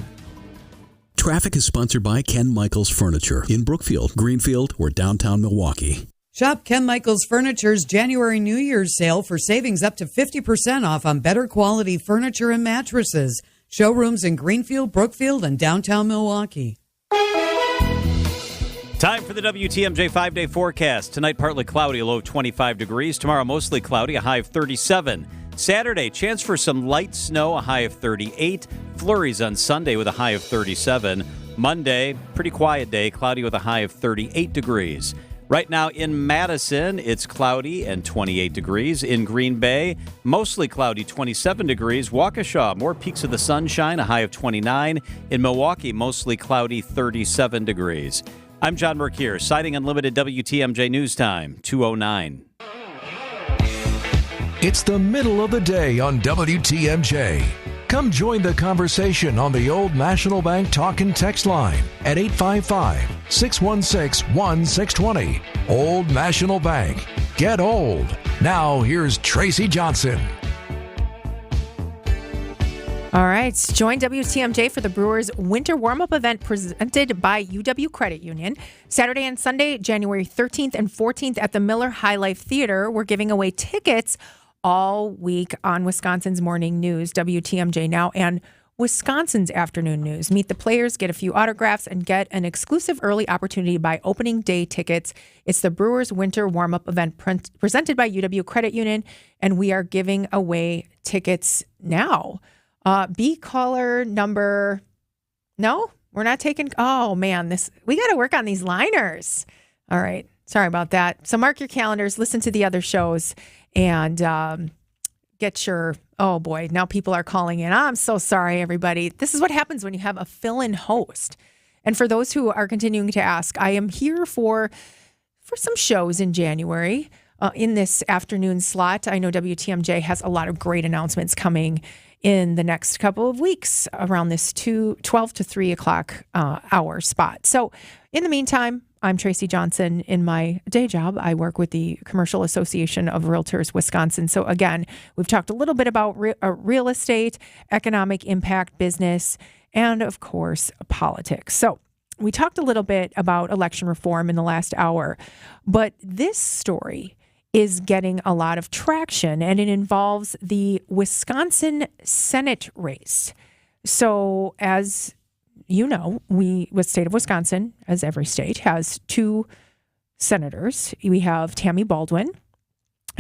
Traffic is sponsored by Ken Michaels Furniture in Brookfield, Greenfield, or downtown Milwaukee. Shop Ken Michaels Furniture's January New Year's sale for savings up to 50% off on better quality furniture and mattresses. Showrooms in Greenfield, Brookfield, and downtown Milwaukee. Time for the WTMJ 5-day forecast. Tonight, partly cloudy, a low of 25 degrees. Tomorrow, mostly cloudy, a high of 37. Saturday, chance for some light snow, a high of 38. Flurries on Sunday with a high of 37. Monday, pretty quiet day, cloudy with a high of 38 degrees. Right now in Madison, it's cloudy and 28 degrees. In Green Bay, mostly cloudy, 27 degrees. Waukesha, more peaks of the sunshine, a high of 29. In Milwaukee, mostly cloudy, 37 degrees. I'm John Mercure, citing Unlimited WTMJ News Time, 2:09. It's the middle of the day on WTMJ. Come join the conversation on the Old National Bank talk and text line at 855-616-1620. Old National Bank. Get old. Now here's Tracy Johnson. All right. Join WTMJ for the Brewers winter warm-up event presented by UW Credit Union. Saturday and Sunday, January 13th and 14th at the Miller High Life Theater. We're giving away tickets all week on Wisconsin's Morning News, WTMJ Now, and Wisconsin's Afternoon News. Meet the players, get a few autographs, and get an exclusive early opportunity to buy opening day tickets. It's the Brewers winter warm-up event presented by UW Credit Union, and we are giving away tickets now. B caller number. No, we're not taking. Oh man, we got to work on these liners. All right, sorry about that. So mark your calendars, listen to the other shows, and get your. Oh boy, now people are calling in. I'm so sorry, everybody. This is what happens when you have a fill-in host. And for those who are continuing to ask, I am here for some shows in January in this afternoon slot. I know WTMJ has a lot of great announcements coming in the next couple of weeks around this 12 to 3 o'clock hour spot. So in the meantime, I'm Tracy Johnson. In my day job, I work with the Commercial Association of Realtors Wisconsin. So again, we've talked a little bit about real estate, economic impact, business, and of course, politics. So we talked a little bit about election reform in the last hour, but this story is getting a lot of traction, and it involves the Wisconsin Senate race. So as you know, the state of Wisconsin, as every state, has 2 senators. We have Tammy Baldwin,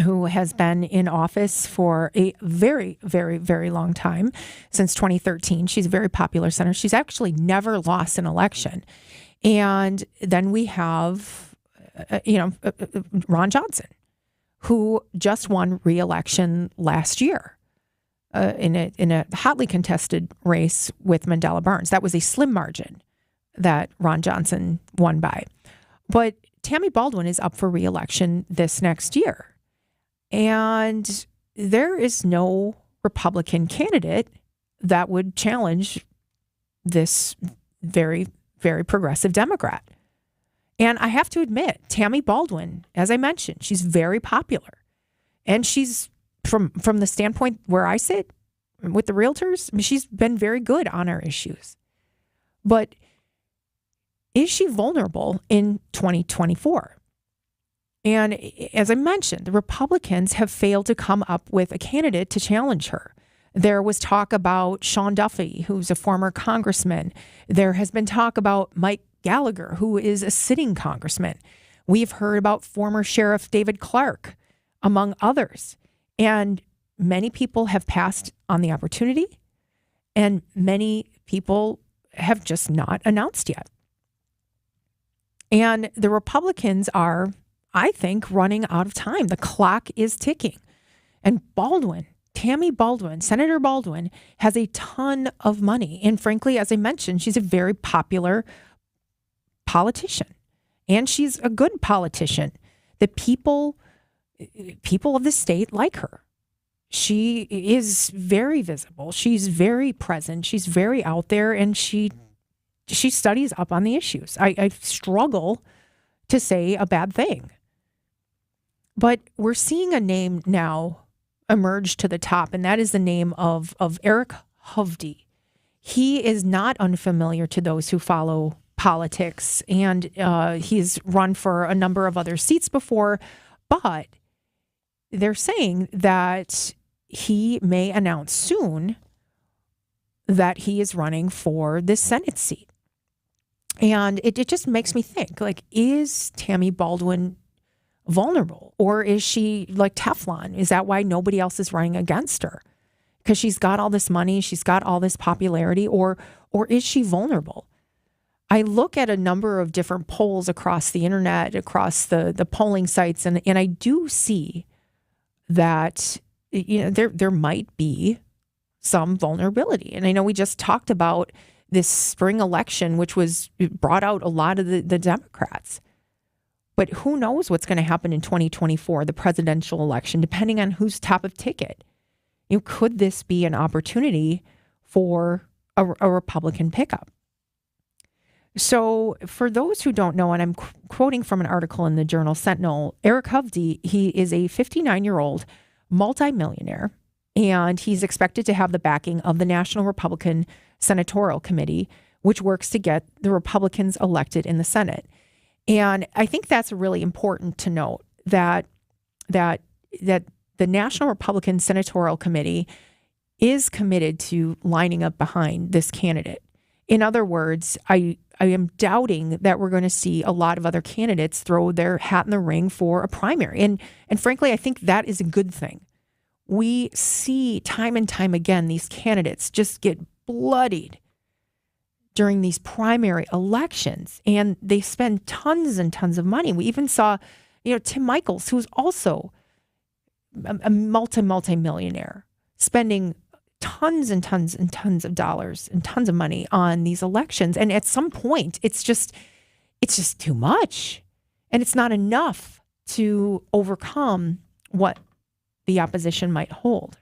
who has been in office for a very, very, very long time, since 2013. She's a very popular senator. She's actually never lost an election. And then we have, Ron Johnson, who just won re-election last year in a hotly contested race with Mandela Barnes. That was a slim margin that Ron Johnson won by. But Tammy Baldwin is up for re-election this next year. And there is no Republican candidate that would challenge this very, very progressive Democrat. And I have to admit, Tammy Baldwin, as I mentioned, she's very popular. And she's, from the standpoint where I sit with the realtors, I mean, she's been very good on our issues. But is she vulnerable in 2024? And as I mentioned, the Republicans have failed to come up with a candidate to challenge her. There was talk about Sean Duffy, who's a former congressman. There has been talk about Mike Gallagher, who is a sitting congressman. We've heard about former Sheriff David Clark, among others. And many people have passed on the opportunity, and many people have just not announced yet. And the Republicans are, I think, running out of time. The clock is ticking. And Tammy Baldwin, Senator Baldwin, has a ton of money. And frankly, as I mentioned, she's a very popular politician. And she's a good politician. The people of the state like her. She is very visible. She's very present. She's very out there, and she studies up on the issues. I struggle to say a bad thing. But we're seeing a name now emerge to the top, and that is the name of Eric Hovde. He is not unfamiliar to those who follow politics, and he's run for a number of other seats before, but they're saying that he may announce soon that he is running for this Senate seat. And it just makes me think, like, is Tammy Baldwin vulnerable, or is she like Teflon? Is that why nobody else is running against her? Because she's got all this money, she's got all this popularity, or is she vulnerable? I look at a number of different polls across the internet, across the polling sites, and I do see that there might be some vulnerability. And I know we just talked about this spring election, which brought out a lot of the Democrats. But who knows what's going to happen in 2024, the presidential election, depending on who's top of ticket. Could this be an opportunity for a Republican pickup? So for those who don't know, and I'm quoting from an article in the Journal Sentinel, Eric Hovde, he is a 59-year-old multimillionaire, and he's expected to have the backing of the National Republican Senatorial Committee, which works to get the Republicans elected in the Senate. And I think that's really important to note that the National Republican Senatorial Committee is committed to lining up behind this candidate. In other words, I am doubting that we're going to see a lot of other candidates throw their hat in the ring for a primary. And frankly, I think that is a good thing. We see time and time again these candidates just get bloodied during these primary elections, and they spend tons and tons of money. We even saw, Tim Michels, who's also a multi-millionaire, spending tons and tons and tons of dollars and tons of money on these elections. And at some point, it's just too much. And it's not enough to overcome what the opposition might hold.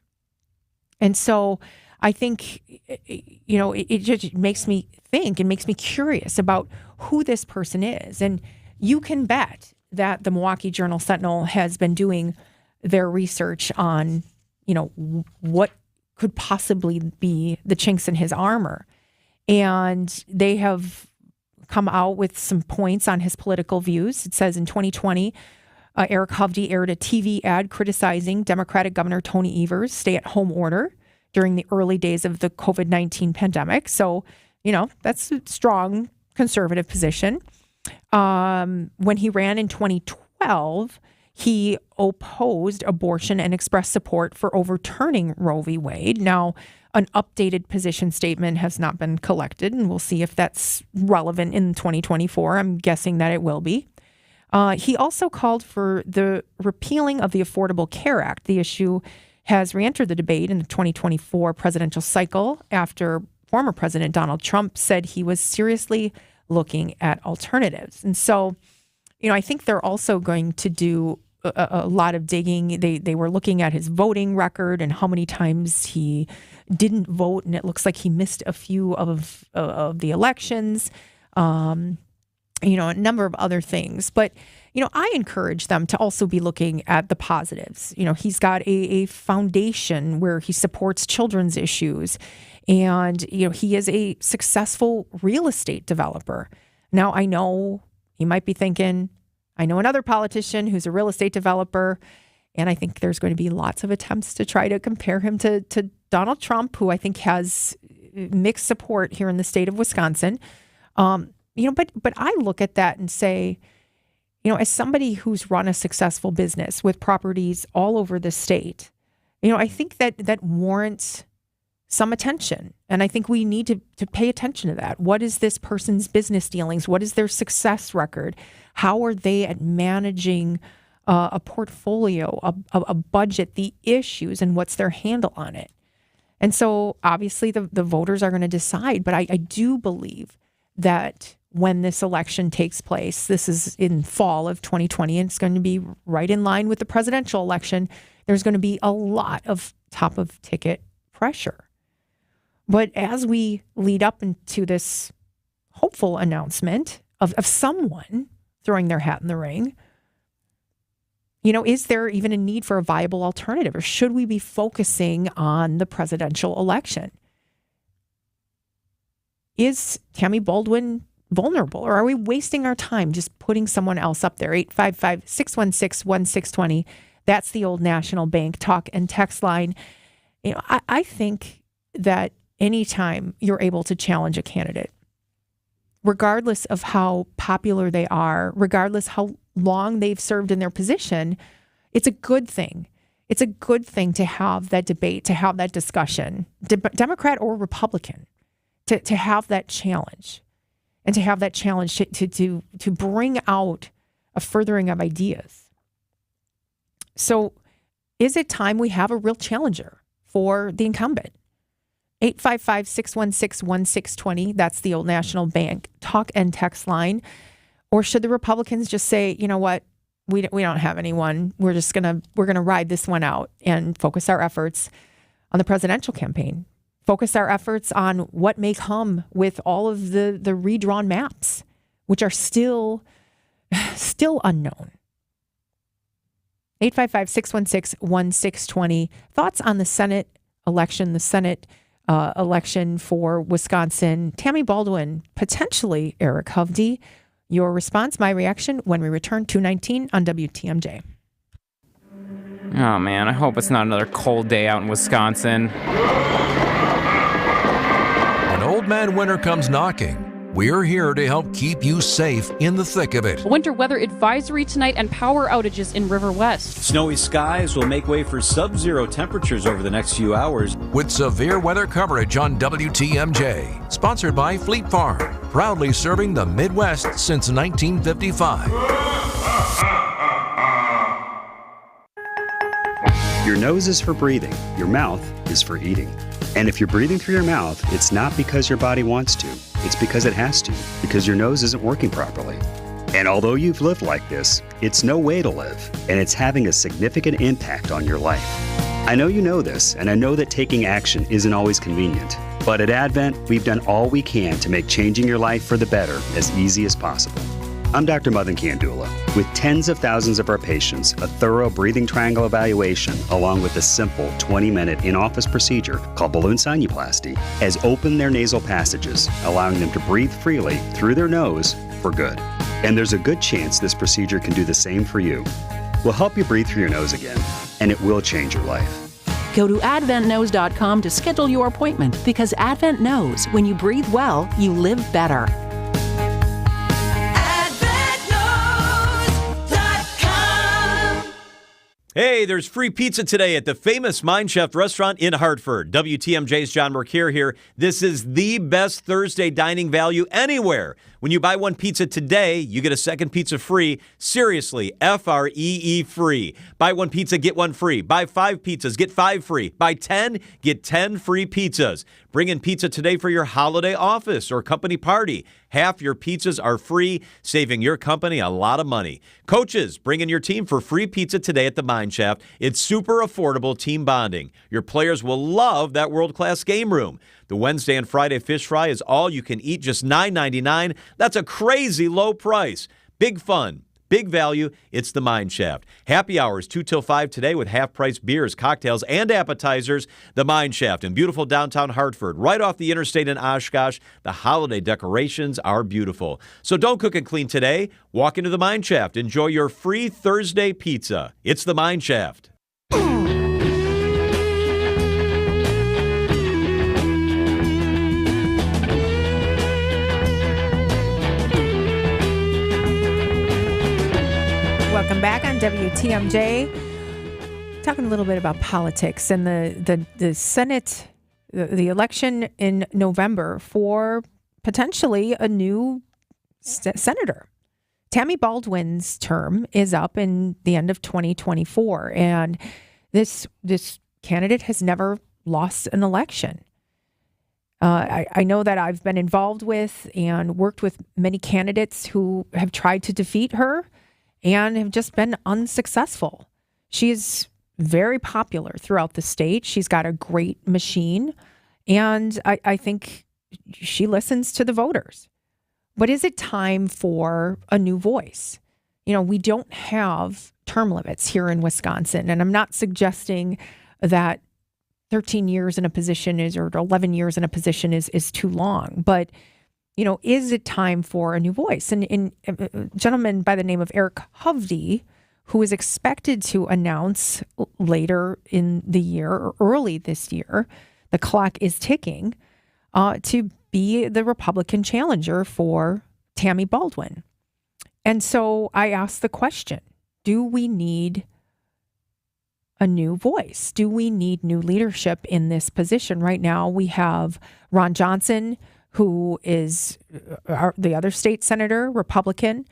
And so I think, it just makes me think and makes me curious about who this person is. And you can bet that the Milwaukee Journal-Sentinel has been doing their research on, what could possibly be the chinks in his armor. And they have come out with some points on his political views. It says in 2020, Eric Hovde aired a TV ad criticizing Democratic Governor Tony Evers' stay-at-home order during the early days of the COVID-19 pandemic. So, that's a strong conservative position. When he ran in 2012, he opposed abortion and expressed support for overturning Roe v. Wade. Now, an updated position statement has not been collected, and we'll see if that's relevant in 2024. I'm guessing that it will be. He also called for the repealing of the Affordable Care Act. The issue has reentered the debate in the 2024 presidential cycle after former President Donald Trump said he was seriously looking at alternatives. And so, I think they're also going to do a lot of digging. They were looking at his voting record and how many times he didn't vote, and it looks like he missed a few of the elections. A number of other things. But, I encourage them to also be looking at the positives. He's got a foundation where he supports children's issues. And, he is a successful real estate developer. Now, I know you might be thinking, I know another politician who's a real estate developer. And I think there's going to be lots of attempts to try to compare him to Donald Trump, who I think has mixed support here in the state of Wisconsin. But I look at that and say, as somebody who's run a successful business with properties all over the state, I think that warrants some attention. And I think we need to pay attention to that. What is this person's business dealings? What is their success record? How are they at managing a portfolio, a budget, the issues, and what's their handle on it? And so obviously the voters are going to decide. But I do believe that when this election takes place, this is in fall of 2020, and it's going to be right in line with the presidential election, there's going to be a lot of top of ticket pressure. But as we lead up into this hopeful announcement of someone throwing their hat in the ring, is there even a need for a viable alternative, or should we be focusing on the presidential election? Is Tammy Baldwin vulnerable, or are we wasting our time just putting someone else up there? 855-616-1620. That's the Old National Bank talk and text line. I think that anytime you're able to challenge a candidate, regardless of how popular they are, regardless how long they've served in their position, it's a good thing. It's a good thing to have that debate, to have that discussion, Democrat or Republican, to have that challenge, and to have that challenge to bring out a furthering of ideas. So is it time we have a real challenger for the incumbent? 855-616-1620. That's the Old National Bank talk and text line. Or should the Republicans just say, you know what, we don't have anyone. We're gonna ride this one out and focus our efforts on the presidential campaign. Focus our efforts on what may come with all of the redrawn maps, which are still unknown. 855-616-1620. Thoughts on the Senate election, election for Wisconsin. Tammy Baldwin, potentially Eric Hovde. Your response, my reaction, when we return 2:19 on WTMJ. Oh, man, I hope it's not another cold day out in Wisconsin. When Old Man Winter comes knocking, we're here to help keep you safe in the thick of it. A winter weather advisory tonight and power outages in River West. Snowy skies will make way for sub-zero temperatures over the next few hours. With severe weather coverage on WTMJ. Sponsored by Fleet Farm. Proudly serving the Midwest since 1955. Your nose is for breathing. Your mouth is for eating. And if you're breathing through your mouth, it's not because your body wants to. It's because it has to, because your nose isn't working properly. And although you've lived like this, it's no way to live, and it's having a significant impact on your life. I know you know this, and I know that taking action isn't always convenient. But at Advent, we've done all we can to make changing your life for the better as easy as possible. I'm Dr. Madan Kandula. With tens of thousands of our patients, a thorough breathing triangle evaluation, along with a simple 20-minute in-office procedure called balloon sinuplasty, has opened their nasal passages, allowing them to breathe freely through their nose for good. And there's a good chance this procedure can do the same for you. We'll help you breathe through your nose again, and it will change your life. Go to AdventKnows.com to schedule your appointment, because Advent knows when you breathe well, you live better. Hey, there's free pizza today at the famous Mine Chef restaurant in Hartford. WTMJ's John Mercure here. This is the best Thursday dining value anywhere. When you buy one pizza today, you get a second pizza free. Seriously, F-R-E-E free. Buy one pizza, get one free. Buy 5 pizzas, get 5 free. Buy 10, get 10 free pizzas. Bring in pizza today for your holiday office or company party. Half your pizzas are free, saving your company a lot of money. Coaches, bring in your team for free pizza today at the Mine Shaft. It's super affordable team bonding. Your players will love that world-class game room. The Wednesday and Friday fish fry is all you can eat, just $9.99. That's a crazy low price. Big fun. Big value, it's the Mine Shaft. Happy hours 2 till 5 today with half-price beers, cocktails, and appetizers. The Mine Shaft in beautiful downtown Hartford, right off the interstate in Oshkosh. The holiday decorations are beautiful. So don't cook and clean today. Walk into the Mine Shaft. Enjoy your free Thursday pizza. It's the Mine Shaft. Welcome back on WTMJ. Talking a little bit about politics and the Senate, the election in November for potentially a new senator. Tammy Baldwin's term is up in the end of 2024, and this candidate has never lost an election. I know that I've been involved with and worked with many candidates who have tried to defeat her and have just been unsuccessful. She is very popular throughout the state. She's got a great machine, and I think she listens to the voters. But is it time for a new voice? You know, we don't have term limits here in Wisconsin, and I'm not suggesting that 13 years in a position or 11 years in a position is too long, but you know, is it time for a new voice? And a gentleman by the name of Eric Hovde, who is expected to announce later in the year or early this year, the clock is ticking, to be the Republican challenger for Tammy Baldwin. And so I asked the question, do we need a new voice? Do we need new leadership in this position? Right now we have Ron Johnson, who is the other state senator, Republican,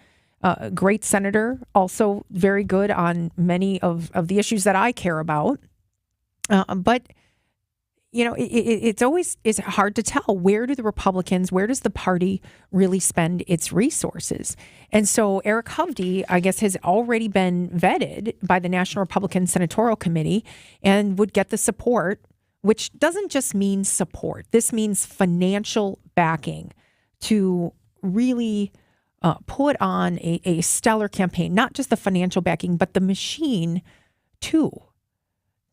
great senator, also very good on many of the issues that I care about. But, you know, it's hard to tell. Where does the party really spend its resources? And so Eric Hovde, I guess, has already been vetted by the National Republican Senatorial Committee and would get the support, which doesn't just mean support. This means financial backing to really put on a stellar campaign, not just the financial backing, but the machine too,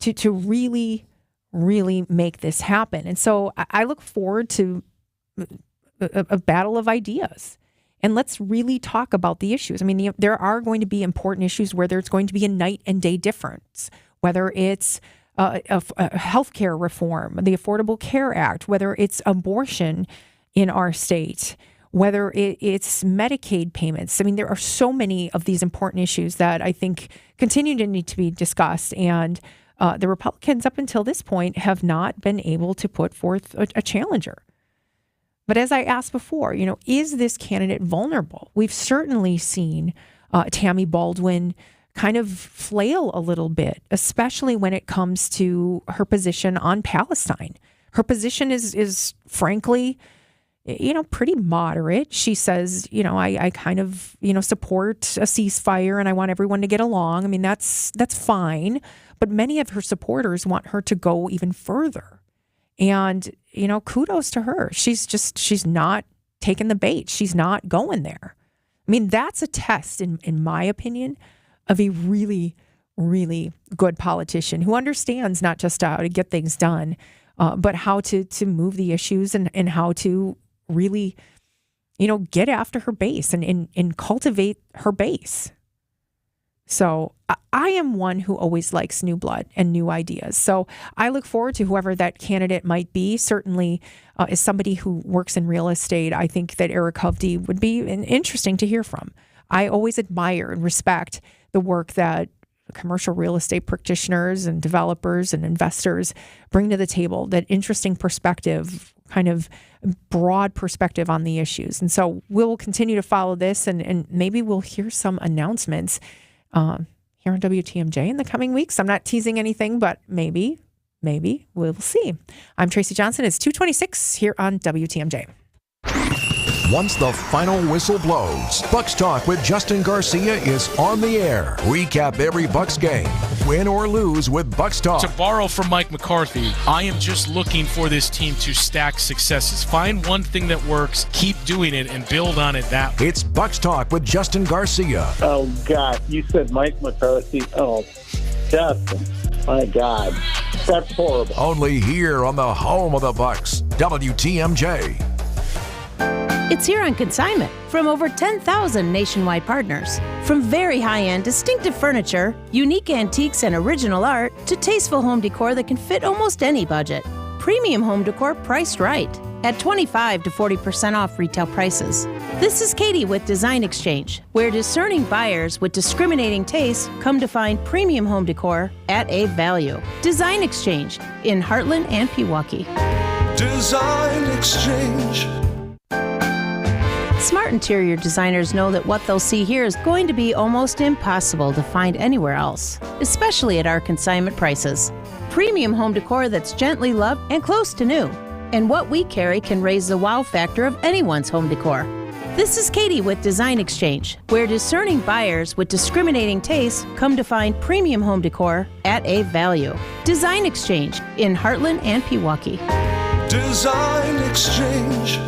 to really, really make this happen. And so I look forward to a battle of ideas. And let's really talk about the issues. I mean, there are going to be important issues where there's going to be a night and day difference, whether it's healthcare reform, the Affordable Care Act, whether it's abortion in our state, whether it's Medicaid payments. I mean, there are so many of these important issues that I think continue to need to be discussed. And the Republicans up until this point have not been able to put forth a challenger. But as I asked before, you know, is this candidate vulnerable? We've certainly seen Tammy Baldwin kind of flail a little bit, especially when it comes to her position on Palestine, Her position is frankly, pretty moderate. She says, I kind of, support a ceasefire and I want everyone to get along. I mean, that's fine. But many of her supporters want her to go even further. And, kudos to her. She's not taking the bait. She's not going there. I mean, that's a test, in my opinion, of a really, really good politician who understands not just how to get things done, but how to move the issues and how to really, get after her base and cultivate her base. So I am one who always likes new blood and new ideas. So I look forward to whoever that candidate might be. Certainly, as somebody who works in real estate, I think that Eric Hovde would be interesting to hear from. I always admire and respect the work that commercial real estate practitioners and developers and investors bring to the table, that interesting perspective, kind of broad perspective on the issues. And so we'll continue to follow this and maybe we'll hear some announcements here on WTMJ in the coming weeks. I'm not teasing anything, but maybe we'll see. I'm Tracy Johnson. It's 2:26 here on WTMJ. Once the final whistle blows, Bucks Talk with Justin Garcia is on the air. Recap every Bucks game, win or lose with Bucks Talk. To borrow from Mike McCarthy, I am just looking for this team to stack successes. Find one thing that works, keep doing it, and build on it that way. It's Bucks Talk with Justin Garcia. Oh, God. You said Mike McCarthy. Oh, Justin. My God. That's horrible. Only here on the home of the Bucks, WTMJ. It's here on consignment from over 10,000 nationwide partners. From very high-end, distinctive furniture, unique antiques and original art, to tasteful home decor that can fit almost any budget. Premium home decor priced right at 25 to 40% off retail prices. This is Katie with Design Exchange, where discerning buyers with discriminating tastes come to find premium home decor at a value. Design Exchange in Heartland and Pewaukee. Design Exchange. Smart interior designers know that what they'll see here is going to be almost impossible to find anywhere else, especially at our consignment prices. Premium home decor that's gently loved and close to new. And what we carry can raise the wow factor of anyone's home decor. This is Katie with Design Exchange, where discerning buyers with discriminating tastes come to find premium home decor at a value. Design Exchange in Heartland and Pewaukee. Design Exchange.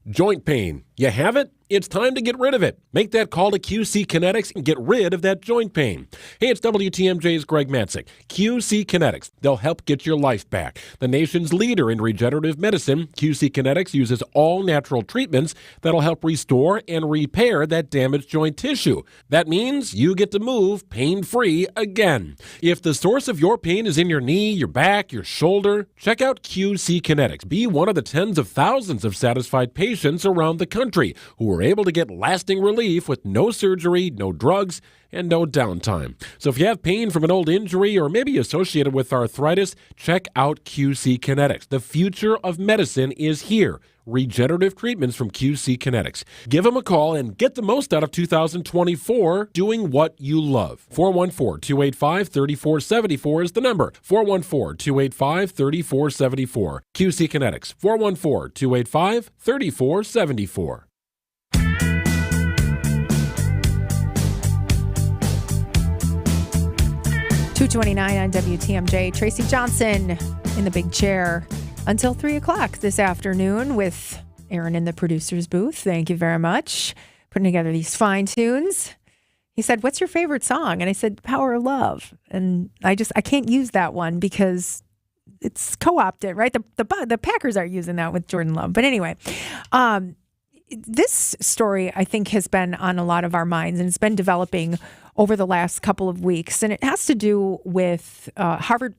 Joint pain. You have it? It's time to get rid of it. Make that call to QC Kinetics and get rid of that joint pain. Hey, it's WTMJ's Greg Matzik. QC Kinetics. They'll help get your life back. The nation's leader in regenerative medicine, QC Kinetics uses all natural treatments that'll help restore and repair that damaged joint tissue. That means you get to move pain-free again. If the source of your pain is in your knee, your back, your shoulder, check out QC Kinetics. Be one of the tens of thousands of satisfied patients around the country who are able to get lasting relief with no surgery, no drugs, and no downtime. So if you have pain from an old injury or maybe associated with arthritis, check out QC Kinetics. The future of medicine is here. Regenerative treatments from QC Kinetics. Give them a call and get the most out of 2024 doing what you love. 414-285-3474 is the number. 414-285-3474. QC Kinetics. 414-285-3474. 2:29 on WTMJ. Tracy Johnson in the big chair until 3 o'clock this afternoon with Aaron in the producer's booth. Thank you very much. Putting together these fine tunes. He said, "What's your favorite song?" And I said, "Power of Love." And I can't use that one because it's co-opted, right? The Packers are using that with Jordan Love. But anyway, this story, I think, has been on a lot of our minds, and it's been developing over the last couple of weeks. And it has to do with former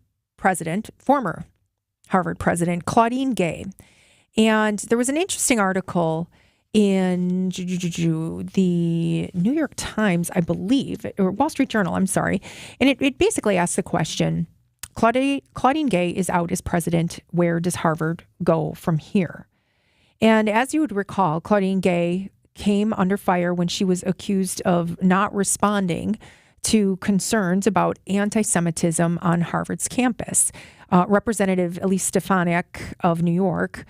Harvard president, Claudine Gay. And there was an interesting article in the New York Times, I believe, or Wall Street Journal, I'm sorry. And it basically asks the question, Claudine Gay is out as president. Where does Harvard go from here? And as you would recall, Claudine Gay came under fire when she was accused of not responding to concerns about anti-Semitism on Harvard's campus. Representative Elise Stefanik of New York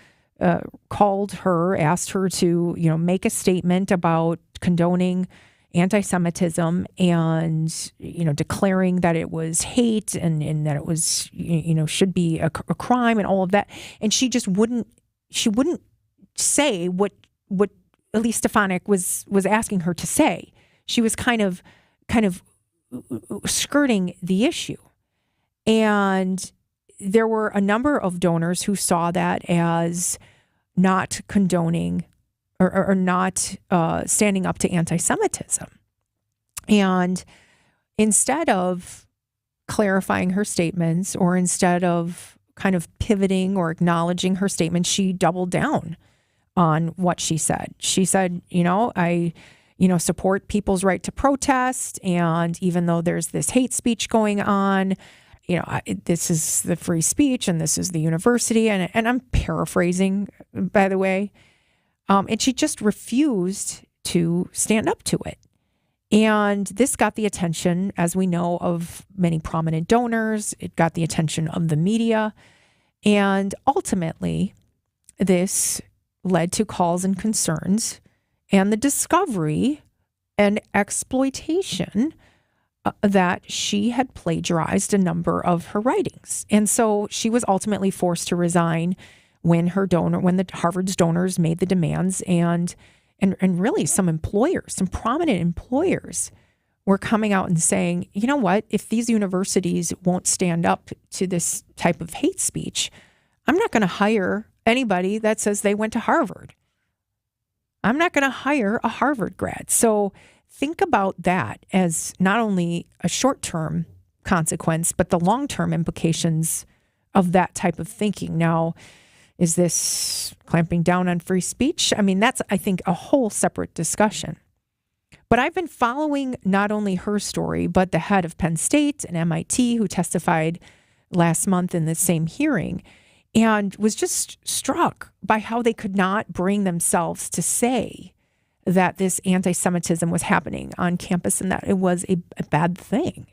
called her, asked her to, make a statement about condoning anti-Semitism and, declaring that it was hate and that it was, should be a crime and all of that. And she just wouldn't say what Elise Stefanik was asking her to say. She was kind of skirting the issue. And there were a number of donors who saw that as not condoning or not standing up to anti-Semitism. And instead of clarifying her statements, or instead of kind of pivoting or acknowledging her statement, she doubled down on what she said. She said, I support people's right to protest. And even though there's this hate speech going on, this is the free speech and this is the university. And I'm paraphrasing, by the way. And she just refused to stand up to it. And this got the attention, as we know, of many prominent donors. It got the attention of the media. And ultimately, this led to calls and concerns and the discovery and exploitation that she had plagiarized a number of her writings. And so she was ultimately forced to resign when the Harvard's donors made the demands, and really some prominent employers were coming out and saying, you know what, if these universities won't stand up to this type of hate speech, I'm not going to hire anybody that says they went to Harvard. I'm not going to hire a Harvard grad. So think about that as not only a short-term consequence, but the long-term implications of that type of thinking. Now, is this clamping down on free speech? I mean, that's, I think, a whole separate discussion. But I've been following not only her story, but the head of Penn State and MIT, who testified last month in the same hearing, and was just struck by how they could not bring themselves to say that this anti-Semitism was happening on campus and that it was a bad thing.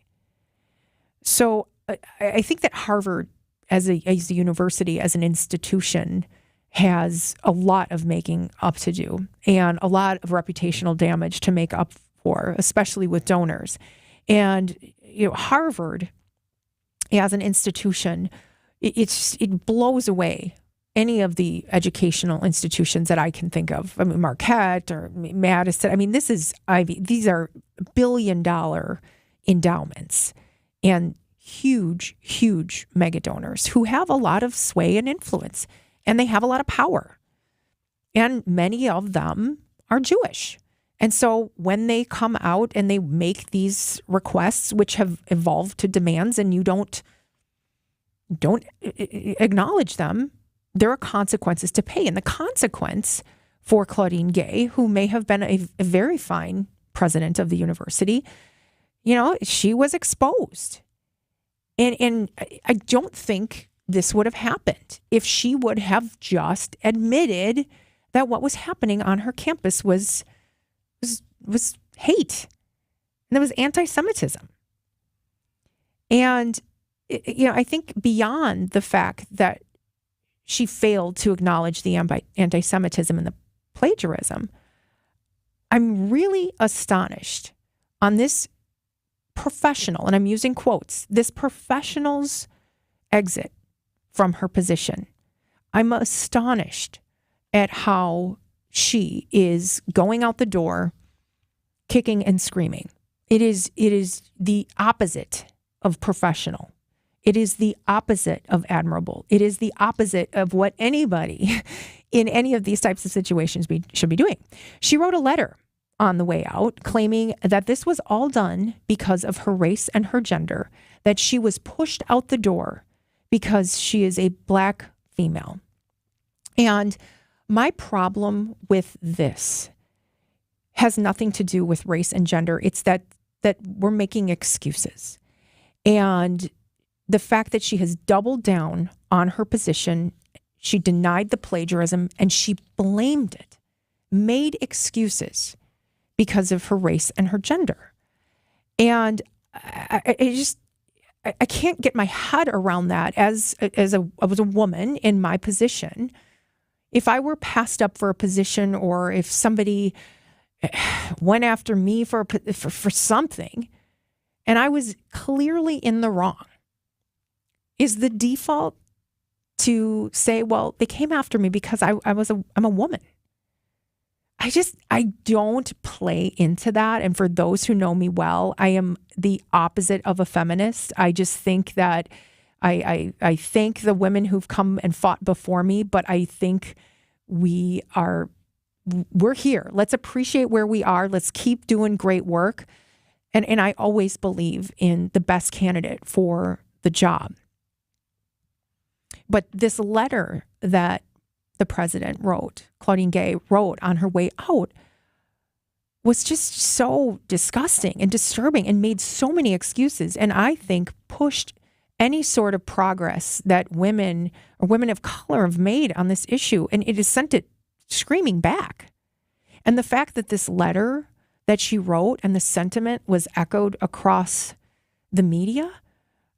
So I think that Harvard, as a university, as an institution, has a lot of making up to do and a lot of reputational damage to make up for, especially with donors. And Harvard, as an institution, it blows away any of the educational institutions that I can think of. I mean, Marquette or Madison. I mean, this is Ivy. These are billion-dollar endowments and huge, huge mega donors who have a lot of sway and influence, and they have a lot of power. And many of them are Jewish. And so when they come out and they make these requests, which have evolved to demands, and you don't acknowledge them, there are consequences to pay. And the consequence for Claudine Gay, who may have been a very fine president of the university, she was exposed. And I don't think this would have happened if she would have just admitted that what was happening on her campus was hate. And it was anti-Semitism. And, I think beyond the fact that she failed to acknowledge the anti-Semitism and the plagiarism, I'm really astonished on this professional, and I'm using quotes, this professional's exit from her position. I'm astonished at how she is going out the door, kicking and screaming. It is the opposite of professional. It is the opposite of admirable. It is the opposite of what anybody in any of these types of situations should be doing. She wrote a letter on the way out claiming that this was all done because of her race and her gender, that she was pushed out the door because she is a Black female. And my problem with this has nothing to do with race and gender. It's that we're making excuses. And the fact that she has doubled down on her position, she denied the plagiarism, and she blamed it, made excuses because of her race and her gender. And I can't get my head around that as a woman in my position. If I were passed up for a position, or if somebody went after me for something, and I was clearly in the wrong, is the default to say, well, they came after me because I'm a woman. I don't play into that. And for those who know me well, I am the opposite of a feminist. I just think that I thank the women who've come and fought before me, but I think we're here. Let's appreciate where we are. Let's keep doing great work. And I always believe in the best candidate for the job. But this letter that the president wrote, Claudine Gay wrote on her way out, was just so disgusting and disturbing and made so many excuses. And I think pushed any sort of progress that women or women of color have made on this issue. And it has sent it screaming back. And the fact that this letter that she wrote and the sentiment was echoed across the media,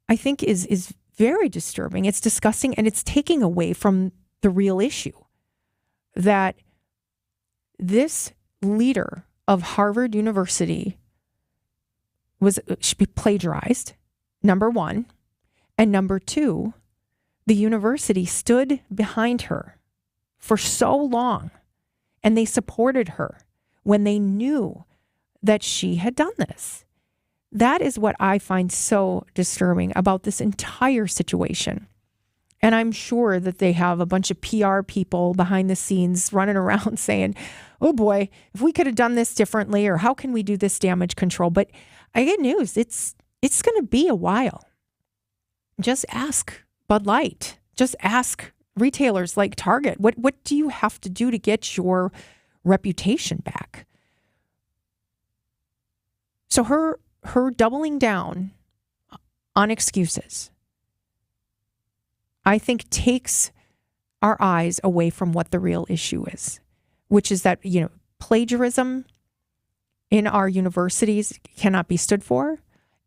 I think is very disturbing. It's disgusting, and it's taking away from the real issue that this leader of Harvard University should be plagiarized, number one. And number two, the university stood behind her for so long, and they supported her when they knew that she had done this. That is what I find so disturbing about this entire situation. And I'm sure that they have a bunch of PR people behind the scenes running around saying, oh boy, if we could have done this differently, or how can we do this damage control? But I get news. It's going to be a while. Just ask Bud Light. Just ask retailers like Target. What do you have to do to get your reputation back? So her doubling down on excuses, I think, takes our eyes away from what the real issue is, which is that, plagiarism in our universities cannot be stood for.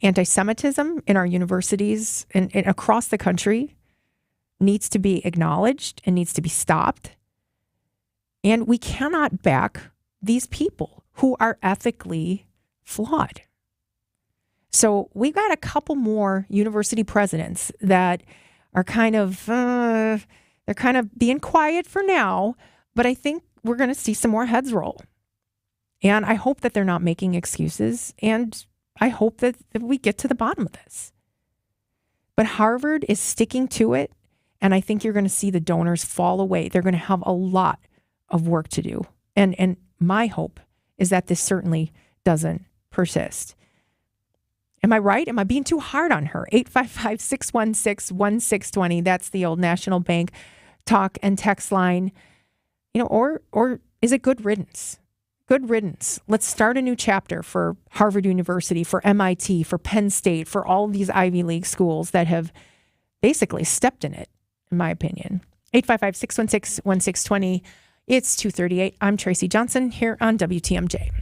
Anti-Semitism in our universities and across the country needs to be acknowledged and needs to be stopped. And we cannot back these people who are ethically flawed. So we've got a couple more university presidents that are kind of being quiet for now, but I think we're going to see some more heads roll. And I hope that they're not making excuses, and I hope that we get to the bottom of this. But Harvard is sticking to it, and I think you're going to see the donors fall away. They're going to have a lot of work to do. And my hope is that this certainly doesn't persist. Am I right? Am I being too hard on her? 855-616-1620. That's the old National Bank talk and text line. Or is it good riddance? Good riddance. Let's start a new chapter for Harvard University, for MIT, for Penn State, for all of these Ivy League schools that have basically stepped in it, in my opinion. 855-616-1620. It's 2:38. I'm Tracy Johnson here on WTMJ.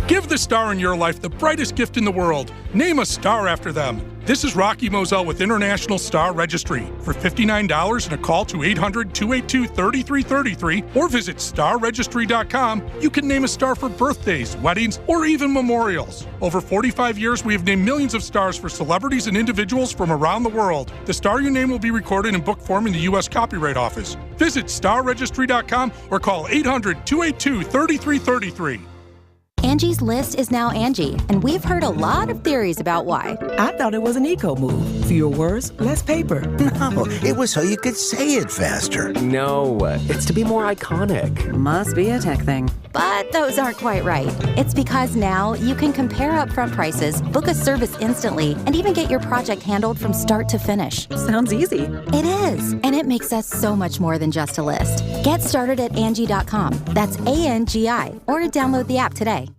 Give the star in your life the brightest gift in the world. Name a star after them. This is Rocky Moselle with International Star Registry. For $59 and a call to 800-282-3333 or visit starregistry.com, you can name a star for birthdays, weddings, or even memorials. Over 45 years, we have named millions of stars for celebrities and individuals from around the world. The star you name will be recorded in book form in the U.S. Copyright Office. Visit starregistry.com or call 800-282-3333. Angie's List is now Angie, and we've heard a lot of theories about why. I thought it was an eco move. Fewer words, less paper. No, it was so you could say it faster. No, it's to be more iconic. Must be a tech thing. But those aren't quite right. It's because now you can compare upfront prices, book a service instantly, and even get your project handled from start to finish. Sounds easy. It is, and it makes us so much more than just a list. Get started at Angie.com. That's ANGI, or download the app today.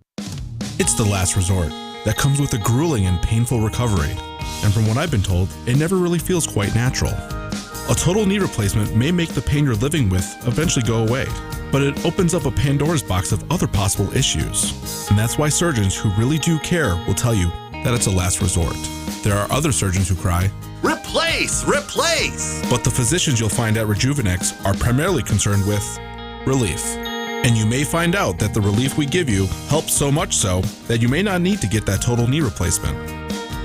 It's the last resort that comes with a grueling and painful recovery. And from what I've been told, it never really feels quite natural. A total knee replacement may make the pain you're living with eventually go away, but it opens up a Pandora's box of other possible issues. And that's why surgeons who really do care will tell you, that it's a last resort. There are other surgeons who cry, "Replace! Replace!" But the physicians you'll find at Rejuvenex are primarily concerned with relief. And you may find out that the relief we give you helps so much so that you may not need to get that total knee replacement.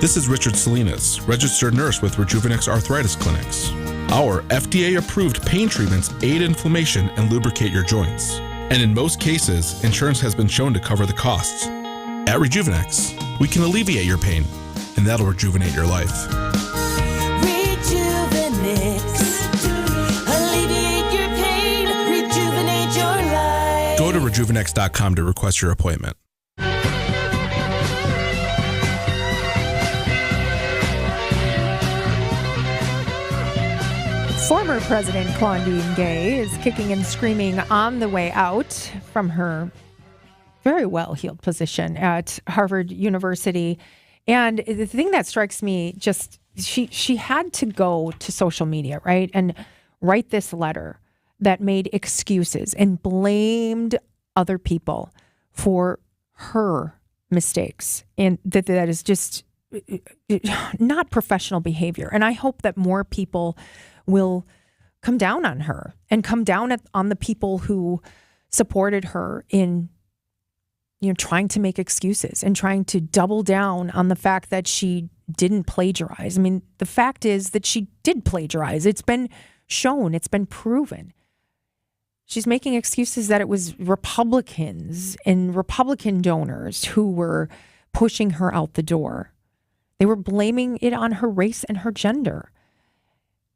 This is Richard Salinas, registered nurse with Rejuvenex Arthritis Clinics. Our FDA-approved pain treatments aid inflammation and lubricate your joints. And in most cases, insurance has been shown to cover the costs. At Rejuvenex, we can alleviate your pain, and that'll rejuvenate your life. Alleviate your pain, rejuvenate your life. Go to rejuvenex.com to request your appointment. Former President Claudine Gay is kicking and screaming on the way out from her very well-heeled position at Harvard University. And the thing that strikes me, just she had to go to social media, right, and write this letter that made excuses and blamed other people for her mistakes. And that is just not professional behavior. And I hope that more people will come down on her and come down on the people who supported her in, trying to make excuses and trying to double down on the fact that she didn't plagiarize. I mean, the fact is that she did plagiarize. It's been shown. It's been proven. She's making excuses that it was Republicans and Republican donors who were pushing her out the door. They were blaming it on her race and her gender.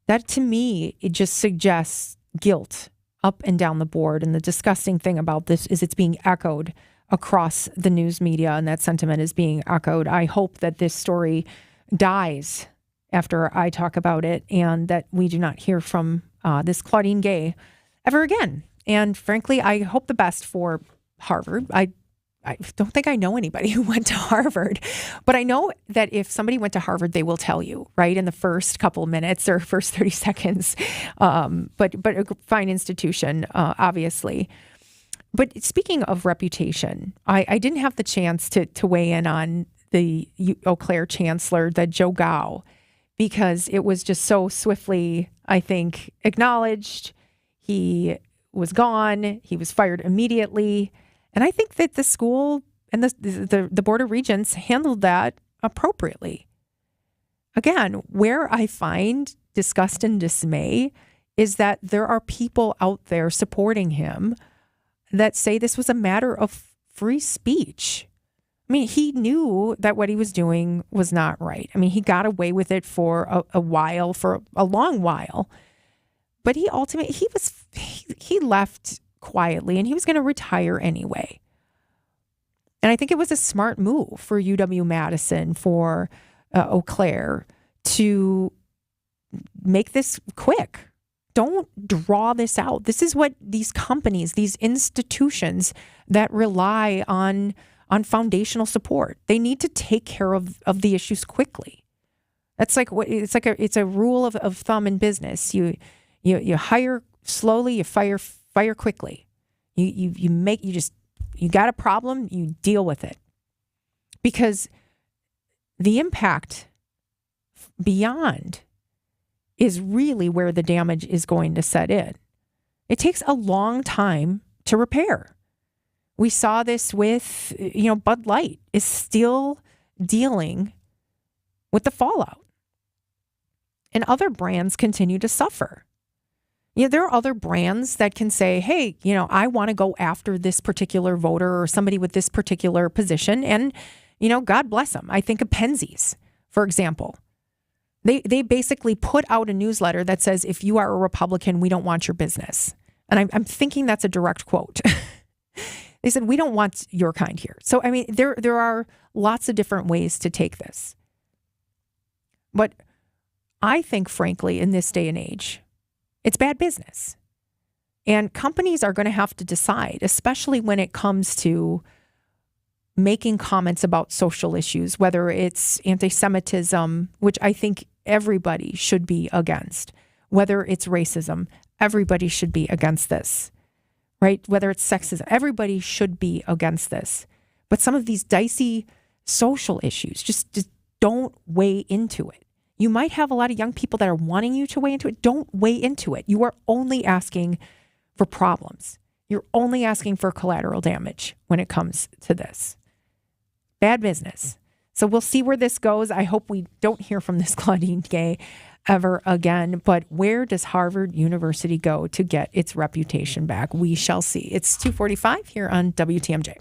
That, to me, it just suggests guilt up and down the board. And the disgusting thing about this is it's being echoed across the news media, and that sentiment is being echoed. I hope that this story dies after I talk about it and that we do not hear from this Claudine Gay ever again. And frankly, I hope the best for Harvard. I don't think I know anybody who went to Harvard, but I know that if somebody went to Harvard, they will tell you, right, in the first couple of minutes or first 30 seconds. But a fine institution, obviously. But speaking of reputation, I didn't have the chance to weigh in on the Eau Claire chancellor, the Joe Gao, because it was just so swiftly, I think, acknowledged. He was gone. He was fired immediately. And I think that the school and the Board of Regents handled that appropriately. Again, where I find disgust and dismay is that there are people out there supporting him that say this was a matter of free speech. I mean, he knew that what he was doing was not right. I mean, he got away with it for a while, for a long while. But he left quietly, and he was going to retire anyway. And I think it was a smart move for UW-Madison, for Eau Claire, to make this quick. Don't draw this out. This is what these companies, these institutions that rely on foundational support, they need to take care of the issues quickly. That's like it's a rule of thumb in business. You hire slowly, you fire quickly. You got a problem, you deal with it. Because the impact beyond is really where the damage is going to set in. It takes a long time to repair. We saw this with, Bud Light is still dealing with the fallout. And other brands continue to suffer. There are other brands that can say, hey, I want to go after this particular voter or somebody with this particular position. And, God bless them. I think of Penzies, for example. They basically put out a newsletter that says, if you are a Republican, we don't want your business. And I'm thinking that's a direct quote. They said, we don't want your kind here. So, I mean, there are lots of different ways to take this. But I think, frankly, in this day and age, it's bad business. And companies are going to have to decide, especially when it comes to making comments about social issues, whether it's anti-Semitism, which I think everybody should be against, whether it's racism, everybody should be against this, right? Whether it's sexism, everybody should be against this. But some of these dicey social issues. Just don't weigh into it. You might have a lot of young people that are wanting you to weigh into it. Don't weigh into it. You are only asking for problems. You're only asking for collateral damage when it comes to this. Bad business. So we'll see where this goes. I hope we don't hear from this Claudine Gay ever again. But where does Harvard University go to get its reputation back? We shall see. It's 2:45 here on WTMJ.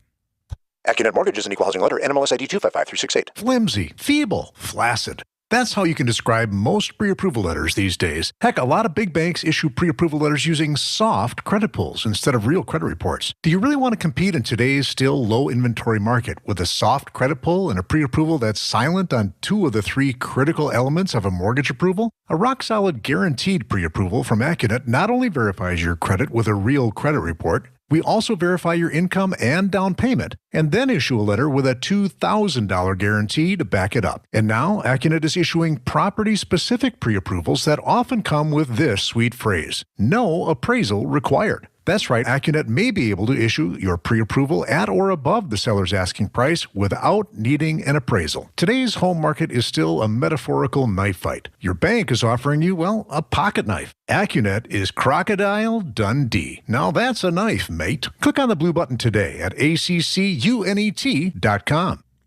AccuNet Mortgage is an equal housing lender. NMLS ID 255368. Flimsy, feeble, flaccid. That's how you can describe most pre-approval letters these days. Heck, a lot of big banks issue pre-approval letters using soft credit pulls instead of real credit reports. Do you really want to compete in today's still low inventory market with a soft credit pull and a pre-approval that's silent on 2 of the 3 critical elements of a mortgage approval? A rock-solid guaranteed pre-approval from AccuNet not only verifies your credit with a real credit report, we also verify your income and down payment, and then issue a letter with a $2,000 guarantee to back it up. And now, AccuNet is issuing property-specific pre-approvals that often come with this sweet phrase: no appraisal required. That's right, AccuNet may be able to issue your pre-approval at or above the seller's asking price without needing an appraisal. Today's home market is still a metaphorical knife fight. Your bank is offering you, well, a pocket knife. AccuNet is Crocodile Dundee. Now that's a knife, mate. Click on the blue button today at accunet.com.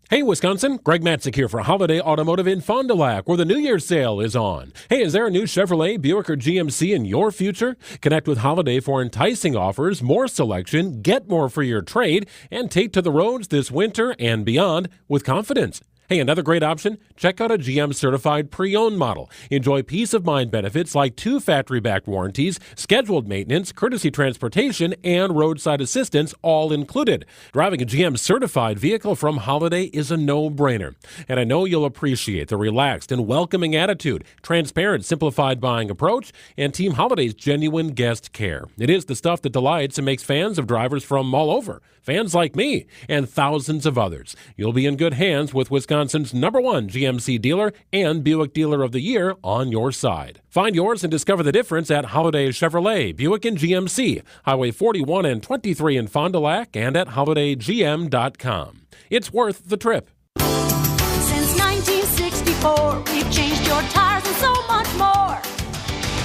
Hey, Wisconsin, Greg Matzik here for Holiday Automotive in Fond du Lac, where the New Year's sale is on. Hey, is there a new Chevrolet, Buick, or GMC in your future? Connect with Holiday for enticing offers, more selection, get more for your trade, and take to the roads this winter and beyond with confidence. Hey, another great option? Check out a GM certified pre-owned model. Enjoy peace of mind benefits like 2 factory-backed warranties, scheduled maintenance, courtesy transportation, and roadside assistance all included. Driving a GM certified vehicle from Holiday is a no-brainer. And I know you'll appreciate the relaxed and welcoming attitude, transparent, simplified buying approach, and Team Holiday's genuine guest care. It is the stuff that delights and makes fans of drivers from all over. Fans like me and thousands of others. You'll be in good hands with Wisconsin's #1 GMC dealer and Buick Dealer of the Year on your side. Find yours and discover the difference at Holiday Chevrolet, Buick, and GMC, Highway 41 and 23 in Fond du Lac, and at holidaygm.com. It's worth the trip. Since 1964, we've changed your tires and so much more.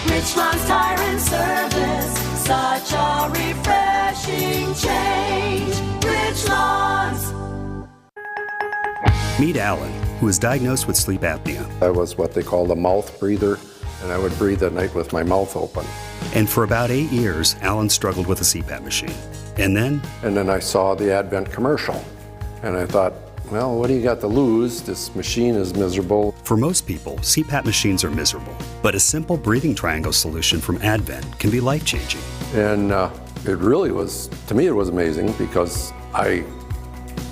Richland's Tire and Service, such a refreshing change. Richland's. Meet Alan, who was diagnosed with sleep apnea. I was what they call a mouth breather, and I would breathe at night with my mouth open. And for about 8 years, Alan struggled with a CPAP machine. And then I saw the Advent commercial, and I thought, well, what do you got to lose? This machine is miserable. For most people, CPAP machines are miserable, but a simple breathing triangle solution from Advent can be life-changing. And it really was, to me, it was amazing because I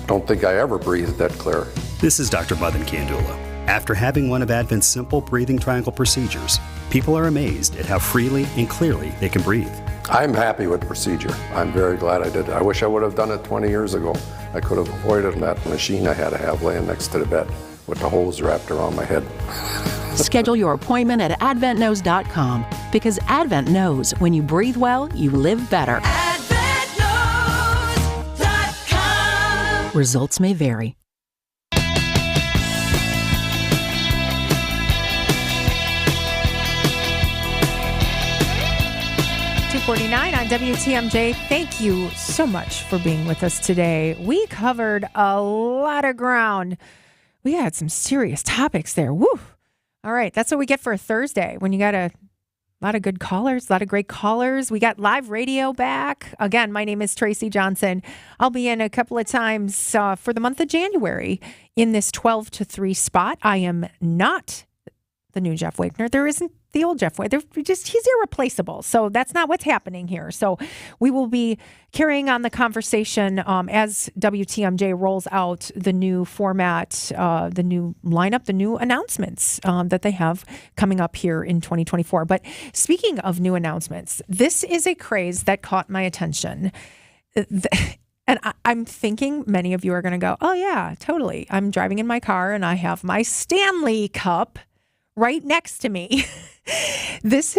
don't think I ever breathed that clear. This is Dr. Madan Kandula. After having one of Advent's simple breathing triangle procedures, people are amazed at how freely and clearly they can breathe. I'm happy with the procedure. I'm very glad I did it. I wish I would have done it 20 years ago. I could have avoided that machine I had to have laying next to the bed with the hose wrapped around my head. Schedule your appointment at adventknows.com because Advent knows when you breathe well, you live better. AdventKnows.com. Results may vary. 2:49 on WTMJ. Thank you so much for being with us today. We covered a lot of ground. We had some serious topics there. Woo! All right, that's what we get for a Thursday when you got a lot of good callers, a lot of great callers. We got live radio back. Again, my name is Tracy Johnson. I'll be in a couple of times for the month of January in this 12 to 3 spot. I am not the new Jeff Wagner. There isn't the old Jeff Wagner. He's irreplaceable. So that's not what's happening here. So we will be carrying on the conversation as WTMJ rolls out the new format, the new lineup, the new announcements that they have coming up here in 2024. But speaking of new announcements, this is a craze that caught my attention. And I'm thinking many of you are going to go, oh, yeah, totally. I'm driving in my car and I have my Stanley Cup right next to me. These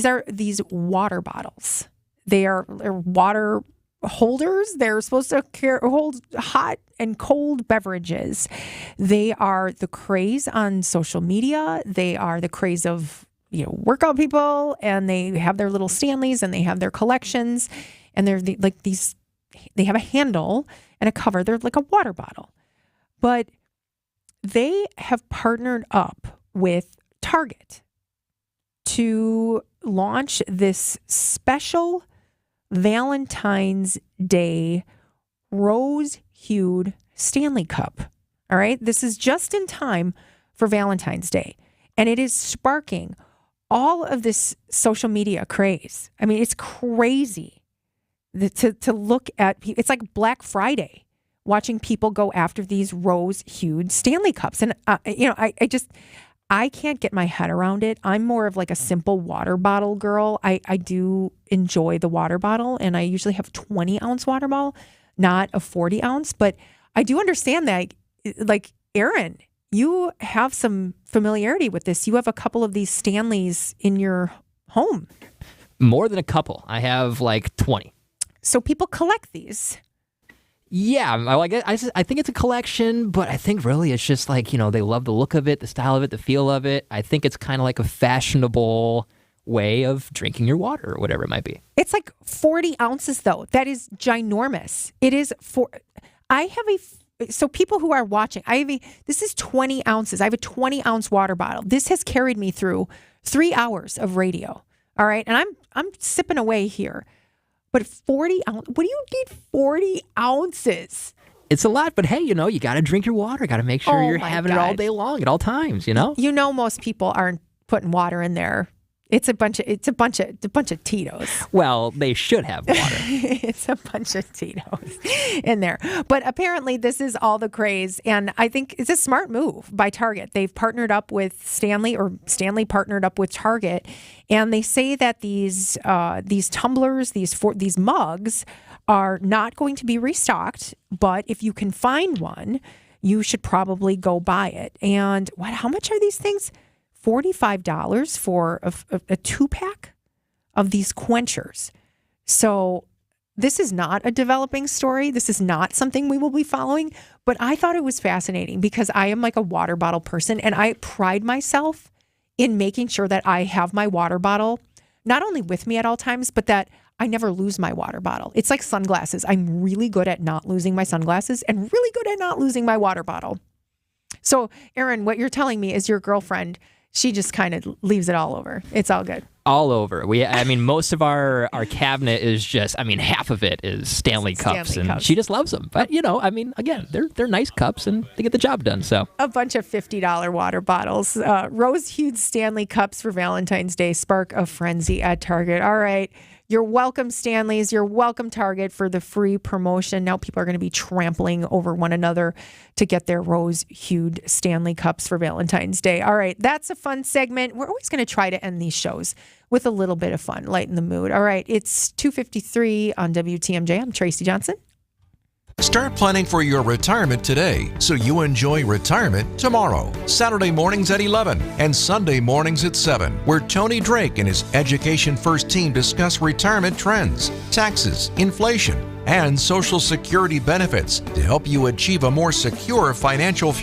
are water bottles. They are water holders. They're supposed to hold hot and cold beverages. They are the craze on social media. They are the craze of workout people, and they have their little Stanleys and they have their collections, and they're like these. They have a handle and a cover. They're like a water bottle, but they have partnered up with Target to launch this special Valentine's Day rose-hued Stanley Cup. All right. This is just in time for Valentine's Day, and it is sparking all of this social media craze. I mean, it's crazy to look at. It's like Black Friday, watching people go after these rose-hued Stanley Cups. And, I can't get my head around it. I'm more of like a simple water bottle girl. I do enjoy the water bottle, and I usually have 20-ounce water bottle, not a 40-ounce. But I do understand that, like, Aaron, you have some familiarity with this. You have a couple of these Stanleys in your home. More than a couple. I have like 20. So people collect these. Yeah, I think it's a collection, but I think really it's just like, they love the look of it, the style of it, the feel of it. I think it's kind of like a fashionable way of drinking your water or whatever it might be. It's like 40 ounces, though. That is ginormous. It is so people who are watching, this is 20 ounces. I have a 20-ounce water bottle. This has carried me through 3 hours of radio. All right. And I'm sipping away here. But 40 ounces, what do you need 40 ounces? It's a lot, but hey, you got to drink your water. Got to make sure you're having it all day long at all times, Most people aren't putting water in there. It's a bunch of Tito's. Well, they should have water. It's a bunch of Tito's in there. But apparently this is all the craze, and I think it's a smart move by Target. They've partnered up with Stanley, or Stanley partnered up with Target, and they say that these tumblers, these mugs are not going to be restocked, but if you can find one, you should probably go buy it. And how much are these things? $45 for a 2-pack of these quenchers. So this is not a developing story. This is not something we will be following, but I thought it was fascinating because I am like a water bottle person, and I pride myself in making sure that I have my water bottle not only with me at all times, but that I never lose my water bottle. It's like sunglasses. I'm really good at not losing my sunglasses and really good at not losing my water bottle. So, Aaron, what you're telling me is your girlfriend, she just kind of leaves it all over. It's all good. All over. Most of our cabinet is just, half of it is Stanley cups, and she just loves them. But, again, they're nice cups, and they get the job done, so. A bunch of $50 water bottles. Rose-hued Stanley cups for Valentine's Day spark a frenzy at Target. All right. You're welcome, Stanleys. You're welcome, Target, for the free promotion. Now people are going to be trampling over one another to get their rose-hued Stanley cups for Valentine's Day. All right, that's a fun segment. We're always going to try to end these shows with a little bit of fun, lighten the mood. All right, it's 2:53 on WTMJ. I'm Tracy Johnson. Start planning for your retirement today so you enjoy retirement tomorrow. Saturday mornings at 11 and Sunday mornings at 7, where Tony Drake and his Education First team discuss retirement trends, taxes, inflation, and Social Security benefits to help you achieve a more secure financial future.